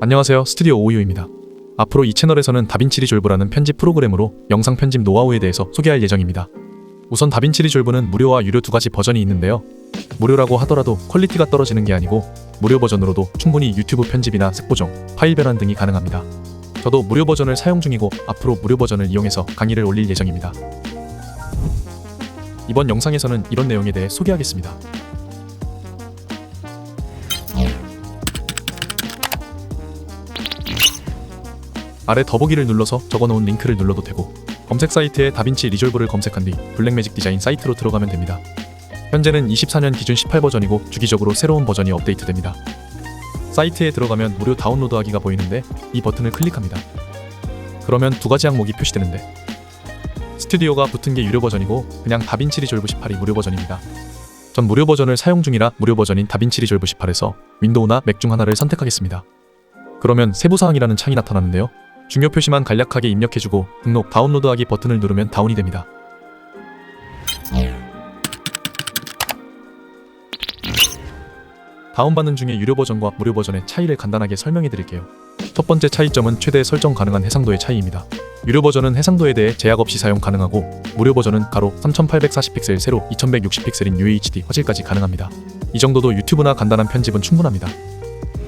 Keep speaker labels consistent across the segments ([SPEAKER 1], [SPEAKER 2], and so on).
[SPEAKER 1] 안녕하세요, 스튜디오 오유입니다. 앞으로 이 채널에서는 다빈치 리졸브라는 편집 프로그램으로 영상 편집 노하우에 대해서 소개할 예정입니다. 우선 다빈치 리졸브는 무료와 유료 두 가지 버전이 있는데요. 무료라고 하더라도 퀄리티가 떨어지는 게 아니고 무료 버전으로도 충분히 유튜브 편집이나 색보정, 파일 변환 등이 가능합니다. 저도 무료 버전을 사용 중이고 앞으로 무료 버전을 이용해서 강의를 올릴 예정입니다. 이번 영상에서는 이런 내용에 대해 소개하겠습니다. 아래 더보기를 눌러서 적어놓은 링크를 눌러도 되고, 검색 사이트에 다빈치 리졸브를 검색한 뒤 블랙매직 디자인 사이트로 들어가면 됩니다. 현재는 24년 기준 18버전이고 주기적으로 새로운 버전이 업데이트됩니다. 사이트에 들어가면 무료 다운로드하기가 보이는데 이 버튼을 클릭합니다. 그러면 두 가지 항목이 표시되는데, 스튜디오가 붙은 게 유료 버전이고 그냥 다빈치 리졸브 18이 무료 버전입니다. 전 무료 버전을 사용 중이라 무료 버전인 다빈치 리졸브 18에서 윈도우나 맥 중 하나를 선택하겠습니다. 그러면 세부사항이라는 창이 나타나는데요. 중요 표시만 간략하게 입력해주고 등록 다운로드하기 버튼을 누르면 다운이 됩니다. 다운받는 중에 유료 버전과 무료 버전의 차이를 간단하게 설명해 드릴게요. 첫 번째 차이점은 최대 설정 가능한 해상도의 차이입니다. 유료 버전은 해상도에 대해 제약 없이 사용 가능하고, 무료 버전은 가로 3840픽셀, 세로 2160픽셀인 UHD 화질까지 가능합니다. 이 정도도 유튜브나 간단한 편집은 충분합니다.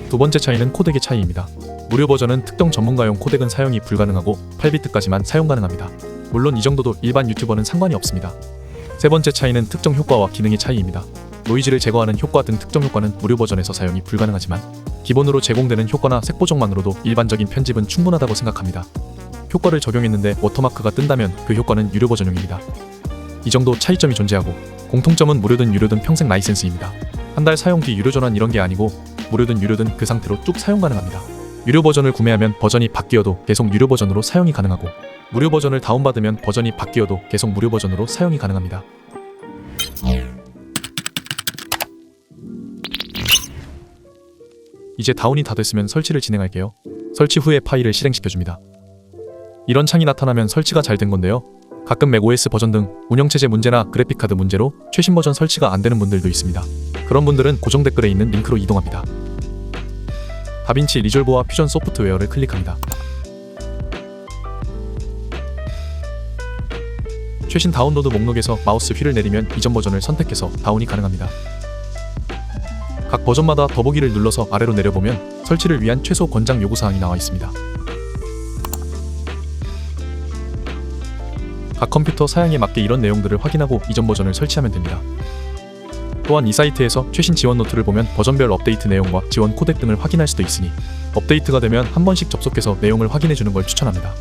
[SPEAKER 1] 두 번째 차이는 코덱의 차이입니다. 무료 버전은 특정 전문가용 코덱은 사용이 불가능하고 8비트까지만 사용 가능합니다. 물론 이 정도도 일반 유튜버는 상관이 없습니다. 세 번째 차이는 특정 효과와 기능의 차이입니다. 노이즈를 제거하는 효과 등 특정 효과는 무료 버전에서 사용이 불가능하지만 기본으로 제공되는 효과나 색보정만으로도 일반적인 편집은 충분하다고 생각합니다. 효과를 적용했는데 워터마크가 뜬다면 그 효과는 유료 버전용입니다. 이 정도 차이점이 존재하고, 공통점은 무료든 유료든 평생 라이센스입니다. 한 달 사용 뒤 유료 전환 이런 게 아니고 무료든 유료든 그 상태로 쭉 사용 가능합니다. 유료 버전을 구매하면 버전이 바뀌어도 계속 유료 버전으로 사용이 가능하고, 무료 버전을 다운받으면 버전이 바뀌어도 계속 무료 버전으로 사용이 가능합니다. 이제 다운이 다 됐으면 설치를 진행할게요. 설치 후에 파일을 실행시켜줍니다. 이런 창이 나타나면 설치가 잘 된 건데요. 가끔 맥OS 버전 등 운영체제 문제나 그래픽카드 문제로 최신 버전 설치가 안 되는 분들도 있습니다. 그런 분들은 고정 댓글에 있는 링크로 이동합니다. 다빈치 리졸브와 퓨전 소프트웨어를 클릭합니다. 최신 다운로드 목록에서 마우스 휠을 내리면 이전 버전을 선택해서 다운이 가능합니다. 각 버전마다 더보기를 눌러서 아래로 내려보면 설치를 위한 최소 권장 요구사항이 나와 있습니다. 각 컴퓨터 사양에 맞게 이런 내용들을 확인하고 이전 버전을 설치하면 됩니다. 또한 이 사이트에서 최신 지원 노트를 보면 버전별 업데이트 내용과 지원 코덱 등을 확인할 수도 있으니 업데이트가 되면 한 번씩 접속해서 내용을 확인해주는 걸 추천합니다.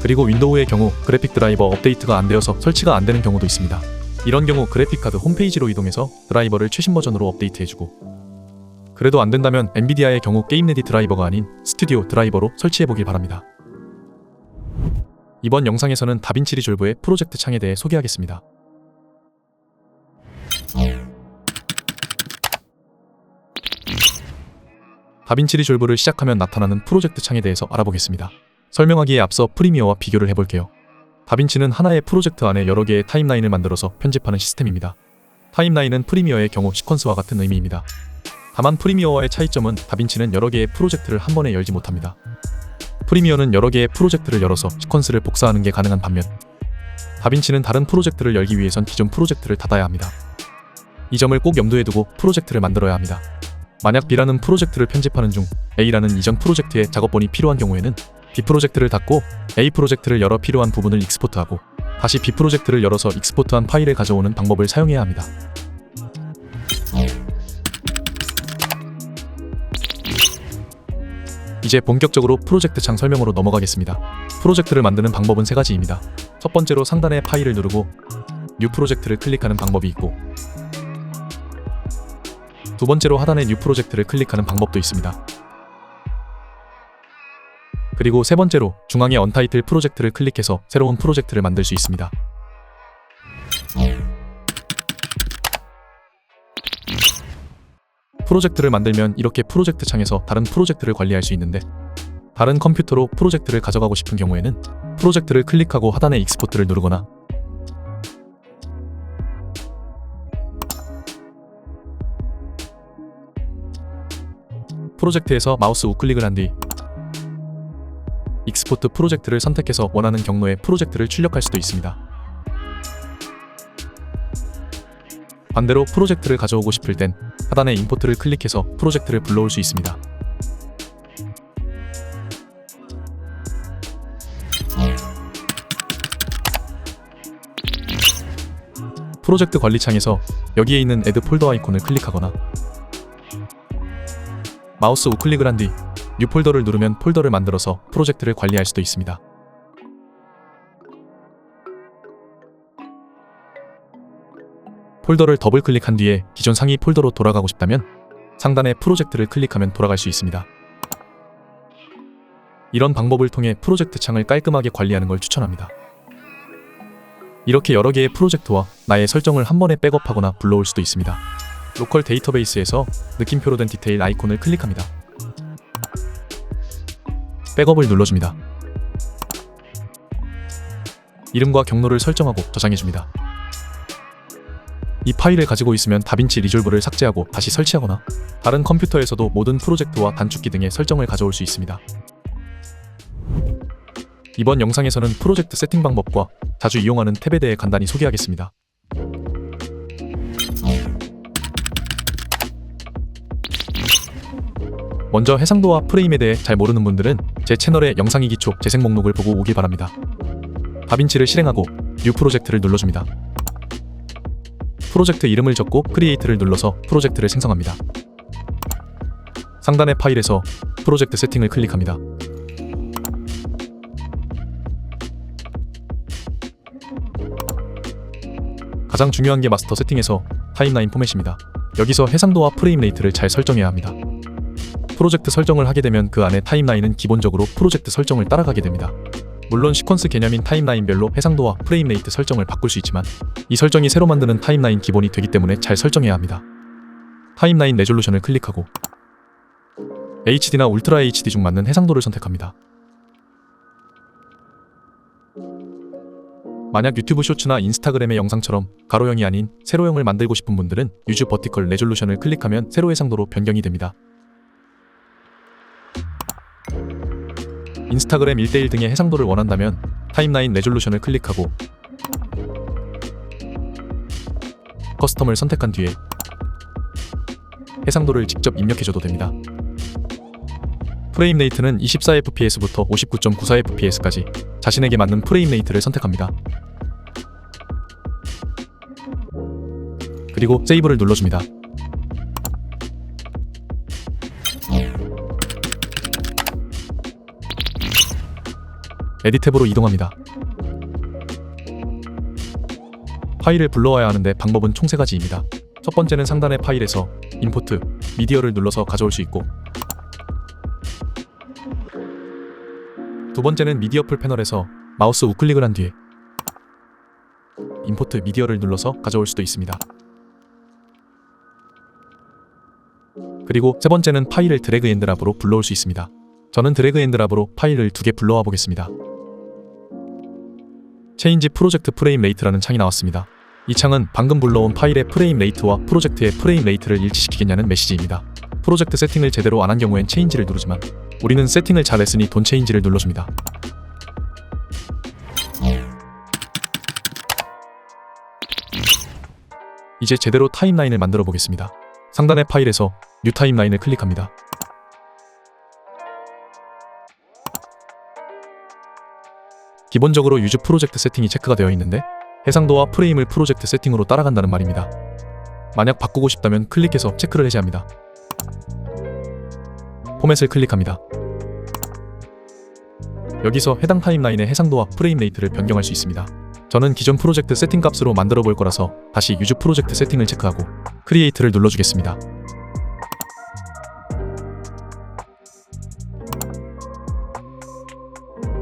[SPEAKER 1] 그리고 윈도우의 경우 그래픽 드라이버 업데이트가 안 되어서 설치가 안 되는 경우도 있습니다. 이런 경우 그래픽카드 홈페이지로 이동해서 드라이버를 최신 버전으로 업데이트해주고, 그래도 안 된다면 엔비디아의 경우 게임레디 드라이버가 아닌 스튜디오 드라이버로 설치해보길 바랍니다. 이번 영상에서는 다빈치 리졸브의 프로젝트 창에 대해 소개하겠습니다. 다빈치 리졸브를 시작하면 나타나는 프로젝트 창에 대해서 알아보겠습니다. 설명하기에 앞서 프리미어와 비교를 해볼게요. 다빈치는 하나의 프로젝트 안에 여러 개의 타임라인을 만들어서 편집하는 시스템입니다. 타임라인은 프리미어의 경우 시퀀스와 같은 의미입니다. 다만 프리미어와의 차이점은 다빈치는 여러 개의 프로젝트를 한 번에 열지 못합니다. 프리미어는 여러 개의 프로젝트를 열어서 시퀀스를 복사하는 게 가능한 반면, 다빈치는 다른 프로젝트를 열기 위해선 기존 프로젝트를 닫아야 합니다. 이 점을 꼭 염두에 두고 프로젝트를 만들어야 합니다. 만약 B라는 프로젝트를 편집하는 중 A라는 이전 프로젝트의 작업본이 필요한 경우에는 B 프로젝트를 닫고 A 프로젝트를 열어 필요한 부분을 익스포트하고 다시 B 프로젝트를 열어서 익스포트한 파일을 가져오는 방법을 사용해야 합니다. 이제 본격적으로 프로젝트 창 설명으로 넘어가겠습니다. 프로젝트를 만드는 방법은 세 가지입니다. 첫 번째로 상단의 파일을 누르고 뉴 프로젝트를 클릭하는 방법이 있고, 두 번째로 하단의 뉴 프로젝트를 클릭하는 방법도 있습니다. 그리고 세 번째로 중앙의 언타이틀 프로젝트를 클릭해서 새로운 프로젝트를 만들 수 있습니다. 프로젝트를 만들면 이렇게 프로젝트 창에서 다른 프로젝트를 관리할 수 있는데, 다른 컴퓨터로 프로젝트를 가져가고 싶은 경우에는 프로젝트를 클릭하고 하단의 익스포트를 누르거나 프로젝트에서 마우스 우클릭을 한 뒤 익스포트 프로젝트를 선택해서 원하는 경로에 프로젝트를 출력할 수도 있습니다. 반대로 프로젝트를 가져오고 싶을 땐 하단의 임포트를 클릭해서 프로젝트를 불러올 수 있습니다. 프로젝트 관리 창에서 여기에 있는 Add 폴더 아이콘을 클릭하거나 마우스 우클릭을 한 뒤 뉴 폴더를 누르면 폴더를 만들어서 프로젝트를 관리할 수도 있습니다. 폴더를 더블 클릭한 뒤에 기존 상위 폴더로 돌아가고 싶다면 상단의 프로젝트를 클릭하면 돌아갈 수 있습니다. 이런 방법을 통해 프로젝트 창을 깔끔하게 관리하는 걸 추천합니다. 이렇게 여러 개의 프로젝트와 나의 설정을 한 번에 백업하거나 불러올 수도 있습니다. 로컬 데이터베이스에서 느낌표로 된 디테일 아이콘을 클릭합니다. 백업을 눌러줍니다. 이름과 경로를 설정하고 저장해줍니다. 이 파일을 가지고 있으면 다빈치 리졸브를 삭제하고 다시 설치하거나 다른 컴퓨터에서도 모든 프로젝트와 단축키 등의 설정을 가져올 수 있습니다. 이번 영상에서는 프로젝트 세팅 방법과 자주 이용하는 탭에 대해 간단히 소개하겠습니다. 먼저 해상도와 프레임에 대해 잘 모르는 분들은 제 채널의 영상이 기초 재생 목록을 보고 오길 바랍니다. 다빈치를 실행하고 뉴 프로젝트를 눌러줍니다. 프로젝트 이름을 적고 크리에이트를 눌러서 프로젝트를 생성합니다. 상단의 파일에서 프로젝트 세팅을 클릭합니다. 가장 중요한 게 마스터 세팅에서 타임라인 포맷입니다. 여기서 해상도와 프레임 레이트를 잘 설정해야 합니다. 프로젝트 설정을 하게 되면 그 안에 타임라인은 기본적으로 프로젝트 설정을 따라가게 됩니다. 물론 시퀀스 개념인 타임라인별로 해상도와 프레임 레이트 설정을 바꿀 수 있지만 이 설정이 새로 만드는 타임라인 기본이 되기 때문에 잘 설정해야 합니다. 타임라인 레졸루션을 클릭하고 HD나 울트라 HD 중 맞는 해상도를 선택합니다. 만약 유튜브 쇼츠나 인스타그램의 영상처럼 가로형이 아닌 세로형을 만들고 싶은 분들은 유즈 버티컬 레졸루션을 클릭하면 세로 해상도로 변경이 됩니다. 인스타그램 1:1 등의 해상도를 원한다면 타임라인 레졸루션을 클릭하고 커스텀을 선택한 뒤에 해상도를 직접 입력해줘도 됩니다. 프레임 레이트는 24fps부터 59.94fps까지 자신에게 맞는 프레임 레이트를 선택합니다. 그리고 세이브를 눌러줍니다. 에딧 탭으로 이동합니다. 파일을 불러와야 하는데 방법은 총 3가지입니다. 첫 번째는 상단의 파일에서 임포트, 미디어를 눌러서 가져올 수 있고 두 번째는 미디어 풀 패널에서 마우스 우클릭을 한 뒤에 임포트 미디어를 눌러서 가져올 수도 있습니다. 그리고 세 번째는 파일을 드래그 앤 드랍으로 불러올 수 있습니다. 저는 드래그 앤 드랍으로 파일을 2개 불러와 보겠습니다. 체인지 프로젝트 프레임 레이트라는 창이 나왔습니다. 이 창은 방금 불러온 파일의 프레임 레이트와 프로젝트의 프레임 레이트를 일치시키겠냐는 메시지입니다. 프로젝트 세팅을 제대로 안 한 경우엔 체인지를 누르지만 우리는 세팅을 잘 했으니 돈 체인지를 눌러줍니다. 이제 제대로 타임라인을 만들어 보겠습니다. 상단의 파일에서 뉴 타임라인을 클릭합니다. 기본적으로 유즈 프로젝트 세팅이 체크가 되어 있는데 해상도와 프레임을 프로젝트 세팅으로 따라간다는 말입니다. 만약 바꾸고 싶다면 클릭해서 체크를 해제합니다. 포맷을 클릭합니다. 여기서 해당 타임라인의 해상도와 프레임 레이트를 변경할 수 있습니다. 저는 기존 프로젝트 세팅 값으로 만들어 볼 거라서 다시 유즈 프로젝트 세팅을 체크하고 크리에이트를 눌러주겠습니다.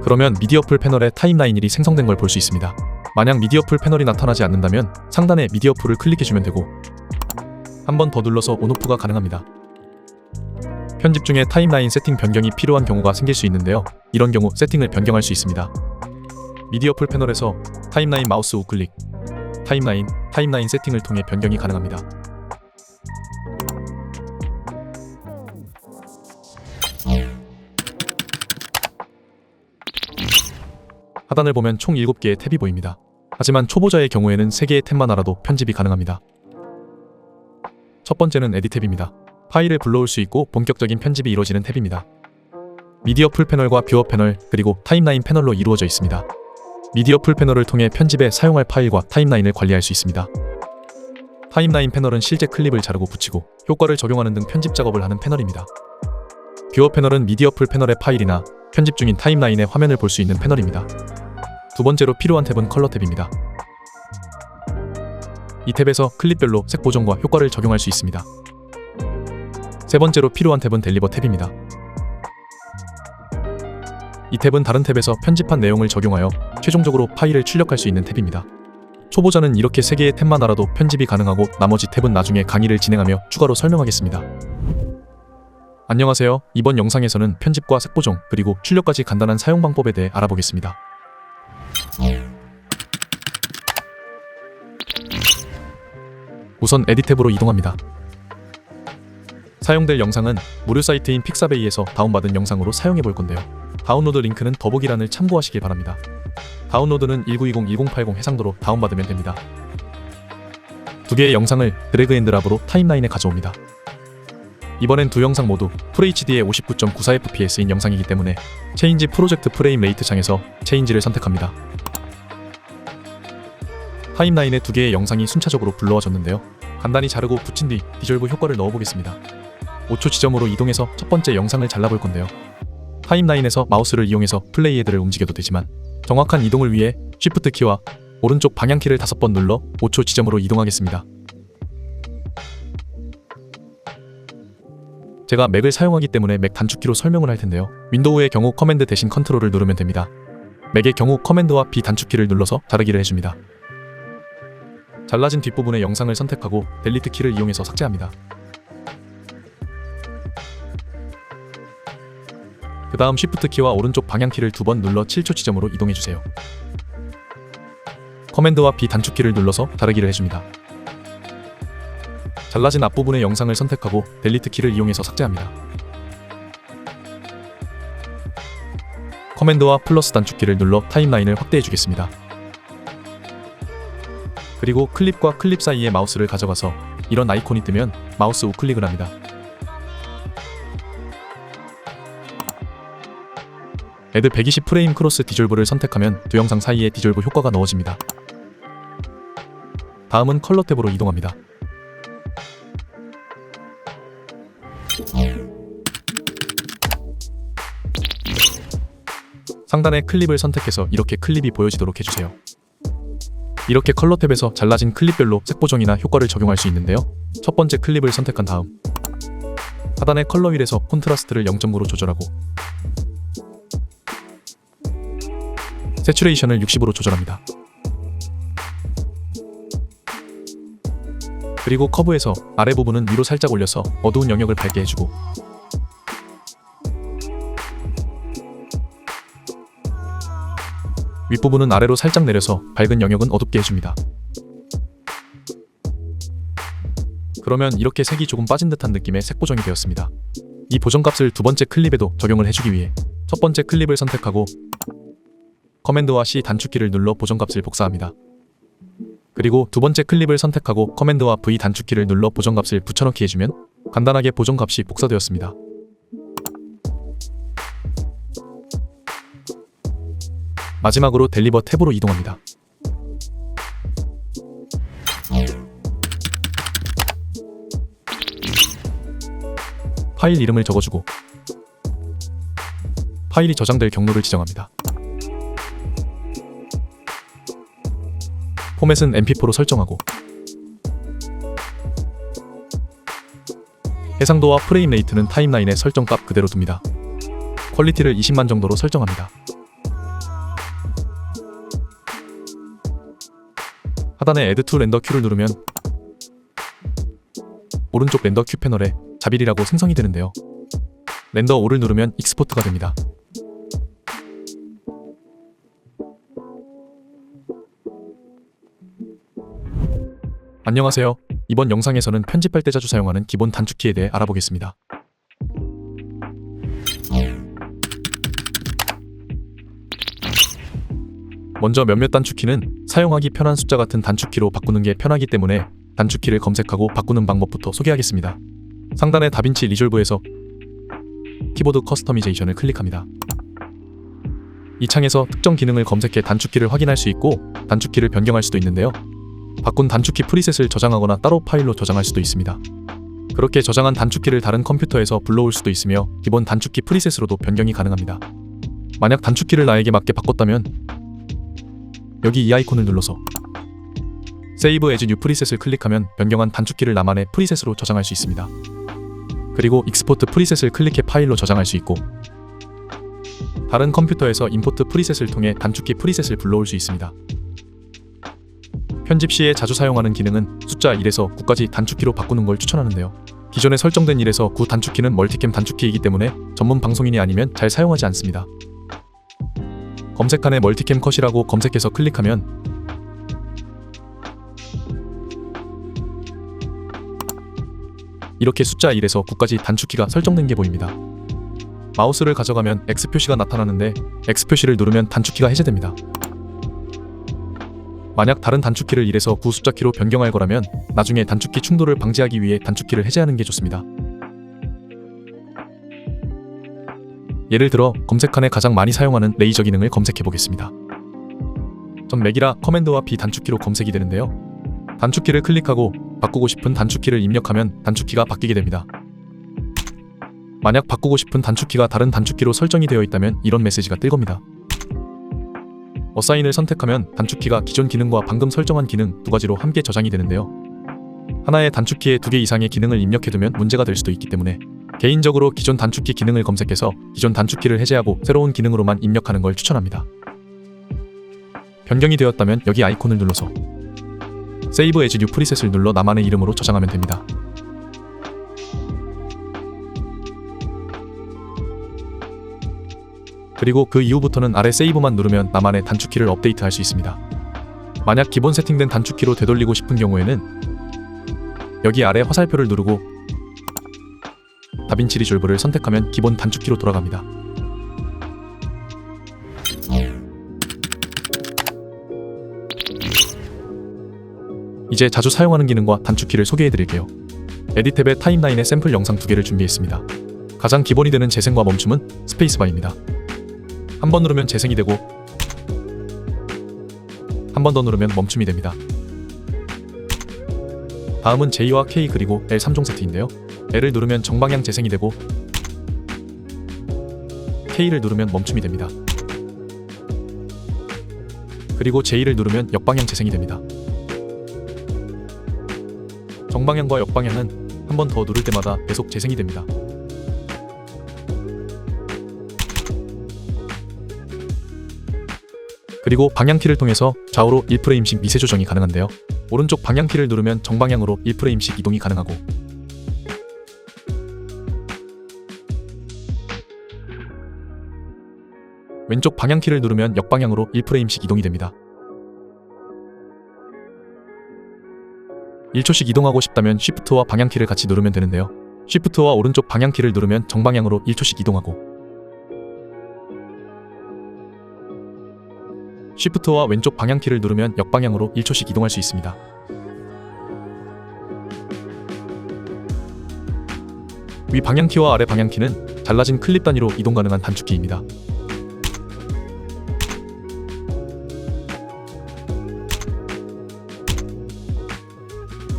[SPEAKER 1] 그러면 미디어 풀 패널에 타임라인 1이 생성된 걸 볼 수 있습니다. 만약 미디어 풀 패널이 나타나지 않는다면 상단에 미디어 풀을 클릭해주면 되고 한 번 더 눌러서 온오프가 가능합니다. 편집 중에 타임라인 세팅 변경이 필요한 경우가 생길 수 있는데요. 이런 경우 세팅을 변경할 수 있습니다. 미디어 풀 패널에서 타임라인 마우스 우클릭, 타임라인 세팅을 통해 변경이 가능합니다. 하단을 보면 총 7개의 탭이 보입니다. 하지만 초보자의 경우에는 3개의 탭만 알아도 편집이 가능합니다. 첫 번째는 에디 탭입니다. 파일을 불러올 수 있고 본격적인 편집이 이루어지는 탭입니다. 미디어 풀 패널과 뷰어 패널 그리고 타임라인 패널로 이루어져 있습니다. 미디어 풀 패널을 통해 편집에 사용할 파일과 타임라인을 관리할 수 있습니다. 타임라인 패널은 실제 클립을 자르고 붙이고 효과를 적용하는 등 편집 작업을 하는 패널입니다. 뷰어 패널은 미디어 풀 패널의 파일이나 편집 중인 타임라인의 화면을 볼 수 있는 패널입니다. 두 번째로 필요한 탭은 컬러 탭입니다. 이 탭에서 클립별로 색 보정과 효과를 적용할 수 있습니다. 세 번째로 필요한 탭은 델리버 탭입니다. 이 탭은 다른 탭에서 편집한 내용을 적용하여 최종적으로 파일을 출력할 수 있는 탭입니다. 초보자는 이렇게 3개의 탭만 알아도 편집이 가능하고 나머지 탭은 나중에 강의를 진행하며 추가로 설명하겠습니다. 안녕하세요. 이번 영상에서는 편집과 색 보정 그리고 출력까지 간단한 사용 방법에 대해 알아보겠습니다. 우선 에디 탭으로 이동합니다. 사용될 영상은 무료 사이트인 픽사베이에서 다운받은 영상으로 사용해 볼 건데요. 다운로드 링크는 더보기란을 참고하시길 바랍니다. 다운로드는 1920-1080 해상도로 다운받으면 됩니다. 두 개의 영상을 드래그 앤 드랍으로 타임라인에 가져옵니다. 이번엔 두 영상 모두 FHD의 59.94fps인 영상이기 때문에 체인지 프로젝트 프레임 레이트 창에서 체인지를 선택합니다. 타임라인에 두 개의 영상이 순차적으로 불러와졌는데요. 간단히 자르고 붙인 뒤 디졸브 효과를 넣어보겠습니다. 5초 지점으로 이동해서 첫 번째 영상을 잘라볼 건데요. 타임라인에서 마우스를 이용해서 플레이 헤드를 움직여도 되지만 정확한 이동을 위해 쉬프트 키와 오른쪽 방향키를 5번 눌러 5초 지점으로 이동하겠습니다. 제가 맥을 사용하기 때문에 맥 단축키로 설명을 할 텐데요. 윈도우의 경우 커맨드 대신 컨트롤을 누르면 됩니다. 맥의 경우 커맨드와 B 단축키를 눌러서 자르기를 해줍니다. 잘라진 뒷부분의 영상을 선택하고 델리트 키를 이용해서 삭제합니다. 그 다음 쉬프트 키와 오른쪽 방향키를 2번 눌러 7초 지점으로 이동해주세요. 커맨드와 B 단축키를 눌러서 자르기를 해줍니다. 잘라진 앞부분의 영상을 선택하고 델리트 키를 이용해서 삭제합니다. 커맨드와 플러스 단축키를 눌러 타임라인을 확대해주겠습니다. 그리고 클립과 클립 사이에 마우스를 가져가서 이런 아이콘이 뜨면 마우스 우클릭을 합니다. 애드 120 프레임 크로스 디졸브를 선택하면 두 영상 사이에 디졸브 효과가 넣어집니다. 다음은 컬러 탭으로 이동합니다. 상단의 클립을 선택해서 이렇게 클립이 보여지도록 해주세요. 이렇게 컬러 탭에서 잘라진 클립별로 색 보정이나 효과를 적용할 수 있는데요. 첫 번째 클립을 선택한 다음 하단의 컬러 휠에서 콘트라스트를 0.9로 조절하고 세츄레이션을 60으로 조절합니다. 그리고 커브에서 아래 부분은 위로 살짝 올려서 어두운 영역을 밝게 해주고 윗부분은 아래로 살짝 내려서 밝은 영역은 어둡게 해줍니다. 그러면 이렇게 색이 조금 빠진 듯한 느낌의 색 보정이 되었습니다. 이 보정값을 두 번째 클립에도 적용을 해주기 위해 첫 번째 클립을 선택하고 커맨드와 C 단축키를 눌러 보정값을 복사합니다. 그리고 두 번째 클립을 선택하고 커맨드와 V 단축키를 눌러 보정값을 붙여넣기 해주면 간단하게 보정값이 복사되었습니다. 마지막으로 델리버 탭으로 이동합니다. 파일 이름을 적어주고 파일이 저장될 경로를 지정합니다. 포맷은 mp4로 설정하고 해상도와 프레임 레이트는 타임라인의 설정값 그대로 둡니다. 퀄리티를 20만 정도로 설정합니다. 하단에 Add to Render Queue를 누르면 오른쪽 렌더 큐 패널에 자빌이라고 생성이 되는데요. 렌더 5를 누르면 익스포트가 됩니다. 안녕하세요. 이번 영상에서는 편집할 때 자주 사용하는 기본 단축키에 대해 알아보겠습니다. 먼저 몇몇 단축키는 사용하기 편한 숫자 같은 단축키로 바꾸는 게 편하기 때문에 단축키를 검색하고 바꾸는 방법부터 소개하겠습니다. 상단의 다빈치 리졸브에서 키보드 커스터미제이션을 클릭합니다. 이 창에서 특정 기능을 검색해 단축키를 확인할 수 있고 단축키를 변경할 수도 있는데요. 바꾼 단축키 프리셋을 저장하거나 따로 파일로 저장할 수도 있습니다. 그렇게 저장한 단축키를 다른 컴퓨터에서 불러올 수도 있으며 기본 단축키 프리셋으로도 변경이 가능합니다. 만약 단축키를 나에게 맞게 바꿨다면 여기 이 아이콘을 눌러서 Save as New 프리셋을 클릭하면 변경한 단축키를 나만의 프리셋으로 저장할 수 있습니다. 그리고 익스포트 프리셋을 클릭해 파일로 저장할 수 있고 다른 컴퓨터에서 임포트 프리셋을 통해 단축키 프리셋을 불러올 수 있습니다. 편집 시에 자주 사용하는 기능은 숫자 1에서 9까지 단축키로 바꾸는 걸 추천하는데요. 기존에 설정된 1에서 9 단축키는 멀티캠 단축키이기 때문에 전문 방송인이 아니면 잘 사용하지 않습니다. 검색칸에 멀티캠 컷이라고 검색해서 클릭하면 이렇게 숫자 1에서 9까지 단축키가 설정된 게 보입니다. 마우스를 가져가면 X 표시가 나타나는데 X 표시를 누르면 단축키가 해제됩니다. 만약 다른 단축키를 1에서 9 숫자키로 변경할 거라면 나중에 단축키 충돌을 방지하기 위해 단축키를 해제하는 게 좋습니다. 예를 들어 검색칸에 가장 많이 사용하는 레이저 기능을 검색해 보겠습니다. 전 맥이라 커맨드와 B 단축키로 검색이 되는데요. 단축키를 클릭하고 바꾸고 싶은 단축키를 입력하면 단축키가 바뀌게 됩니다. 만약 바꾸고 싶은 단축키가 다른 단축키로 설정이 되어 있다면 이런 메시지가 뜰 겁니다. 어사인을 선택하면 단축키가 기존 기능과 방금 설정한 기능 두 가지로 함께 저장이 되는데요. 하나의 단축키에 2개 이상의 기능을 입력해두면 문제가 될 수도 있기 때문에 개인적으로 기존 단축키 기능을 검색해서 기존 단축키를 해제하고 새로운 기능으로만 입력하는 걸 추천합니다. 변경이 되었다면 여기 아이콘을 눌러서 Save as New 프리셋을 눌러 나만의 이름으로 저장하면 됩니다. 그리고 그 이후부터는 아래 세이브만 누르면 나만의 단축키를 업데이트할 수 있습니다. 만약 기본 세팅된 단축키로 되돌리고 싶은 경우에는 여기 아래 화살표를 누르고 다빈치 리졸브를 선택하면 기본 단축키로 돌아갑니다. 이제 자주 사용하는 기능과 단축키를 소개해드릴게요. 에딧 탭에 타임라인에 샘플 영상 2개를 준비했습니다. 가장 기본이 되는 재생과 멈춤은 스페이스바입니다. 한 번 누르면 재생이 되고 한 번 더 누르면 멈춤이 됩니다. 다음은 J와 K 그리고 L 3종 세트인데요. L을 누르면 정방향 재생이 되고 K를 누르면 멈춤이 됩니다. 그리고 J를 누르면 역방향 재생이 됩니다. 정방향과 역방향은 한 번 더 누를 때마다 계속 재생이 됩니다. 그리고 방향키를 통해서 좌우로 1프레임씩 미세 조정이 가능한데요. 오른쪽 방향키를 누르면 정방향으로 1프레임씩 이동이 가능하고 왼쪽 방향키를 누르면 역방향으로 1프레임씩 이동이 됩니다. 1초씩 이동하고 싶다면 Shift와 방향키를 같이 누르면 되는데요. Shift와 오른쪽 방향키를 누르면 정방향으로 1초씩 이동하고 Shift와 왼쪽 방향키를 누르면 역방향으로 1초씩 이동할 수 있습니다. 위 방향키와 아래 방향키는 잘라진 클립 단위로 이동 가능한 단축키입니다.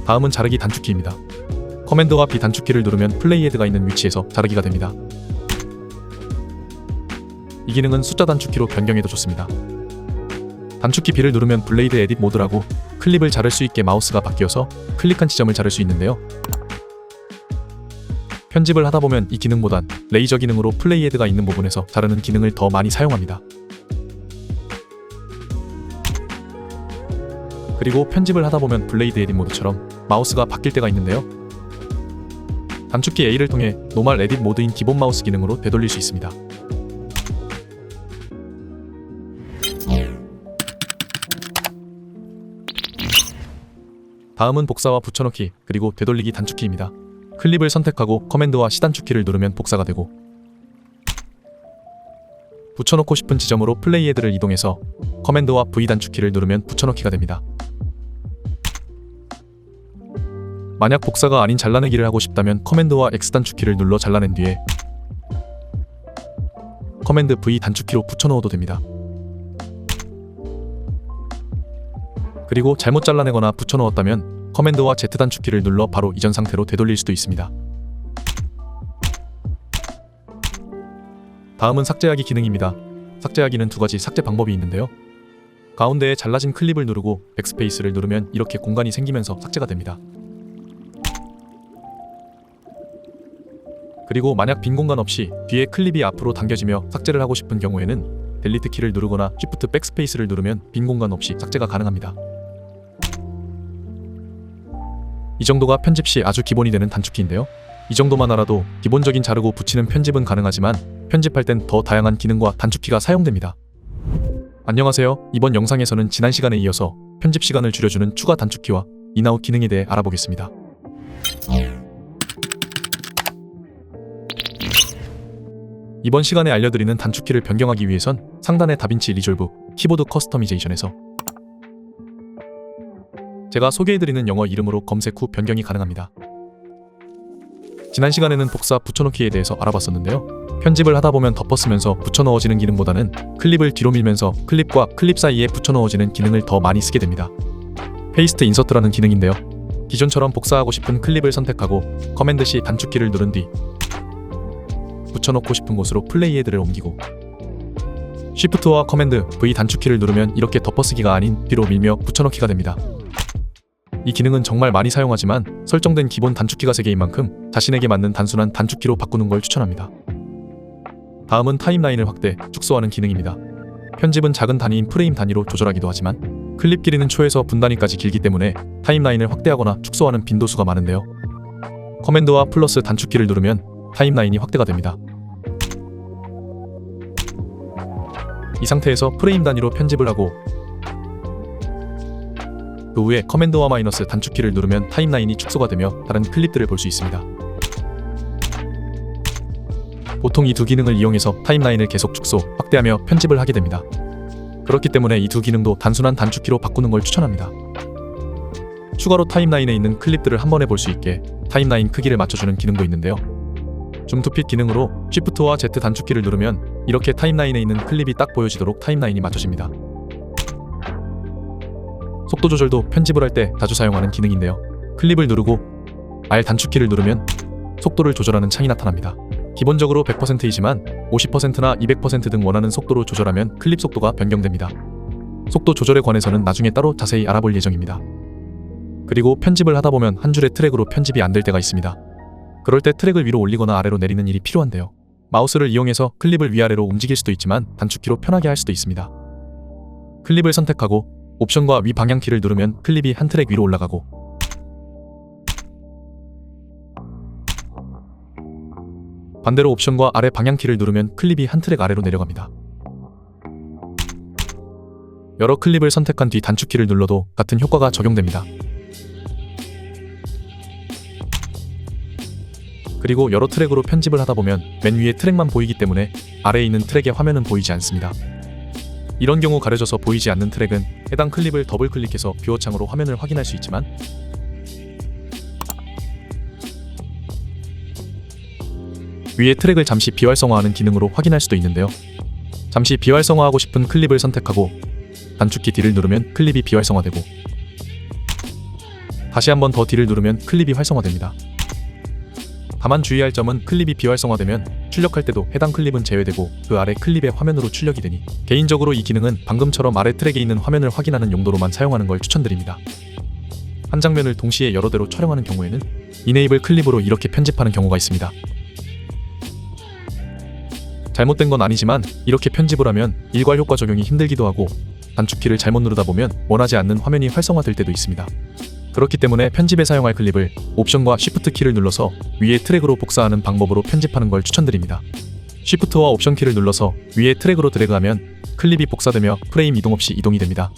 [SPEAKER 1] 다음은 자르기 단축키입니다. 커맨드와 B 단축키를 누르면 플레이헤드가 있는 위치에서 자르기가 됩니다. 이 기능은 숫자 단축키로 변경해도 좋습니다. 단축키 B를 누르면 블레이드 에딧 모드라고 클립을 자를 수 있게 마우스가 바뀌어서 클릭한 지점을 자를 수 있는데요. 편집을 하다 보면 이 기능보단 레이저 기능으로 플레이헤드가 있는 부분에서 자르는 기능을 더 많이 사용합니다. 그리고 편집을 하다 보면 블레이드 에딧 모드처럼 마우스가 바뀔 때가 있는데요. 단축키 A를 통해 노멀 에딧 모드인 기본 마우스 기능으로 되돌릴 수 있습니다. 다음은 복사와 붙여넣기 그리고 되돌리기 단축키입니다. 클립을 선택하고 커맨드와 C 단축키를 누르면 복사가 되고 붙여놓고 싶은 지점으로 플레이 헤드를 이동해서 커맨드와 V 단축키를 누르면 붙여넣기가 됩니다. 만약 복사가 아닌 잘라내기를 하고 싶다면 커맨드와 X 단축키를 눌러 잘라낸 뒤에 커맨드 V 단축키로 붙여넣어도 됩니다. 그리고 잘못 잘라내거나 붙여넣었다면 커맨드와 Z 단축키를 눌러 바로 이전 상태로 되돌릴 수도 있습니다. 다음은 삭제하기 기능입니다. 삭제하기는 두 가지 삭제 방법이 있는데요. 가운데에 잘라진 클립을 누르고 백스페이스를 누르면 이렇게 공간이 생기면서 삭제가 됩니다. 그리고 만약 빈 공간 없이 뒤에 클립이 앞으로 당겨지며 삭제를 하고 싶은 경우에는 델리트 키를 누르거나 Shift 백스페이스를 누르면 빈 공간 없이 삭제가 가능합니다. 이 정도가 편집 시 아주 기본이 되는 단축키인데요. 이 정도만 알아도 기본적인 자르고 붙이는 편집은 가능하지만 편집할 땐 더 다양한 기능과 단축키가 사용됩니다. 안녕하세요. 이번 영상에서는 지난 시간에 이어서 편집 시간을 줄여주는 추가 단축키와 인아웃 기능에 대해 알아보겠습니다. 이번 시간에 알려드리는 단축키를 변경하기 위해선 상단의 다빈치 리졸브 키보드 커스터미제이션에서 제가 소개해드리는 영어 이름으로 검색 후 변경이 가능합니다. 지난 시간에는 복사 붙여넣기에 대해서 알아봤었는데요. 편집을 하다보면 덮어쓰면서 붙여넣어지는 기능보다는 클립을 뒤로 밀면서 클립과 클립 사이에 붙여넣어지는 기능을 더 많이 쓰게 됩니다. 페이스트 인서트라는 기능인데요. 기존처럼 복사하고 싶은 클립을 선택하고 커맨드 C 단축키를 누른 뒤 붙여넣고 싶은 곳으로 플레이 헤드를 옮기고 Shift와 커맨드 V 단축키를 누르면 이렇게 덮어쓰기가 아닌 뒤로 밀며 붙여넣기가 됩니다. 이 기능은 정말 많이 사용하지만 설정된 기본 단축키가 3개인 만큼 자신에게 맞는 단순한 단축키로 바꾸는 걸 추천합니다. 다음은 타임라인을 확대, 축소하는 기능입니다. 편집은 작은 단위인 프레임 단위로 조절하기도 하지만 클립 길이는 초에서 분 단위까지 길기 때문에 타임라인을 확대하거나 축소하는 빈도수가 많은데요. 커맨드와 플러스 단축키를 누르면 타임라인이 확대가 됩니다. 이 상태에서 프레임 단위로 편집을 하고 그 후에 커맨드와 마이너스 단축키를 누르면 타임라인이 축소가 되며 다른 클립들을 볼 수 있습니다. 보통 이 두 기능을 이용해서 타임라인을 계속 축소, 확대하며 편집을 하게 됩니다. 그렇기 때문에 이 두 기능도 단순한 단축키로 바꾸는 걸 추천합니다. 추가로 타임라인에 있는 클립들을 한 번에 볼 수 있게 타임라인 크기를 맞춰주는 기능도 있는데요. 줌투핏 기능으로 Shift와 Z 단축키를 누르면 이렇게 타임라인에 있는 클립이 딱 보여지도록 타임라인이 맞춰집니다. 속도 조절도 편집을 할 때 자주 사용하는 기능인데요. 클립을 누르고 R 단축키를 누르면 속도를 조절하는 창이 나타납니다. 기본적으로 100%이지만 50%나 200% 등 원하는 속도로 조절하면 클립 속도가 변경됩니다. 속도 조절에 관해서는 나중에 따로 자세히 알아볼 예정입니다. 그리고 편집을 하다보면 한 줄의 트랙으로 편집이 안 될 때가 있습니다. 그럴 때 트랙을 위로 올리거나 아래로 내리는 일이 필요한데요. 마우스를 이용해서 클립을 위아래로 움직일 수도 있지만 단축키로 편하게 할 수도 있습니다. 클립을 선택하고 옵션과 위 방향키를 누르면 클립이 한 트랙 위로 올라가고 반대로 옵션과 아래 방향키를 누르면 클립이 한 트랙 아래로 내려갑니다. 여러 클립을 선택한 뒤 단축키를 눌러도 같은 효과가 적용됩니다. 그리고 여러 트랙으로 편집을 하다보면 맨 위에 트랙만 보이기 때문에 아래에 있는 트랙의 화면은 보이지 않습니다. 이런 경우 가려져서 보이지 않는 트랙은 해당 클립을 더블 클릭해서 뷰어 창으로 화면을 확인할 수 있지만 위에 트랙을 잠시 비활성화하는 기능으로 확인할 수도 있는데요. 잠시 비활성화하고 싶은 클립을 선택하고 단축키 D를 누르면 클립이 비활성화되고 다시 한번 더 D를 누르면 클립이 활성화됩니다. 다만 주의할 점은 클립이 비활성화되면 출력할 때도 해당 클립은 제외되고 그 아래 클립의 화면으로 출력이 되니 개인적으로 이 기능은 방금처럼 아래 트랙에 있는 화면을 확인하는 용도로만 사용하는 걸 추천드립니다. 한 장면을 동시에 여러 대로 촬영하는 경우에는 이네이블 클립으로 이렇게 편집하는 경우가 있습니다. 잘못된 건 아니지만 이렇게 편집을 하면 일괄 효과 적용이 힘들기도 하고 단축키를 잘못 누르다 보면 원하지 않는 화면이 활성화될 때도 있습니다. 그렇기 때문에 편집에 사용할 클립을 옵션과 Shift 키를 눌러서 위에 트랙으로 복사하는 방법으로 편집하는 걸 추천드립니다. Shift와 옵션 키를 눌러서 위에 트랙으로 드래그하면 클립이 복사되며 프레임 이동 없이 이동이 됩니다.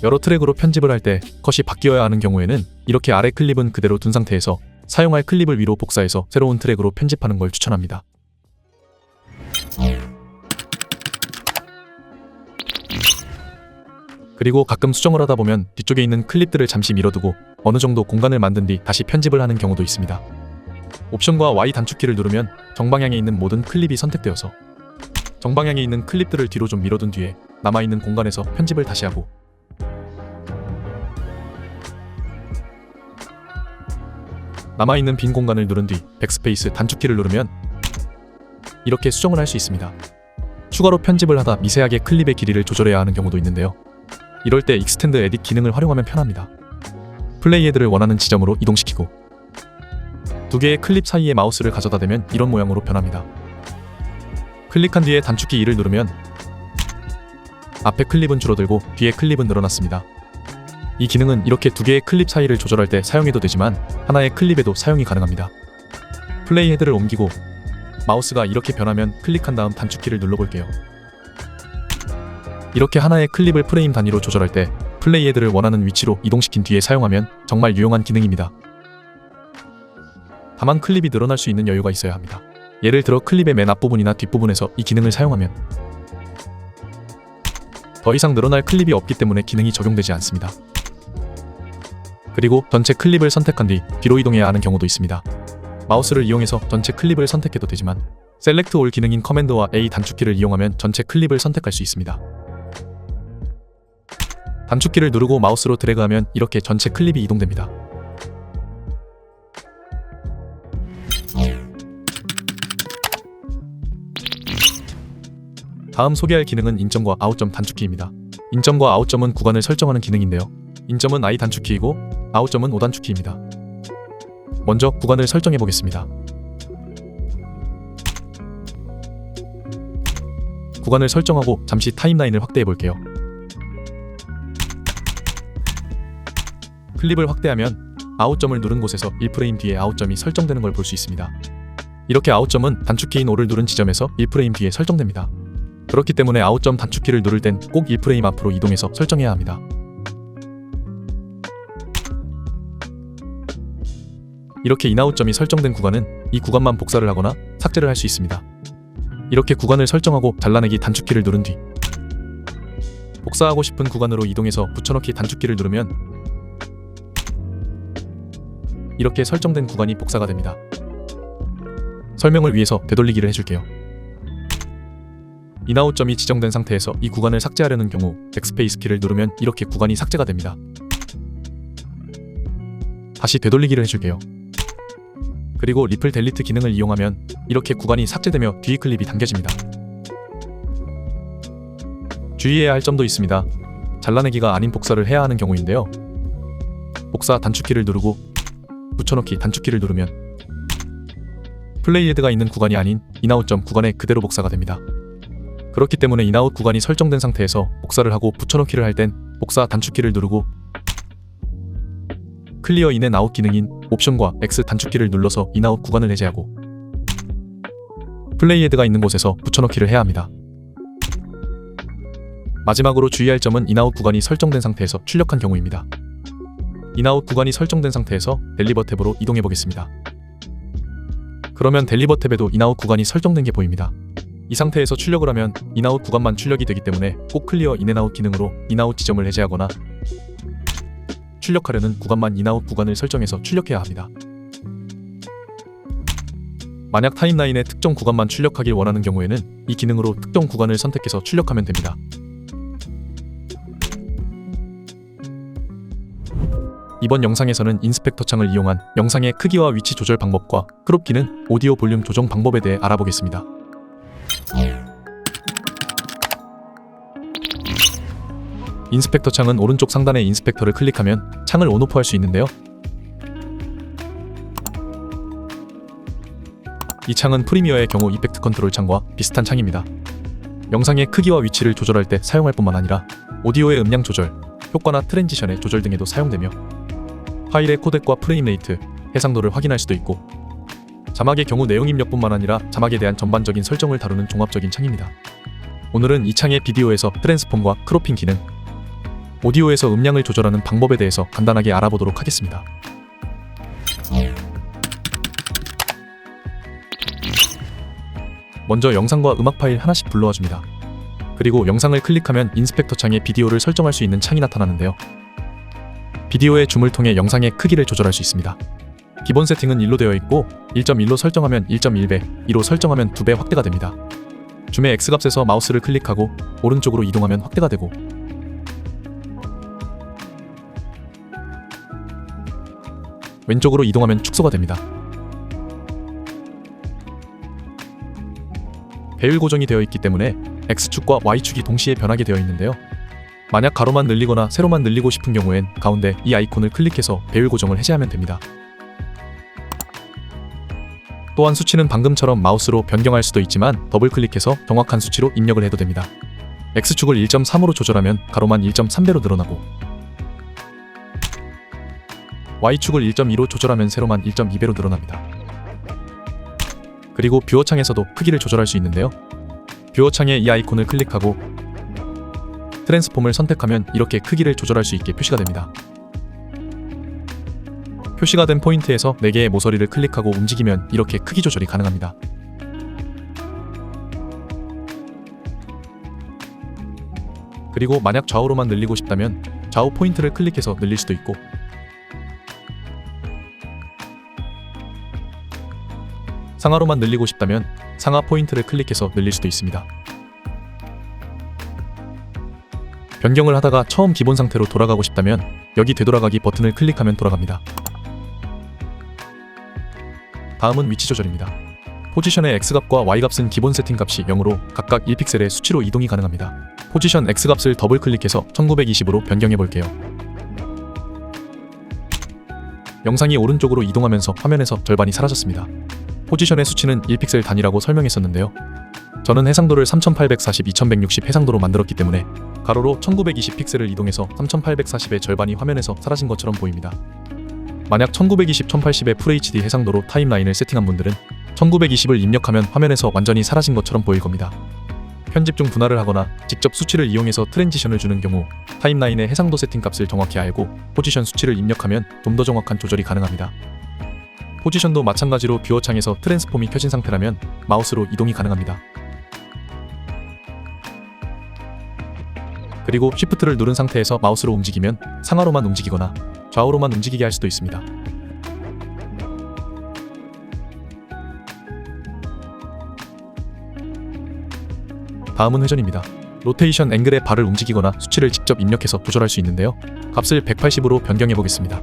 [SPEAKER 1] 여러 트랙으로 편집을 할 때 컷이 바뀌어야 하는 경우에는 이렇게 아래 클립은 그대로 둔 상태에서 사용할 클립을 위로 복사해서 새로운 트랙으로 편집하는 걸 추천합니다. 그리고 가끔 수정을 하다 보면 뒤쪽에 있는 클립들을 잠시 밀어두고 어느 정도 공간을 만든 뒤 다시 편집을 하는 경우도 있습니다. 옵션과 Y 단축키를 누르면 정방향에 있는 모든 클립이 선택되어서 정방향에 있는 클립들을 뒤로 좀 밀어둔 뒤에 남아있는 공간에서 편집을 다시 하고 남아있는 빈 공간을 누른 뒤 백스페이스 단축키를 누르면 이렇게 수정을 할 수 있습니다. 추가로 편집을 하다 미세하게 클립의 길이를 조절해야 하는 경우도 있는데요. 이럴 때 익스텐드 에딧 기능을 활용하면 편합니다. 플레이헤드를 원하는 지점으로 이동시키고 두 개의 클립 사이에 마우스를 가져다 대면 이런 모양으로 변합니다. 클릭한 뒤에 단축키 2를 누르면 앞에 클립은 줄어들고 뒤에 클립은 늘어났습니다. 이 기능은 이렇게 두 개의 클립 사이를 조절할 때 사용해도 되지만 하나의 클립에도 사용이 가능합니다. 플레이헤드를 옮기고 마우스가 이렇게 변하면 클릭한 다음 단축키를 눌러볼게요. 이렇게 하나의 클립을 프레임 단위로 조절할 때 플레이헤드를 원하는 위치로 이동시킨 뒤에 사용하면 정말 유용한 기능입니다. 다만 클립이 늘어날 수 있는 여유가 있어야 합니다. 예를 들어 클립의 맨 앞부분이나 뒷부분에서 이 기능을 사용하면 더 이상 늘어날 클립이 없기 때문에 기능이 적용되지 않습니다. 그리고 전체 클립을 선택한 뒤 뒤로 이동해야 하는 경우도 있습니다. 마우스를 이용해서 전체 클립을 선택해도 되지만 셀렉트 올 기능인 커맨드와 A 단축키를 이용하면 전체 클립을 선택할 수 있습니다. 단축키를 누르고 마우스로 드래그하면 이렇게 전체 클립이 이동됩니다. 다음 소개할 기능은 인점과 아웃점 단축키입니다. 인점과 아웃점은 구간을 설정하는 기능인데요. 인점은 I 단축키이고 아웃점은 O 단축키입니다. 먼저 구간을 설정해 보겠습니다. 구간을 설정하고 잠시 타임라인을 확대해 볼게요. 클립을 확대하면 아웃점을 누른 곳에서 1프레임 뒤에 아웃점이 설정되는 걸 볼 수 있습니다. 이렇게 아웃점은 단축키인 O를 누른 지점에서 1프레임 뒤에 설정됩니다. 그렇기 때문에 아웃점 단축키를 누를 땐 꼭 1프레임 앞으로 이동해서 설정해야 합니다. 이렇게 인아웃점이 설정된 구간은 이 구간만 복사를 하거나 삭제를 할 수 있습니다. 이렇게 구간을 설정하고 잘라내기 단축키를 누른 뒤 복사하고 싶은 구간으로 이동해서 붙여넣기 단축키를 누르면 이렇게 설정된 구간이 복사가 됩니다. 설명을 위해서 되돌리기를 해줄게요. 인아웃점이 지정된 상태에서 이 구간을 삭제하려는 경우 백스페이스 키를 누르면 이렇게 구간이 삭제가 됩니다. 다시 되돌리기를 해줄게요. 그리고 리플 델리트 기능을 이용하면 이렇게 구간이 삭제되며 뒤 클립이 당겨집니다. 주의해야 할 점도 있습니다. 잘라내기가 아닌 복사를 해야 하는 경우인데요. 복사 단축키를 누르고 붙여넣기 단축키를 누르면 플레이헤드가 있는 구간이 아닌 인아웃점 구간에 그대로 복사가 됩니다. 그렇기 때문에 인아웃 구간이 설정된 상태에서 복사를 하고 붙여넣기를 할 땐 복사 단축키를 누르고 클리어 인 앤 아웃 기능인 옵션과 X 단축키를 눌러서 인아웃 구간을 해제하고 플레이헤드가 있는 곳에서 붙여넣기를 해야 합니다. 마지막으로 주의할 점은 인아웃 구간이 설정된 상태에서 출력한 경우입니다. 인아웃 구간이 설정된 상태에서 델리버 탭으로 이동해 보겠습니다. 그러면 델리버 탭에도 인아웃 구간이 설정된 게 보입니다. 이 상태에서 출력을 하면 인아웃 구간만 출력이 되기 때문에 꼭 클리어 인 앤 아웃 기능으로 인아웃 지점을 해제하거나 출력하려는 구간만 인아웃 구간을 설정해서 출력해야 합니다. 만약 타임라인에 특정 구간만 출력하길 원하는 경우에는 이 기능으로 특정 구간을 선택해서 출력하면 됩니다. 이번 영상에서는 인스펙터 창을 이용한 영상의 크기와 위치 조절 방법과 크롭 기능, 오디오 볼륨 조정 방법에 대해 알아보겠습니다. 인스펙터 창은 오른쪽 상단의 인스펙터를 클릭하면 창을 온오프 할 수 있는데요. 이 창은 프리미어의 경우 이펙트 컨트롤 창과 비슷한 창입니다. 영상의 크기와 위치를 조절할 때 사용할 뿐만 아니라 오디오의 음량 조절, 효과나 트랜지션의 조절 등에도 사용되며 파일의 코덱과 프레임 레이트, 해상도를 확인할 수도 있고 자막의 경우 내용 입력뿐만 아니라 자막에 대한 전반적인 설정을 다루는 종합적인 창입니다. 오늘은 이 창의 비디오에서 트랜스폼과 크로핑 기능, 오디오에서 음량을 조절하는 방법에 대해서 간단하게 알아보도록 하겠습니다. 먼저 영상과 음악 파일 하나씩 불러와 줍니다. 그리고 영상을 클릭하면 인스펙터 창에 비디오를 설정할 수 있는 창이 나타나는데요. 비디오의 줌을 통해 영상의 크기를 조절할 수 있습니다. 기본 세팅은 1로 되어 있고 1.1로 설정하면 1.1배, 2로 설정하면 2배 확대가 됩니다. 줌의 X값에서 마우스를 클릭하고 오른쪽으로 이동하면 확대가 되고 왼쪽으로 이동하면 축소가 됩니다. 배율 고정이 되어 있기 때문에 X축과 Y축이 동시에 변하게 되어 있는데요. 만약 가로만 늘리거나 세로만 늘리고 싶은 경우엔 가운데 이 아이콘을 클릭해서 배율 고정을 해제하면 됩니다. 또한 수치는 방금처럼 마우스로 변경할 수도 있지만 더블클릭해서 정확한 수치로 입력을 해도 됩니다. X축을 1.3으로 조절하면 가로만 1.3배로 늘어나고 Y축을 1.2로 조절하면 세로만 1.2배로 늘어납니다. 그리고 뷰어 창에서도 크기를 조절할 수 있는데요. 뷰어 창에 이 아이콘을 클릭하고 트랜스폼을 선택하면 이렇게 크기를 조절할 수 있게 표시가 됩니다. 표시가 된 포인트에서 4개의 모서리를 클릭하고 움직이면 이렇게 크기 조절이 가능합니다. 그리고 만약 좌우로만 늘리고 싶다면 좌우 포인트를 클릭해서 늘릴 수도 있고 상하로만 늘리고 싶다면 상하 포인트를 클릭해서 늘릴 수도 있습니다. 변경을 하다가 처음 기본 상태로 돌아가고 싶다면 여기 되돌아가기 버튼을 클릭하면 돌아갑니다. 다음은 위치 조절입니다. 포지션의 X값과 Y값은 기본 세팅값이 0으로 각각 1픽셀의 수치로 이동이 가능합니다. 포지션 X값을 더블클릭해서 1920으로 변경해 볼게요. 영상이 오른쪽으로 이동하면서 화면에서 절반이 사라졌습니다. 포지션의 수치는 1픽셀 단위라고 설명했었는데요. 저는 해상도를 3840, 2160 해상도로 만들었기 때문에 가로로 1920 픽셀을 이동해서 3840의 절반이 화면에서 사라진 것처럼 보입니다. 만약 1920, 1080의 FHD 해상도로 타임라인을 세팅한 분들은 1920을 입력하면 화면에서 완전히 사라진 것처럼 보일 겁니다. 편집 중 분할을 하거나 직접 수치를 이용해서 트랜지션을 주는 경우 타임라인의 해상도 세팅 값을 정확히 알고 포지션 수치를 입력하면 좀 더 정확한 조절이 가능합니다. 포지션도 마찬가지로 뷰어 창에서 트랜스폼이 켜진 상태라면 마우스로 이동이 가능합니다. 그리고 Shift를 누른 상태에서 마우스로 움직이면 상하로만 움직이거나 좌우로만 움직이게 할 수도 있습니다. 다음은 회전입니다. 로테이션 앵글의 발을 움직이거나 수치를 직접 입력해서 조절할 수 있는데요. 값을 180으로 변경해 보겠습니다.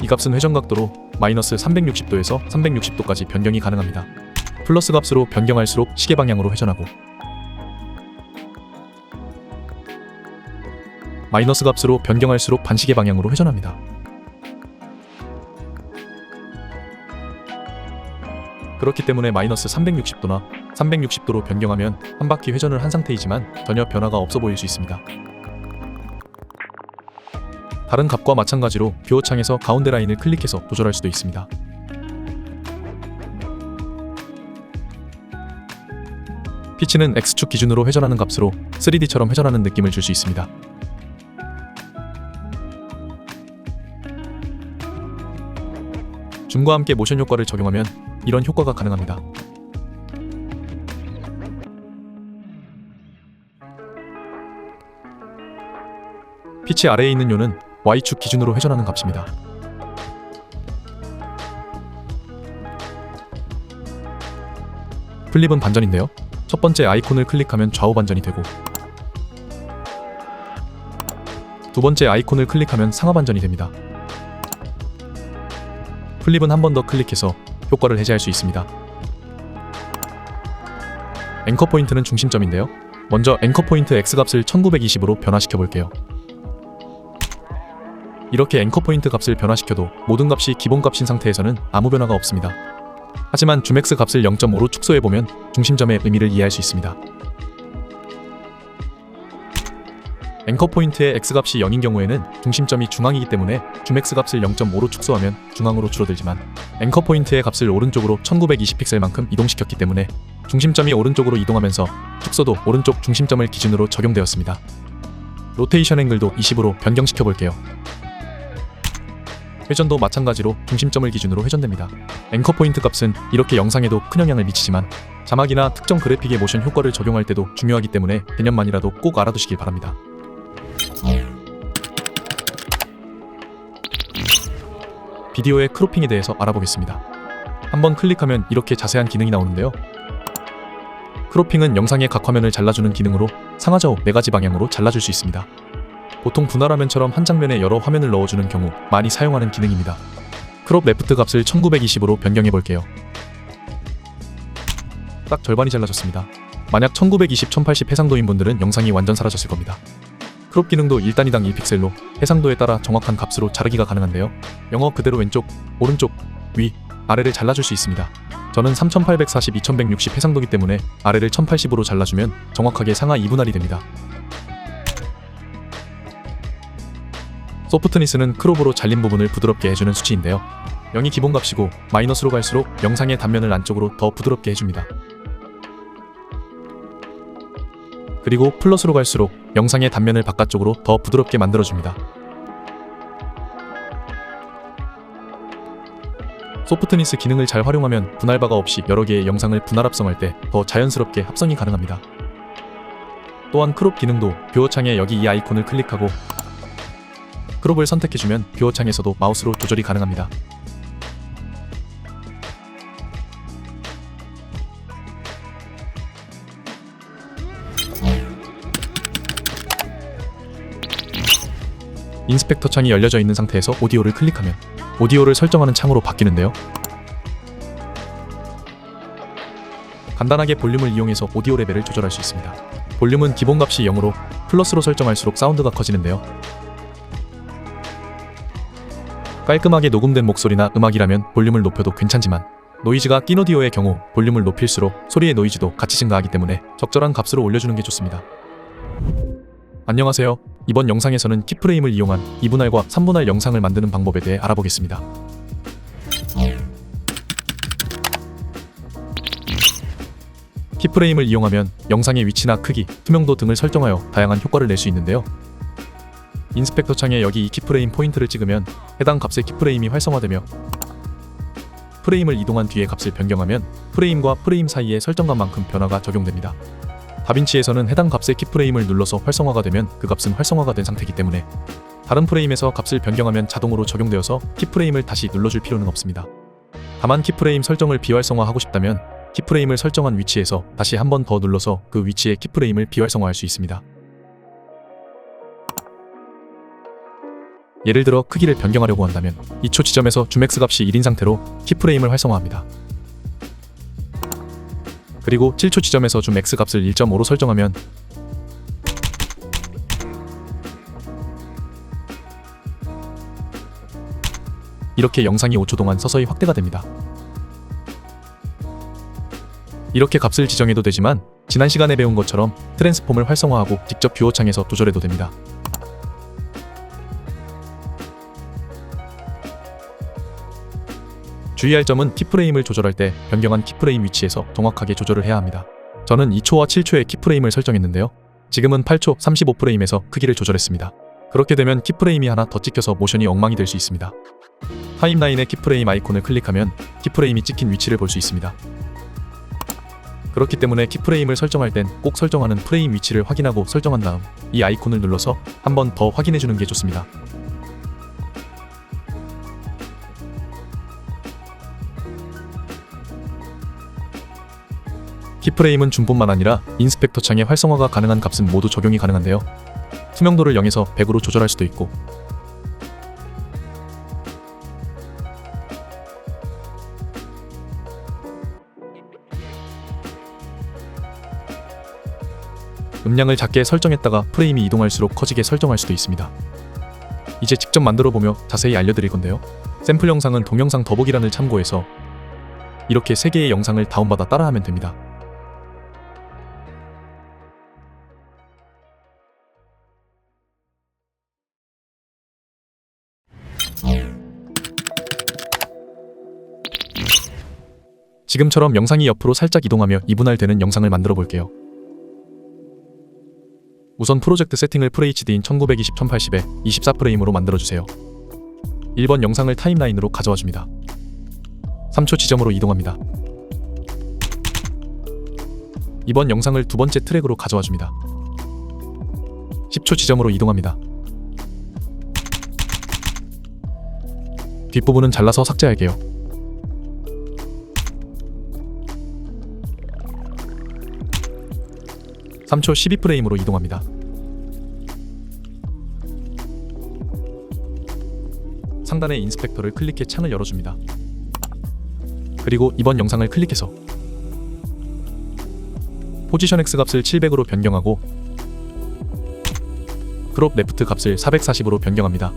[SPEAKER 1] 이 값은 회전 각도로 마이너스 360도에서 360도까지 변경이 가능합니다. 플러스 값으로 변경할수록 시계 방향으로 회전하고 마이너스 값으로 변경할수록 반시계 방향으로 회전합니다. 그렇기 때문에 마이너스 360도나 360도로 변경하면 한 바퀴 회전을 한 상태이지만 전혀 변화가 없어 보일 수 있습니다. 다른 값과 마찬가지로 뷰어 창에서 가운데 라인을 클릭해서 조절할 수도 있습니다. 피치는 X축 기준으로 회전하는 값으로 3D처럼 회전하는 느낌을 줄 수 있습니다. 줌과 함께 모션 효과를 적용하면 이런 효과가 가능합니다. 피치 아래에 있는 요는 Y축 기준으로 회전하는 값입니다. 플립은 반전인데요. 첫 번째 아이콘을 클릭하면 좌우 반전이 되고 두 번째 아이콘을 클릭하면 상하 반전이 됩니다. 플립은 한 번 더 클릭해서 효과를 해제할 수 있습니다. 앵커 포인트는 중심점인데요. 먼저 앵커 포인트 X값을 1920으로 변화시켜 볼게요. 이렇게 앵커 포인트 값을 변화시켜도 모든 값이 기본 값인 상태에서는 아무 변화가 없습니다. 하지만 줌X 값을 0.5로 축소해보면 중심점의 의미를 이해할 수 있습니다. 앵커 포인트의 X값이 0인 경우에는 중심점이 중앙이기 때문에 줌X 값을 0.5로 축소하면 중앙으로 줄어들지만 앵커 포인트의 값을 오른쪽으로 1920 픽셀만큼 이동시켰기 때문에 중심점이 오른쪽으로 이동하면서 축소도 오른쪽 중심점을 기준으로 적용되었습니다. 로테이션 앵글도 20으로 변경시켜 볼게요. 회전도 마찬가지로 중심점을 기준으로 회전됩니다. 앵커 포인트 값은 이렇게 영상에도 큰 영향을 미치지만 자막이나 특정 그래픽의 모션 효과를 적용할 때도 중요하기 때문에 개념만이라도 꼭 알아두시길 바랍니다. 비디오의 크로핑에 대해서 알아보겠습니다. 한번 클릭하면 이렇게 자세한 기능이 나오는데요. 크로핑은 영상의 각 화면을 잘라주는 기능으로 상하좌우 4가지 방향으로 잘라줄 수 있습니다. 보통 분할 화면처럼 한 장면에 여러 화면을 넣어주는 경우 많이 사용하는 기능입니다. 크롭 레프트 값을 1920으로 변경해 볼게요. 딱 절반이 잘라졌습니다. 만약 1920, 1080 해상도인 분들은 영상이 완전 사라졌을 겁니다. 크롭 기능도 1단위당 1픽셀로 해상도에 따라 정확한 값으로 자르기가 가능한데요. 영어 그대로 왼쪽, 오른쪽, 위, 아래를 잘라줄 수 있습니다. 저는 3840, 2160 해상도기 때문에 아래를 1080으로 잘라주면 정확하게 상하 2분할이 됩니다. 소프트니스는 크롭으로 잘린 부분을 부드럽게 해주는 수치인데요. 0이 기본값이고 마이너스로 갈수록 영상의 단면을 안쪽으로 더 부드럽게 해줍니다. 그리고 플러스로 갈수록 영상의 단면을 바깥쪽으로 더 부드럽게 만들어줍니다. 소프트니스 기능을 잘 활용하면 분할바가 없이 여러 개의 영상을 분할 합성할 때 더 자연스럽게 합성이 가능합니다. 또한 크롭 기능도 뷰어창에 여기 이 아이콘을 클릭하고 크롭을 선택해주면 뷰어창에서도 마우스로 조절이 가능합니다. 인스펙터 창이 열려져 있는 상태에서 오디오를 클릭하면 오디오를 설정하는 창으로 바뀌는데요. 간단하게 볼륨을 이용해서 오디오 레벨을 조절할 수 있습니다. 볼륨은 기본값이 0으로 플러스로 설정할수록 사운드가 커지는데요. 깔끔하게 녹음된 목소리나 음악이라면 볼륨을 높여도 괜찮지만 노이즈가 낀 오디오의 경우 볼륨을 높일수록 소리의 노이즈도 같이 증가하기 때문에 적절한 값으로 올려주는 게 좋습니다. 안녕하세요. 이번 영상에서는 키프레임을 이용한 2분할과 3분할 영상을 만드는 방법에 대해 알아보겠습니다. 키프레임을 이용하면 영상의 위치나 크기, 투명도 등을 설정하여 다양한 효과를 낼 수 있는데요. 인스펙터 창에 여기 이 키프레임 포인트를 찍으면 해당 값의 키프레임이 활성화되며 프레임을 이동한 뒤에 값을 변경하면 프레임과 프레임 사이의 설정값만큼 변화가 적용됩니다. 다빈치에서는 해당 값의 키프레임을 눌러서 활성화가 되면 그 값은 활성화가 된 상태이기 때문에 다른 프레임에서 값을 변경하면 자동으로 적용되어서 키프레임을 다시 눌러줄 필요는 없습니다. 다만 키프레임 설정을 비활성화하고 싶다면 키프레임을 설정한 위치에서 다시 한 번 더 눌러서 그 위치의 키프레임을 비활성화할 수 있습니다. 예를 들어 크기를 변경하려고 한다면 2초 지점에서 줌X 값이 1인 상태로 키프레임을 활성화합니다. 그리고 7초 지점에서 줌 X 값을 1.5로 설정하면 이렇게 영상이 5초 동안 서서히 확대가 됩니다. 이렇게 값을 지정해도 되지만 지난 시간에 배운 것처럼 트랜스폼을 활성화하고 직접 뷰어창에서 조절해도 됩니다. 주의할 점은 키프레임을 조절할 때 변경한 키프레임 위치에서 정확하게 조절을 해야 합니다. 저는 2초와 7초의 키프레임을 설정했는데요. 지금은 8초 35프레임에서 크기를 조절했습니다. 그렇게 되면 키프레임이 하나 더 찍혀서 모션이 엉망이 될 수 있습니다. 타임라인의 키프레임 아이콘을 클릭하면 키프레임이 찍힌 위치를 볼 수 있습니다. 그렇기 때문에 키프레임을 설정할 땐 꼭 설정하는 프레임 위치를 확인하고 설정한 다음 이 아이콘을 눌러서 한 번 더 확인해주는 게 좋습니다. 키프레임은 줌뿐만 아니라 인스펙터 창에 활성화가 가능한 값은 모두 적용이 가능한데요. 투명도를 0에서 100으로 조절할 수도 있고 음량을 작게 설정했다가 프레임이 이동할수록 커지게 설정할 수도 있습니다. 이제 직접 만들어보며 자세히 알려드릴 건데요. 샘플 영상은 동영상 더보기란을 참고해서 이렇게 3개의 영상을 다운받아 따라하면 됩니다. 지금처럼 영상이 옆으로 살짝 이동하며 2분할 되는 영상을 만들어 볼게요. 우선 프로젝트 세팅을 FHD인 1920, 1080에 24프레임으로 만들어주세요. 1번 영상을 타임라인으로 가져와 줍니다. 3초 지점으로 이동합니다. 이번 영상을 두 번째 트랙으로 가져와 줍니다. 10초 지점으로 이동합니다. 뒷부분은 잘라서 삭제할게요. (3초) 12프레임으로 이동합니다. 상단의 인스펙터를 클릭해 창을 열어줍니다. 그리고 이번 영상을 클릭해서 포지션 X 값을 700으로 변경하고 크롭 레프트 값을 440으로 변경합니다.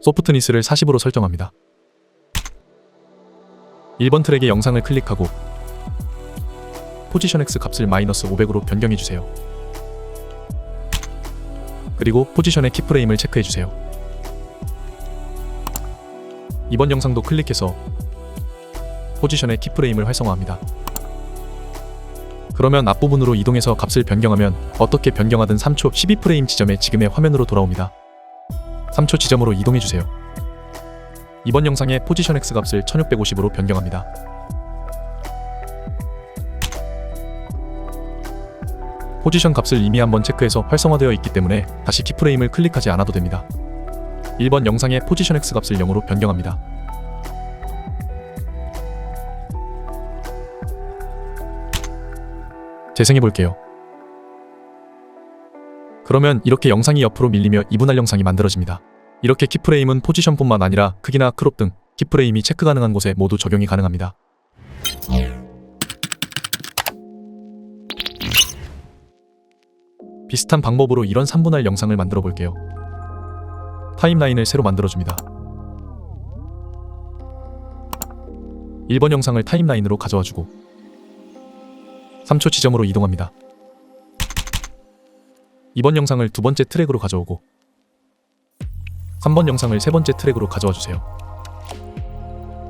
[SPEAKER 1] 소프트니스를 40으로 설정합니다. 1번 트랙의 영상을 클릭하고 포지션 X 값을 -500으로 변경해주세요. 그리고 포지션의 키프레임을 체크해주세요. 이번 영상도 클릭해서 포지션의 키프레임을 활성화합니다. 그러면 앞부분으로 이동해서 값을 변경하면 어떻게 변경하든 3초 12프레임 지점에 지금의 화면으로 돌아옵니다. 3초 지점으로 이동해주세요. 이번 영상의 포지션 X 값을 1650으로 변경합니다. 포지션 값을 이미 한번 체크해서 활성화되어 있기 때문에 다시 키프레임을 클릭하지 않아도 됩니다. 1번 영상의 포지션 X 값을 0으로 변경합니다. 재생해 볼게요. 그러면 이렇게 영상이 옆으로 밀리며 2분할 영상이 만들어집니다. 이렇게 키프레임은 포지션뿐만 아니라 크기나 크롭 등 키프레임이 체크 가능한 곳에 모두 적용이 가능합니다. 비슷한 방법으로 이런 3분할 영상을 만들어 볼게요. 타임라인을 새로 만들어줍니다. 1번 영상을 타임라인으로 가져와주고 3초 지점으로 이동합니다. 2번 영상을 두 번째 트랙으로 가져오고 3번 영상을 세 번째 트랙으로 가져와주세요.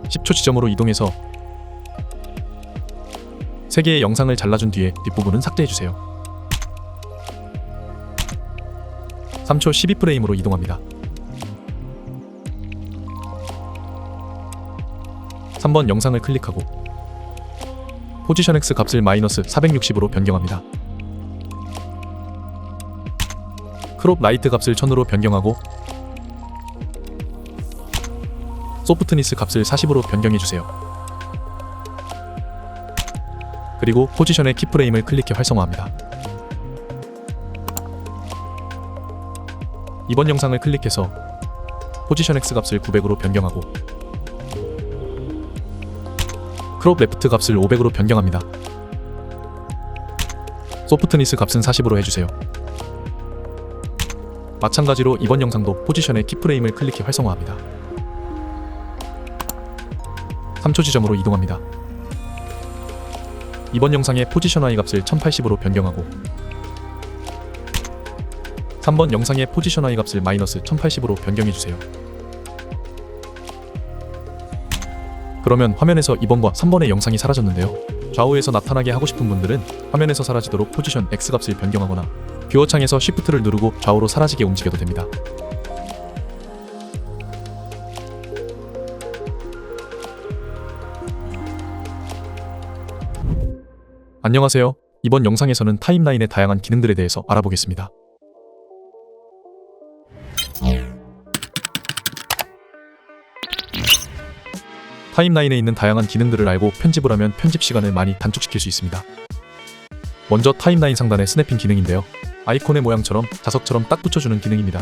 [SPEAKER 1] 10초 지점으로 이동해서 3개의 영상을 잘라준 뒤에 뒷부분은 삭제해주세요. 3초 12프레임으로 이동합니다. 3번 영상을 클릭하고 포지션 X 값을 -460으로 변경합니다. 크롭 라이트 값을 1000으로 변경하고 소프트니스 값을 40으로 변경해주세요. 그리고 포지션의 키프레임을 클릭해 활성화합니다. 이번 영상을 클릭해서 포지션 X 값을 900으로 변경하고 크롭 레프트 값을 500으로 변경합니다. 소프트니스 값은 40으로 해주세요. 마찬가지로 이번 영상도 포지션의 키프레임을 클릭해 활성화합니다. 3초 지점으로 이동합니다. 이번 영상의 포지션 Y 값을 1080으로 변경하고 3번 영상의 포지션 Y 값을 -1080으로 변경해주세요. 그러면 화면에서 2번과 3번의 영상이 사라졌는데요. 좌우에서 나타나게 하고 싶은 분들은 화면에서 사라지도록 포지션 X 값을 변경하거나 뷰어 창에서 Shift를 누르고 좌우로 사라지게 움직여도 됩니다. 안녕하세요. 이번 영상에서는 타임라인의 다양한 기능들에 대해서 알아보겠습니다. 타임라인에 있는 다양한 기능들을 알고 편집을 하면 편집 시간을 많이 단축시킬 수 있습니다. 먼저 타임라인 상단의 스냅핑 기능인데요. 아이콘의 모양처럼 자석처럼 딱 붙여주는 기능입니다.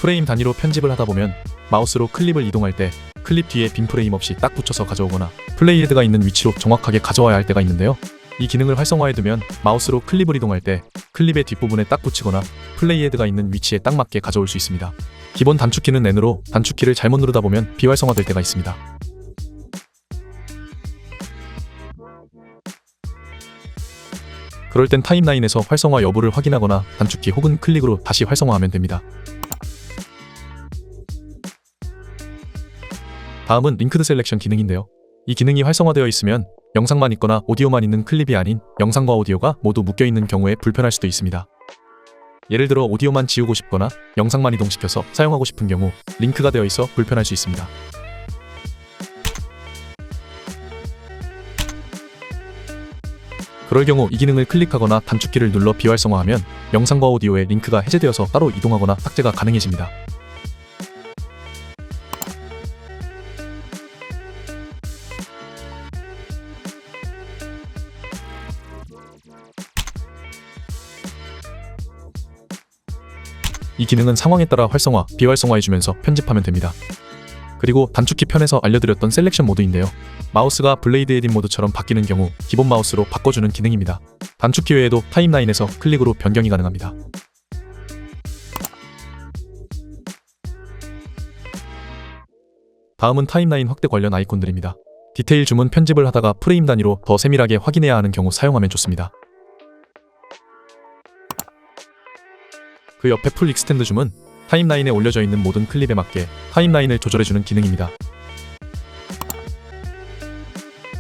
[SPEAKER 1] 프레임 단위로 편집을 하다보면 마우스로 클립을 이동할 때 클립 뒤에 빈 프레임 없이 딱 붙여서 가져오거나 플레이헤드가 있는 위치로 정확하게 가져와야 할 때가 있는데요. 이 기능을 활성화해두면 마우스로 클립을 이동할 때 클립의 뒷부분에 딱 붙이거나 플레이헤드가 있는 위치에 딱 맞게 가져올 수 있습니다. 기본 단축키는 N으로 단축키를 잘못 누르다 보면 비활성화될 때가 있습니다. 그럴 땐 타임라인에서 활성화 여부를 확인하거나 단축키 혹은 클릭으로 다시 활성화하면 됩니다. 다음은 링크드 셀렉션 기능인데요. 이 기능이 활성화되어 있으면 영상만 있거나 오디오만 있는 클립이 아닌 영상과 오디오가 모두 묶여있는 경우에 불편할 수도 있습니다. 예를 들어 오디오만 지우고 싶거나 영상만 이동시켜서 사용하고 싶은 경우 링크가 되어 있어 불편할 수 있습니다. 그럴 경우 이 기능을 클릭하거나 단축키를 눌러 비활성화하면 영상과 오디오의 링크가 해제되어서 따로 이동하거나 삭제가 가능해집니다. 이 기능은 상황에 따라 활성화, 비활성화해주면서 편집하면 됩니다. 그리고 단축키 편에서 알려드렸던 셀렉션 모드인데요. 마우스가 블레이드 에딧 모드처럼 바뀌는 경우 기본 마우스로 바꿔주는 기능입니다. 단축키 외에도 타임라인에서 클릭으로 변경이 가능합니다. 다음은 타임라인 확대 관련 아이콘들입니다. 디테일 줌은 편집을 하다가 프레임 단위로 더 세밀하게 확인해야 하는 경우 사용하면 좋습니다. 그 옆에 풀 익스텐드 줌은 타임라인에 올려져 있는 모든 클립에 맞게 타임라인을 조절해주는 기능입니다.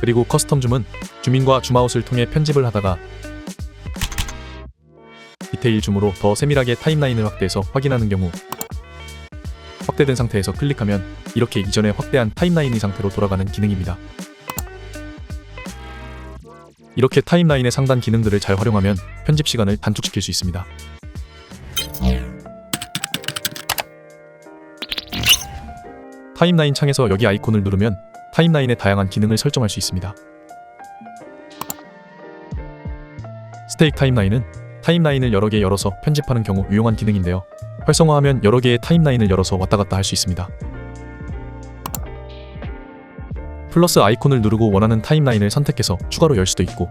[SPEAKER 1] 그리고 커스텀 줌은 줌인과 줌아웃을 통해 편집을 하다가 디테일 줌으로 더 세밀하게 타임라인을 확대해서 확인하는 경우 확대된 상태에서 클릭하면 이렇게 이전에 확대한 타임라인의 상태로 돌아가는 기능입니다. 이렇게 타임라인의 상단 기능들을 잘 활용하면 편집 시간을 단축시킬 수 있습니다. 타임라인 창에서 여기 아이콘을 누르면 타임라인의 다양한 기능을 설정할 수 있습니다. 스테이크 타임라인은 타임라인을 여러 개 열어서 편집하는 경우 유용한 기능인데요. 활성화하면 여러 개의 타임라인을 열어서 왔다 갔다 할 수 있습니다. 플러스 아이콘을 누르고 원하는 타임라인을 선택해서 추가로 열 수도 있고,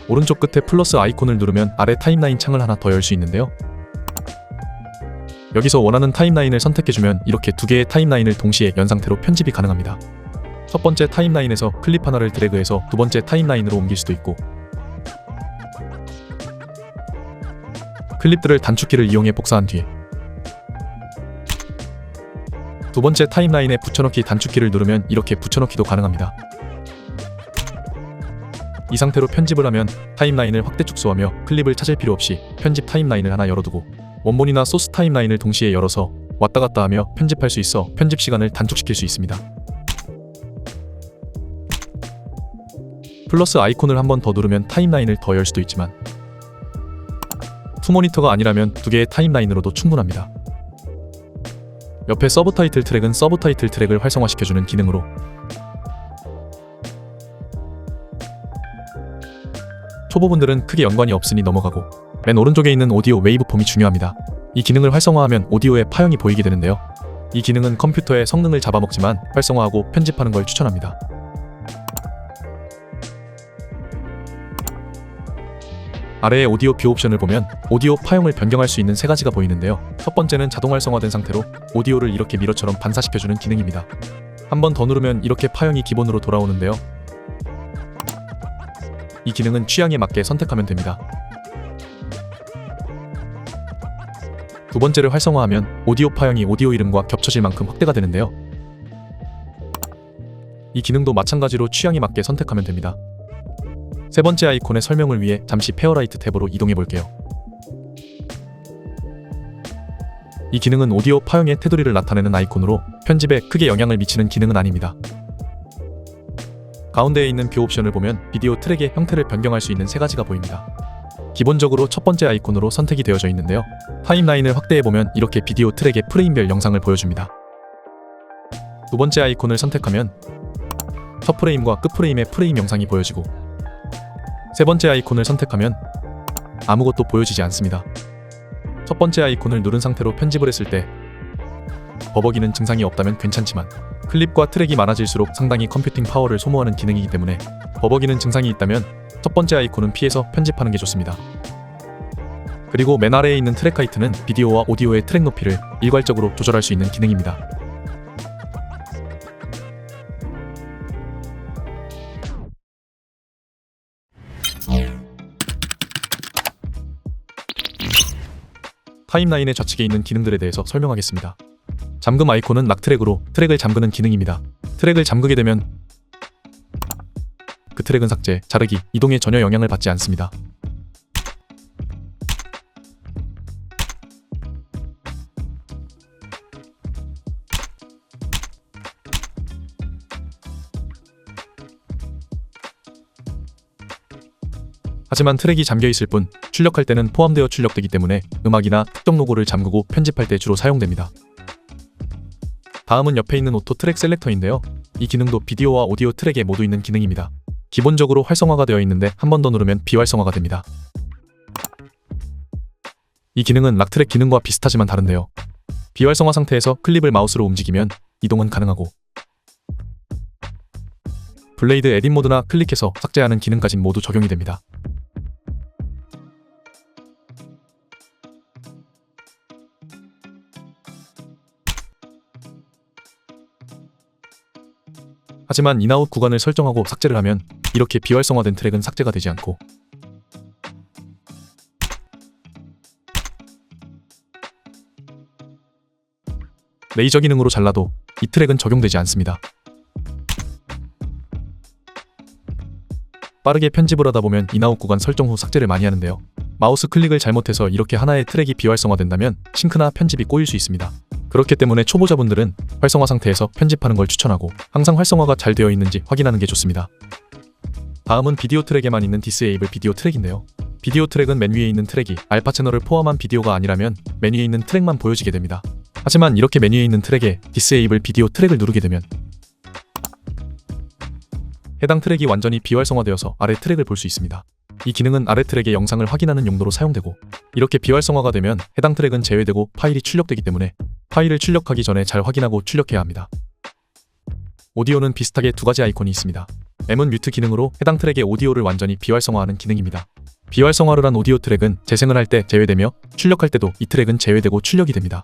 [SPEAKER 1] 오른쪽 끝에 플러스 아이콘을 누르면 아래 타임라인 창을 하나 더 열 수 있는데요. 여기서 원하는 타임라인을 선택해주면 이렇게 두 개의 타임라인을 동시에 연 상태로 편집이 가능합니다. 첫 번째 타임라인에서 클립 하나를 드래그해서 두 번째 타임라인으로 옮길 수도 있고, 클립들을 단축키를 이용해 복사한 뒤에 두 번째 타임라인에 붙여넣기 단축키를 누르면 이렇게 붙여넣기도 가능합니다. 이 상태로 편집을 하면 타임라인을 확대 축소하며 클립을 찾을 필요 없이 편집 타임라인을 하나 열어두고 원본이나 소스 타임라인을 동시에 열어서 왔다 갔다 하며 편집할 수 있어 편집 시간을 단축시킬 수 있습니다. 플러스 아이콘을 한 번 더 누르면 타임라인을 더 열 수도 있지만 투모니터가 아니라면 두 개의 타임라인으로도 충분합니다. 옆에 서브타이틀 트랙은 서브타이틀 트랙을 활성화시켜주는 기능으로 초보분들은 크게 연관이 없으니 넘어가고, 맨 오른쪽에 있는 오디오 웨이브폼이 중요합니다. 이 기능을 활성화하면 오디오의 파형이 보이게 되는데요. 이 기능은 컴퓨터의 성능을 잡아먹지만 활성화하고 편집하는 걸 추천합니다. 아래의 오디오 뷰 옵션을 보면 오디오 파형을 변경할 수 있는 세 가지가 보이는데요. 첫 번째는 자동 활성화된 상태로 오디오를 이렇게 미러처럼 반사시켜주는 기능입니다. 한 번 더 누르면 이렇게 파형이 기본으로 돌아오는데요. 이 기능은 취향에 맞게 선택하면 됩니다. 두 번째를 활성화하면 오디오 파형이 오디오 이름과 겹쳐질 만큼 확대가 되는데요. 이 기능도 마찬가지로 취향에 맞게 선택하면 됩니다. 세 번째 아이콘의 설명을 위해 잠시 페어라이트 탭으로 이동해 볼게요. 이 기능은 오디오 파형의 테두리를 나타내는 아이콘으로 편집에 크게 영향을 미치는 기능은 아닙니다. 가운데에 있는 뷰 옵션을 보면 비디오 트랙의 형태를 변경할 수 있는 세 가지가 보입니다. 기본적으로 첫 번째 아이콘으로 선택이 되어져 있는데요. 타임라인을 확대해보면 이렇게 비디오 트랙의 프레임별 영상을 보여줍니다. 두 번째 아이콘을 선택하면 첫 프레임과 끝 프레임의 프레임 영상이 보여지고, 세 번째 아이콘을 선택하면 아무것도 보여지지 않습니다. 첫 번째 아이콘을 누른 상태로 편집을 했을 때 버벅이는 증상이 없다면 괜찮지만 클립과 트랙이 많아질수록 상당히 컴퓨팅 파워를 소모하는 기능이기 때문에 버벅이는 증상이 있다면 첫 번째 아이콘은 피해서 편집하는 게 좋습니다. 그리고 맨 아래에 있는 트랙 하이트는 비디오와 오디오의 트랙 높이를 일괄적으로 조절할 수 있는 기능입니다. 타임라인의 좌측에 있는 기능들에 대해서 설명하겠습니다. 잠금 아이콘은 락 트랙으로 트랙을 잠그는 기능입니다. 트랙을 잠그게 되면 그 트랙은 삭제, 자르기, 이동에 전혀 영향을 받지 않습니다. 하지만 트랙이 잠겨 있을 뿐 출력할 때는 포함되어 출력되기 때문에 음악이나 특정 로고를 잠그고 편집할 때 주로 사용됩니다. 다음은 옆에 있는 오토 트랙 셀렉터인데요. 이 기능도 비디오와 오디오 트랙에 모두 있는 기능입니다. 기본적으로 활성화가 되어 있는데 한 번 더 누르면 비활성화가 됩니다. 이 기능은 락 트랙 기능과 비슷하지만 다른데요. 비활성화 상태에서 클립을 마우스로 움직이면 이동은 가능하고 블레이드 에딧 모드나 클릭해서 삭제하는 기능까지 모두 적용이 됩니다. 하지만 인아웃 구간을 설정하고 삭제를 하면 이렇게 비활성화된 트랙은 삭제가 되지 않고 레이저 기능으로 잘라도 이 트랙은 적용되지 않습니다. 빠르게 편집을 하다 보면 인아웃 구간 설정 후 삭제를 많이 하는데요. 마우스 클릭을 잘못해서 이렇게 하나의 트랙이 비활성화된다면 싱크나 편집이 꼬일 수 있습니다. 그렇기 때문에 초보자분들은 활성화 상태에서 편집하는 걸 추천하고 항상 활성화가 잘 되어 있는지 확인하는 게 좋습니다. 다음은 비디오 트랙에만 있는 디스에이블 비디오 트랙인데요. 비디오 트랙은 맨 위에 있는 트랙이 알파 채널을 포함한 비디오가 아니라면 맨 위에 있는 트랙만 보여지게 됩니다. 하지만 이렇게 맨 위에 있는 트랙에 디스에이블 비디오 트랙을 누르게 되면 해당 트랙이 완전히 비활성화되어서 아래 트랙을 볼 수 있습니다. 이 기능은 아래 트랙의 영상을 확인하는 용도로 사용되고 이렇게 비활성화가 되면 해당 트랙은 제외되고 파일이 출력되기 때문에 파일을 출력하기 전에 잘 확인하고 출력해야 합니다. 오디오는 비슷하게 두 가지 아이콘이 있습니다. M은 뮤트 기능으로 해당 트랙의 오디오를 완전히 비활성화하는 기능입니다. 비활성화를 한 오디오 트랙은 재생을 할 때 제외되며 출력할 때도 이 트랙은 제외되고 출력이 됩니다.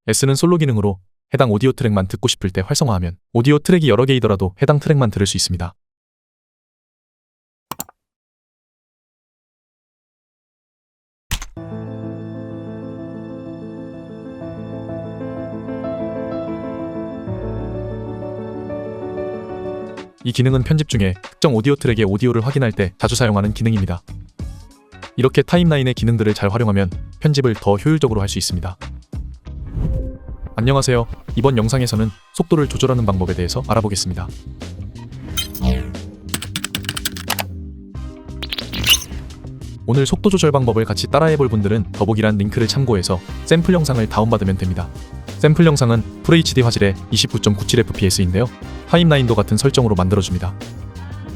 [SPEAKER 1] S는 솔로 기능으로 해당 오디오 트랙만 듣고 싶을 때 활성화하면 오디오 트랙이 여러 개이더라도 해당 트랙만 들을 수 있습니다. 이 기능은 편집 중에 특정 오디오 트랙의 오디오를 확인할 때 자주 사용하는 기능입니다. 이렇게 타임라인의 기능들을 잘 활용하면 편집을 더 효율적으로 할 수 있습니다. 안녕하세요. 이번 영상에서는 속도를 조절하는 방법에 대해서 알아보겠습니다. 오늘 속도 조절 방법을 같이 따라해볼 분들은 더보기란 링크를 참고해서 샘플 영상을 다운받으면 됩니다. 샘플 영상은 FHD 화질의 29.97fps인데요. 타임라인도 같은 설정으로 만들어줍니다.